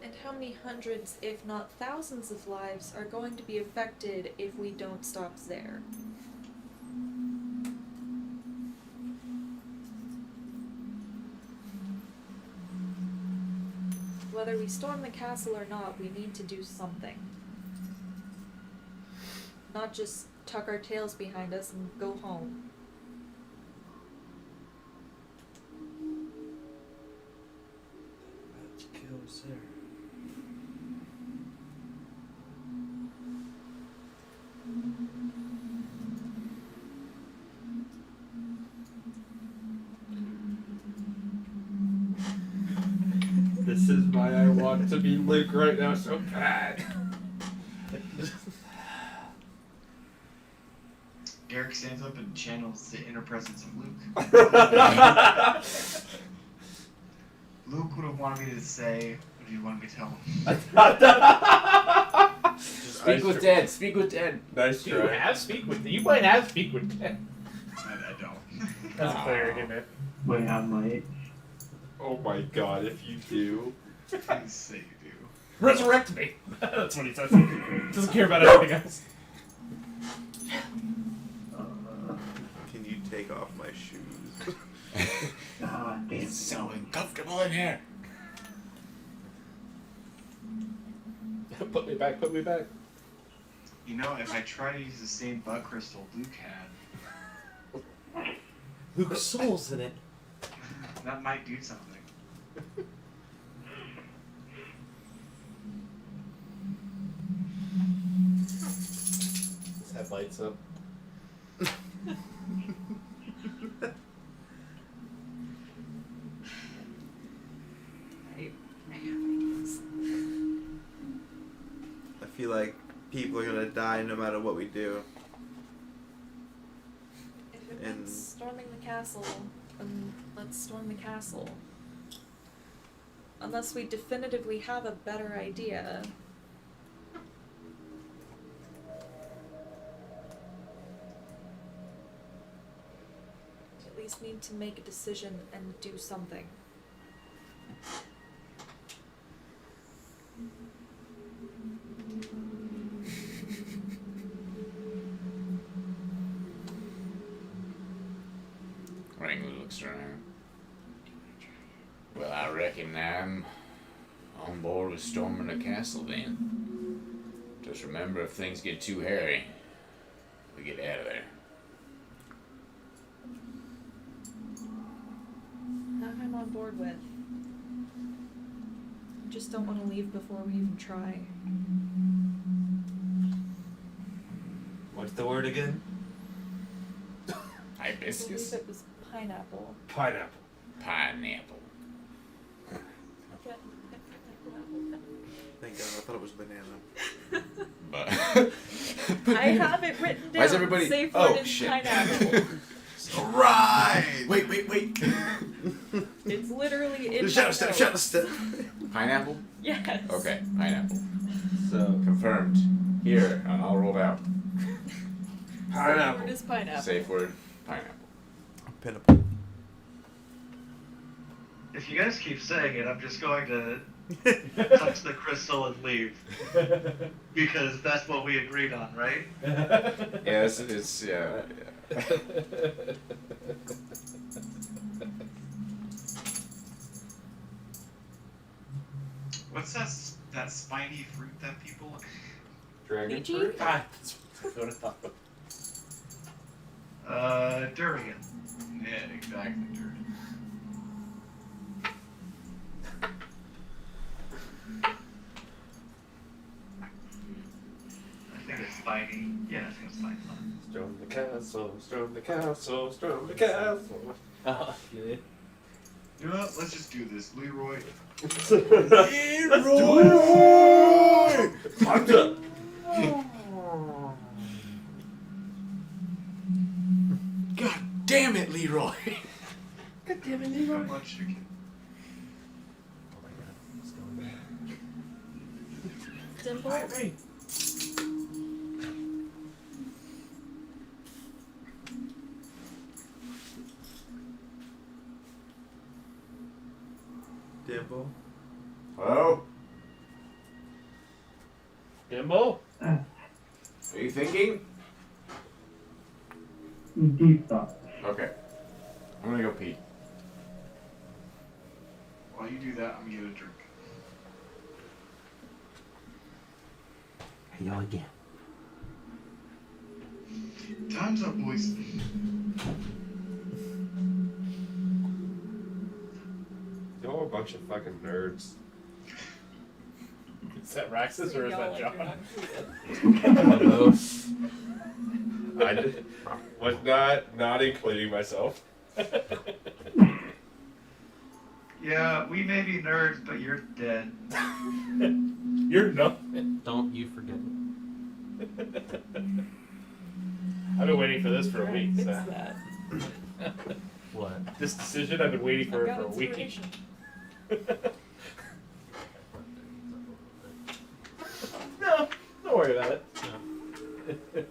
And how many hundreds, if not thousands of lives are going to be affected if we don't stop there? Whether we storm the castle or not, we need to do something. Not just tuck our tails behind us and go home. This is why I want to be Luke right now so bad. Garrick stands up and channels the inner presence of Luke. Luke would have wanted me to say, what do you want me to tell him? Speak with Dad. Speak with Dad. Nice Do you try. have speak with? You might have speak with Ted. I don't. That's a cleric, isn't it? Wait, I might. Oh my god, if you do. Please say you do. Resurrect me. That's what he says. Doesn't care about anything else. Can you take off my shoes? Ah, damn. It's so uncomfortable in here. Put me back. Put me back. You know, if I try to use the same butt crystal Luke had, Luke's soul's in it. that might do something. His headlights up. I feel like people are gonna die no matter what we do. If it And- means storming the castle, then let's storm the castle. Unless we definitively have a better idea. At least need to make a decision and do something. Ringo looks around. Well, I reckon I'm on board with storming the castle then. Just remember, if things get too hairy, we get out of there. That I'm on board with. Just don't want to leave before we even try. What's the word again? I Hibiscus? believe it was pineapple. Pineapple. Pineapple. Thank God, I thought it was banana. But I have it written down. Why is everybody- Safe oh, word is shit. pineapple. Alright! Wait. It's literally in Shadow my step, notes. shadow step. Pineapple? Yes. Okay, pineapple. So, Confirmed. Here, I'll roll it out. pineapple. Word is pineapple. Safe word, pineapple. Pineapple. If you guys keep saying it, I'm just going to touch the crystal and leave. Because that's what we agreed on, right? Yeah, it's yeah. What's that spiny fruit that people? Dragon Lychee? fruit? Ah, that's what I thought. Durian. Yeah, exactly. Dirt. I think it's spiny. Yeah, I think it's spiny. Storm the castle, storm the castle, storm the castle. Oh, yeah. You know what? Let's just do this, Leroy. Leroy! Fucked up. God damn it, Leroy! God damn it, How Leroy. much chicken? Oh my god, it's going bad. Dimple. Hey. Dimple. Hello? Dimble? Are you thinking? Deep thought. Okay. I'm gonna go pee. While you do that, I'm gonna get a drink. Hey, y'all again. Time's up, boys. Y'all a bunch of fucking nerds. Is that Raxus or is Y'all that like John? you're not I did, was not including myself. Yeah, we may be nerds, but you're dead. You're not. Don't you forget it. I've been waiting for this for a Try week. and fix So. that. What? This decision I've been waiting for I've got a week. inspiration. No, don't worry about it. No.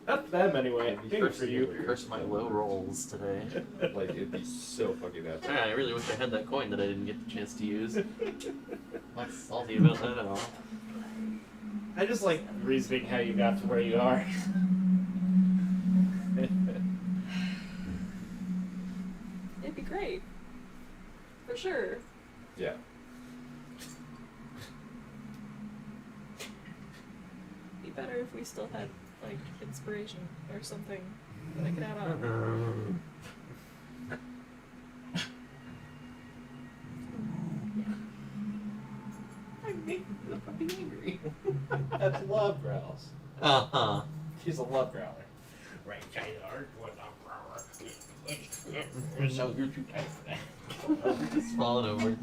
Not for them anyway. Maybe for you. Curse my low rolls today. Like it'd be so fucking epic. Man, I really wish I had that coin that I didn't get the chance to use. Not salty about that at all. I just like reasoning how you got to where you are. It'd be great. For sure. Yeah. Be better if we still had, like, inspiration or something that I could add on. I'm making the puppy angry. That's love growls. Uh-huh. She's a love growler. Right, China, what love growler? So you're too tight for that. Just falling over.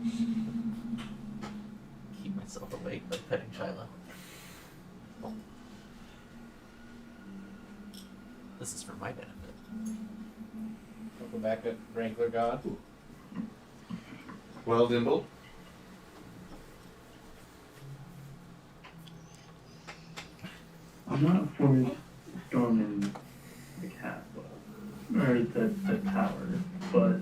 Keep myself awake by petting Shiloh. This is for my benefit. Welcome back to Wrangler God. Well, Dimble. I'm not for storming the castle or the tower, but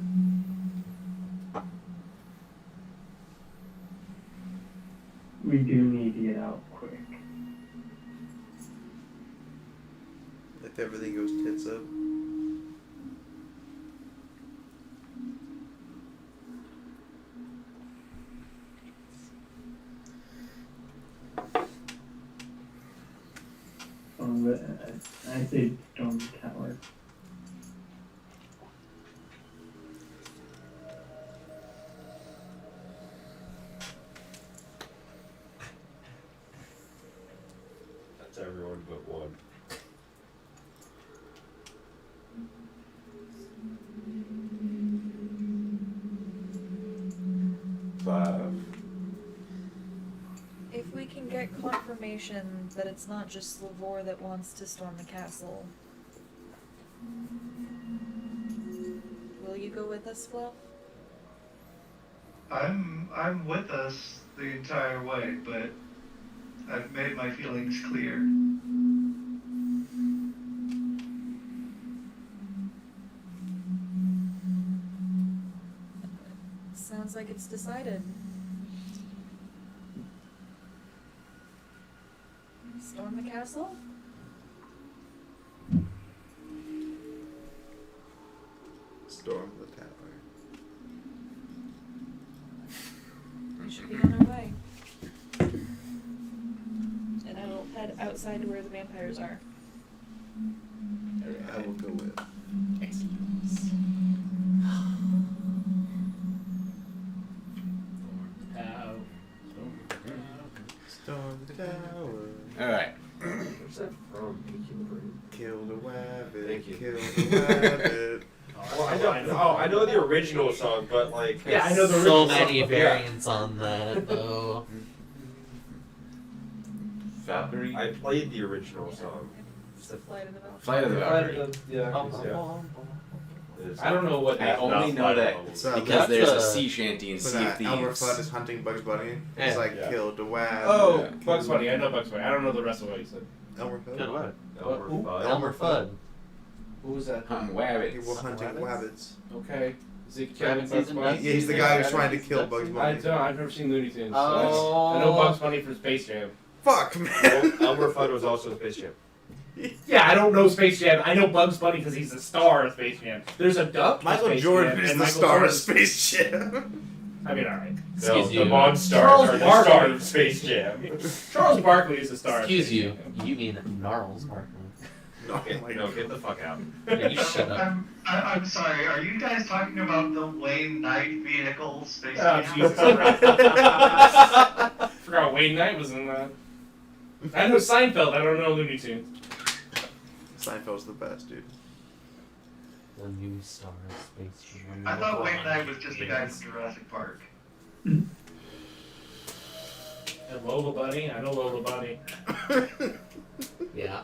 we do need to get out quick. If everything goes tits up. I say storm the tower. That's everyone but one. If we can get confirmation that it's not just Slavor that wants to storm the castle, go with us, Flo? I'm with us the entire way, but I've made my feelings clear. Sounds like it's decided. Storm the castle? Storm the tower. We should be on our way. And I will head outside to where the vampires are. I will go with. Storm the tower. Alright. Where's that from? Kill the rabbit. Thank you. Kill the rabbit. Well, I know the original song, but like. Yeah, I know the so original many song. variants on that though. Valkyrie? I played the original song. It's the flight of the Valkyrie. Flight of the Valkyrie. Yeah. I don't know what I that only is. know that It's because That's there's a a- sea shanty in So Sea of that Elmer Fudd Thieves. is hunting Bugs Bunny. Yeah. It's like Yeah. kill the rabbit. Oh, Yeah. Bugs Bunny. I know Bugs Bunny. I don't know the rest of what you said. Elmer Fudd. Good what? Elmer Fudd. Elmer Fudd. Who was that? Hunting He wabbits. was hunting Rabbits? rabbits. Okay. Is it Rabbit Kevin Bugs season, Bunny? duck Yeah, he's the season, guy who's rabbit trying to season, kill duck Bugs season. Bunny. I don't. I've never seen Looney Tunes. So Oh. I know Bugs Bunny from Space Jam. Fuck, man. Elmer Fudd was also in Space Jam. Yeah, I don't know Space Jam. I know Bugs Bunny because he's the star of Space Jam. There's a duck. in Michael Space Jordan Jam, is and the Michael star of Jordan- Space Jam. I mean, all right. Excuse The you. Monstars Charles are the Barkley. star of Space Jam. Charles Barkley is the star. of Excuse Space you. Jam. You mean Gnarls Barkley? No, Get the fuck out. Yeah, you shut up. I'm sorry, are you guys talking about the Wayne Knight vehicle Space Oh, Jam? Jesus Christ. Forgot Wayne Knight was in that. I know Seinfeld. I don't know Looney Tunes. Seinfeld's the best, dude. The new star of Space Jam. I thought Wayne Knight was just the guy from Jurassic Park. And Lola Bunny. I know Lola Bunny. Yeah.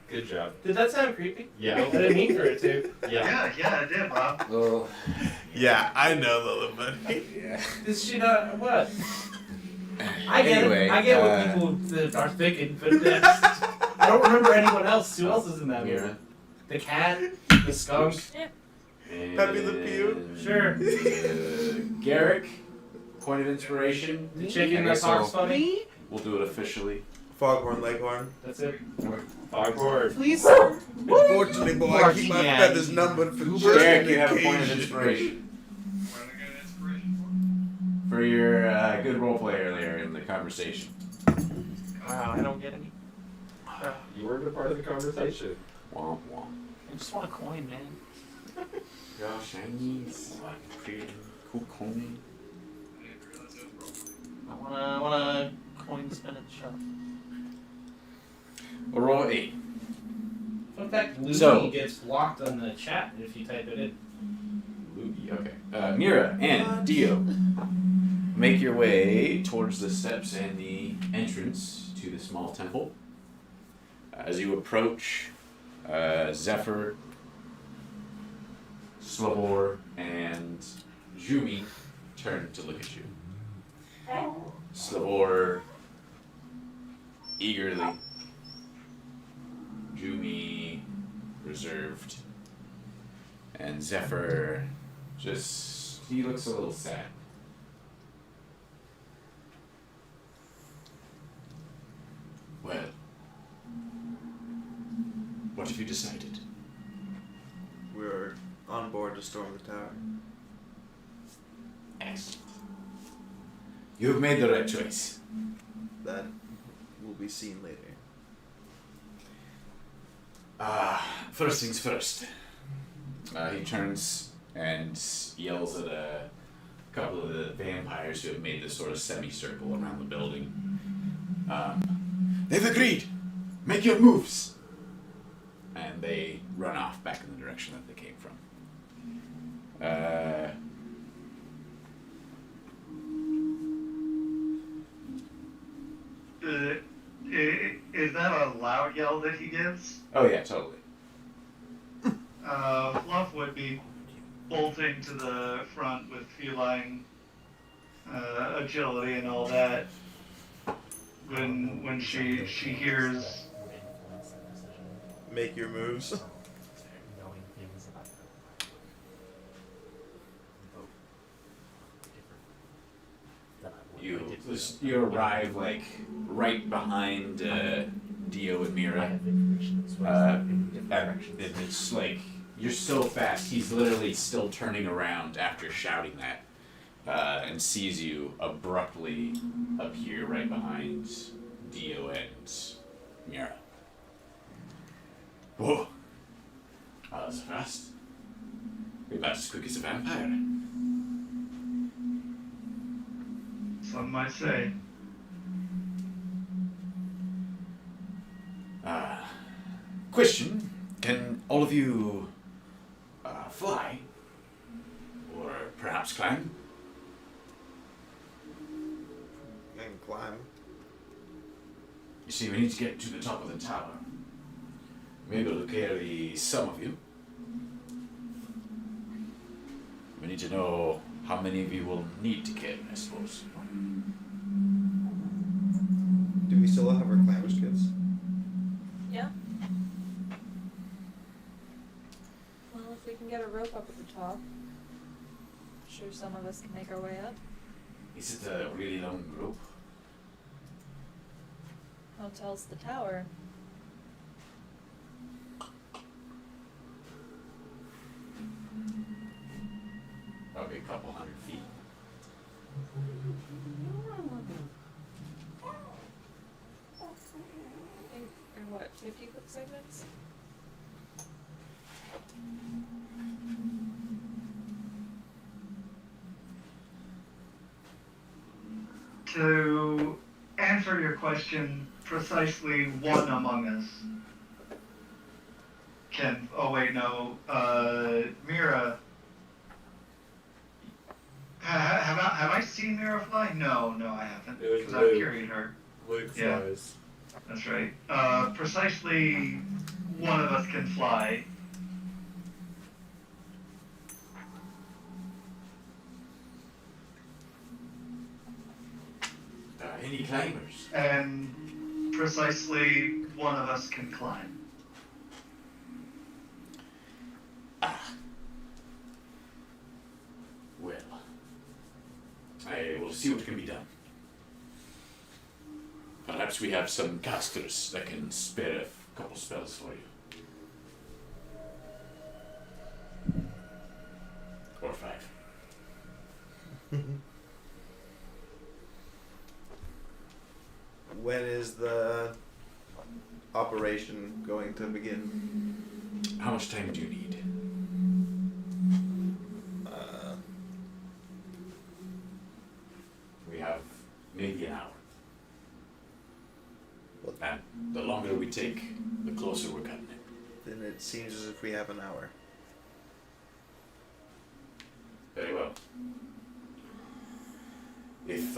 Good job. Did that sound creepy? I Yeah. didn't mean for it to. Yeah. Yeah, it did, Bob. Oh, Yeah, I know Lola Bunny. yeah. Is she not what? I get Anyway, it. I get what people are thinking, but that's, I don't remember anyone else. Who else is in that movie? Mira. The cat, the skunk. Pepe Le Pew? Sure. Garrick, point of inspiration. The chicken I that guess talks I'll- funny. We'll do it officially. Foghorn Leghorn. That's it. Foghorn. Please. Unfortunately, boy, I keep my Martian. feathers numbered for just Garrick, an you have a point of occasion. inspiration What did I get inspiration for your good role play earlier in the conversation. Wow, I don't get any. You weren't a part of the conversation. Womp womp. I just want a coin, man. Gosh, Chinese. Cool coin. I want a coin to spin at the shop. A roll 8. Fun fact: Lucy So- gets blocked on the chat if you type it in. Loogie, okay. Mira and Dio, make your way towards the steps and the entrance to the small temple. As you approach, Zephyr, Slavor, and Jumi turn to look at you. Slavor eagerly, Jumi reserved, and Zephyr he looks a little sad. Well, what have you decided? We're on board to storm the tower. Excellent. You have made the right choice. That will be seen later. First things first. He turns and yells at a couple of the vampires who have made this sort of semicircle around the building. They've agreed! Make your moves! And they run off back in the direction that they came from. Is that a loud yell that he gives? Oh yeah, totally. Fluff would be bolting to the front with feline agility and all that. When she hears Make your moves. Knowing things about You arrive like right behind Dio and Mira. It's like you're so fast. He's literally still turning around after shouting that, and sees you abruptly appear right behind Dio and Mira. Whoa! That was fast. You're about as quick as a vampire. some might say. Question: can all of you fly, or perhaps climb? And climb. You see, we need to get to the top of the tower. Maybe it'll carry some of you. We need to know how many of you will need to carry, I suppose. Do we still have our climbers kits? Yeah. Well, if we can get a rope up at the top, I'm sure some of us can make our way up. Is it a really long rope? Hotel's the tower. Probably a couple 100 feet. I think, or what, 50-foot segments? To answer your question, precisely one among us can. Oh wait, no. Mira. Have I seen Mira fly? No, I haven't. It was Because I've Luke. carried her. Luke Yeah. flies. That's right. Precisely one of us can fly. Any climbers? And precisely one of us can climb. Well, I will see what can be done. Perhaps we have some casters that can spare a couple spells for you. Or 5. When is the operation going to begin? How much time do you need? We have maybe an hour. And the longer we take, the closer we're cutting it. Then it seems as if we have an hour. Very well. If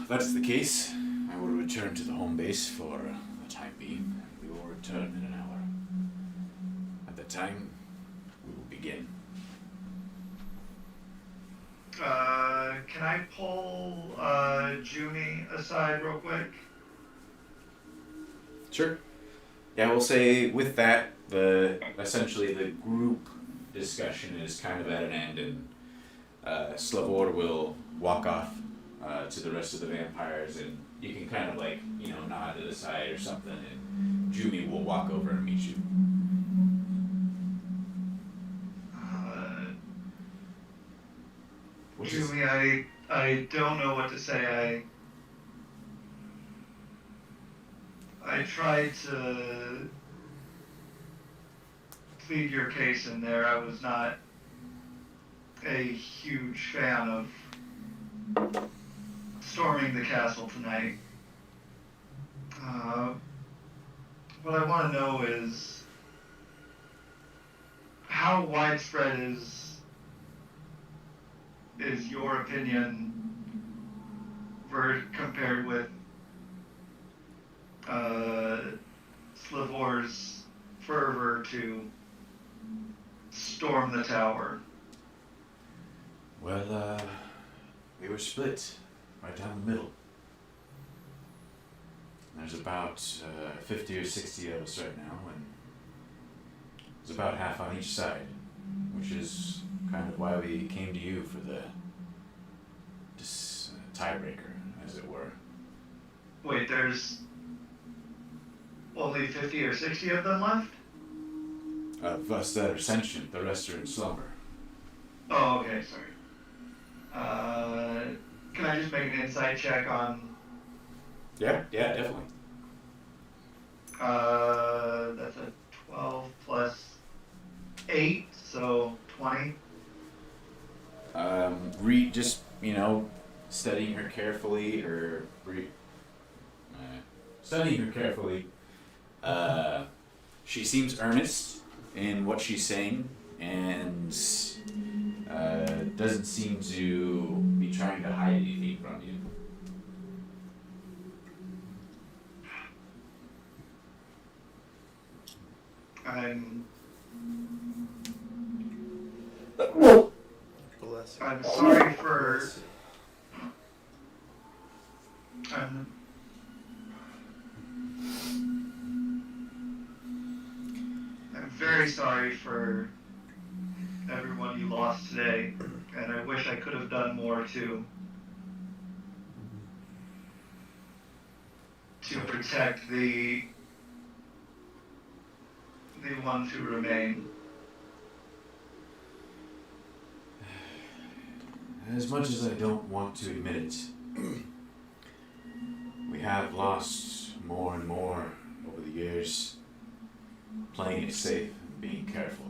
that's the case, I will return to the home base for the time being. We will return in an hour. At that time, we will begin. Can I pull Junie aside real quick? Sure. Yeah, we'll say with that, essentially the group discussion is kind of at an end, and Slavor will walk off to the rest of the vampires, and you can kind of nod to the side or something, and Junie will walk over and meet you. Junie, I don't know what to say. I tried to plead your case in there. I was not a huge fan of storming the castle tonight. What I want to know is how widespread is your opinion compared with Slavor's fervor to storm the tower? Well, we were split right down the middle. There's about 50 or 60 of us right now, and there's about half on each side, which is kind of why we came to you for the tiebreaker, as it were. Wait, there's only 50 or 60 of them left? Of us that are sentient, the rest are in slumber. Oh, okay, sorry. Can I just make an insight check on... Yeah, definitely. That's a 12 plus 8, so 20. Just, studying her carefully, studying her carefully, she seems earnest in what she's saying, and doesn't seem to be trying to hide anything from you. Bless you. I'm sorry for... I'm very sorry for everyone you lost today, and I wish I could have done more to protect the ones who remain. As much as I don't want to admit it, we have lost more and more over the years, playing it safe and being careful.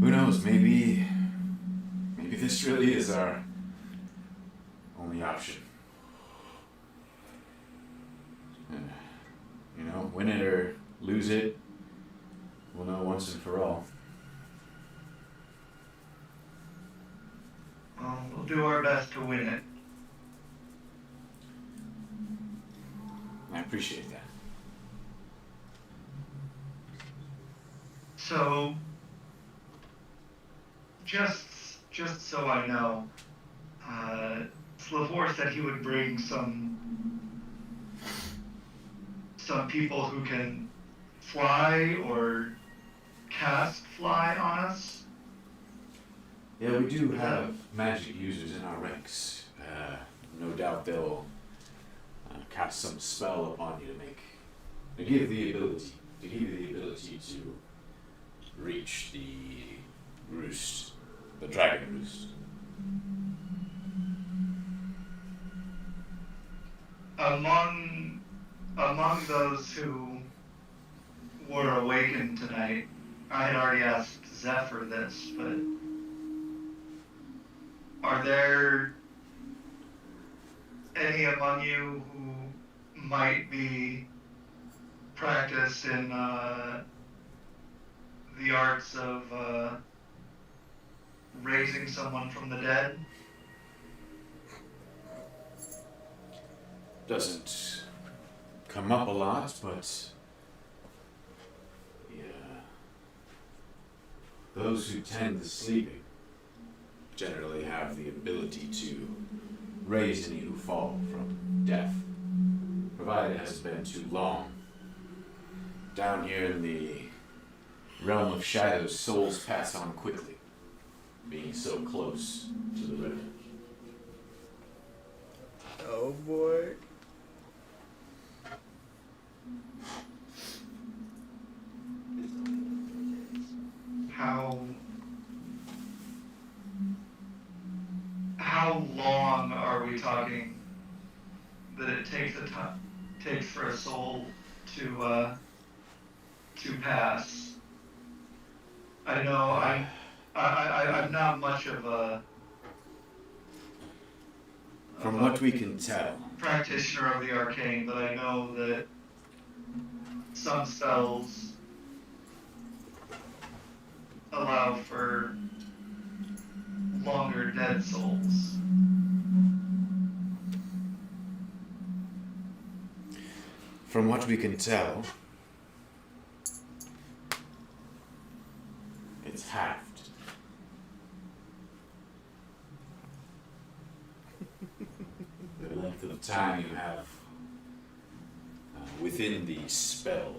Who knows, maybe this really is our only option. Win it or lose it, we'll know once and for all. Well, we'll do our best to win it. I appreciate that. So, just so I know, Slavor said he would bring some people who can fly or cast fly on us. Yeah, we do have magic users in our ranks. No doubt they'll cast some spell upon you to give you the ability to reach the roost, the dragon roost. Among those who were awakened tonight, I had already asked Zephyr this, but are there any among you who might be practiced in the arts of raising someone from the dead? Doesn't come up a lot, but yeah, those who tend to sleeping generally have the ability to raise any who fall from death, provided it hasn't been too long. Down here in the realm of shadows, souls pass on quickly, being so close to the river. Oh boy. How long are we talking that it takes for a soul to pass? I know I'm not much of a From what we can tell, practitioner of the arcane, but I know that some spells allow for longer dead souls. from what we can tell, it's halved. of time you have within the spell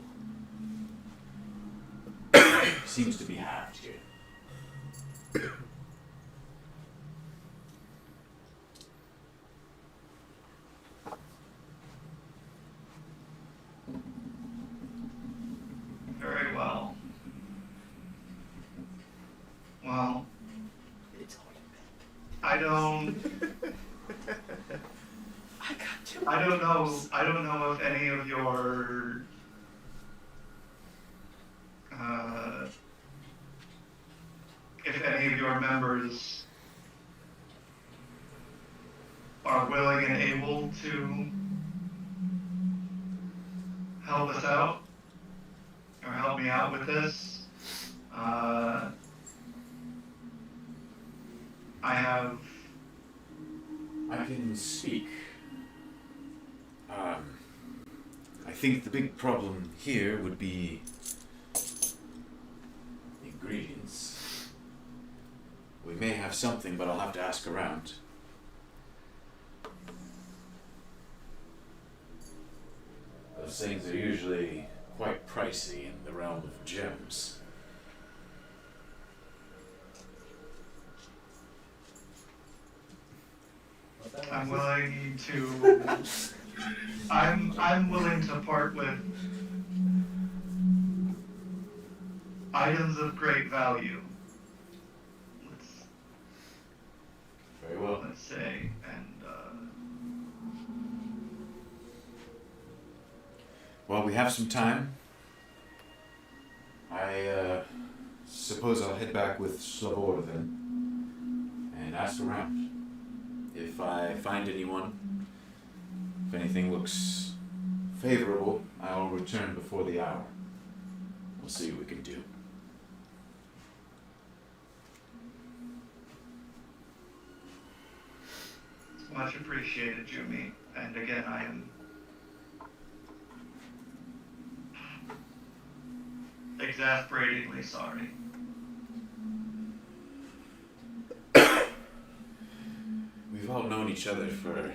seems to be halved here. Very well. Well, I don't know if any of your members are willing and able to help us out or help me out with this. I can speak. I think the big problem here would be ingredients. We may have something, but I'll have to ask around. Those things are usually quite pricey in the realm of gems. I'm willing to part with items of great value. Very well. Let's say, and Well, we have some time. I suppose I'll head back with Slavor then and ask around. If I find anyone, if anything looks favorable, I will return before the hour. We'll see what we can do. much appreciated, Jumi. And again, I am exasperatingly sorry. We've all known each other for...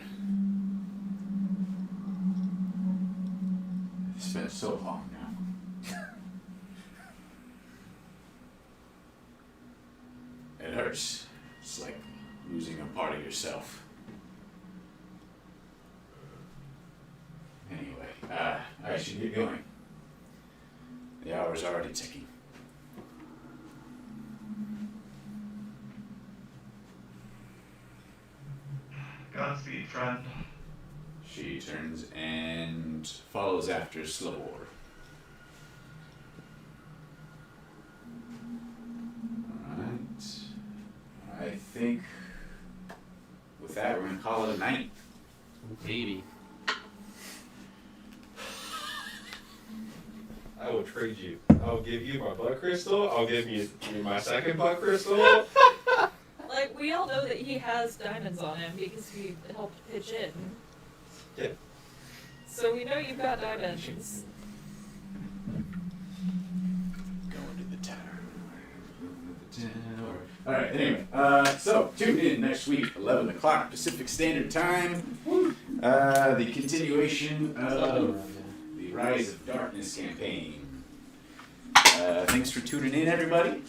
It's been so long now. It hurts. It's like losing a part of yourself. Anyway, I should get going. The hour's already ticking. Godspeed, friend. She turns and follows after Slavor. Alright. I think with that we're gonna call it a night. Maybe. I will trade you. I'll give you my blood crystal. I'll give you my second blood crystal. Like, we all know that he has diamonds on him because we helped pitch in. Yeah. So we know you've got diamonds. Going to the tower. Alright, anyway, so tune in next week, 11 o'clock Pacific Standard Time. The continuation of the Rise of Darkness campaign. Thanks for tuning in, everybody.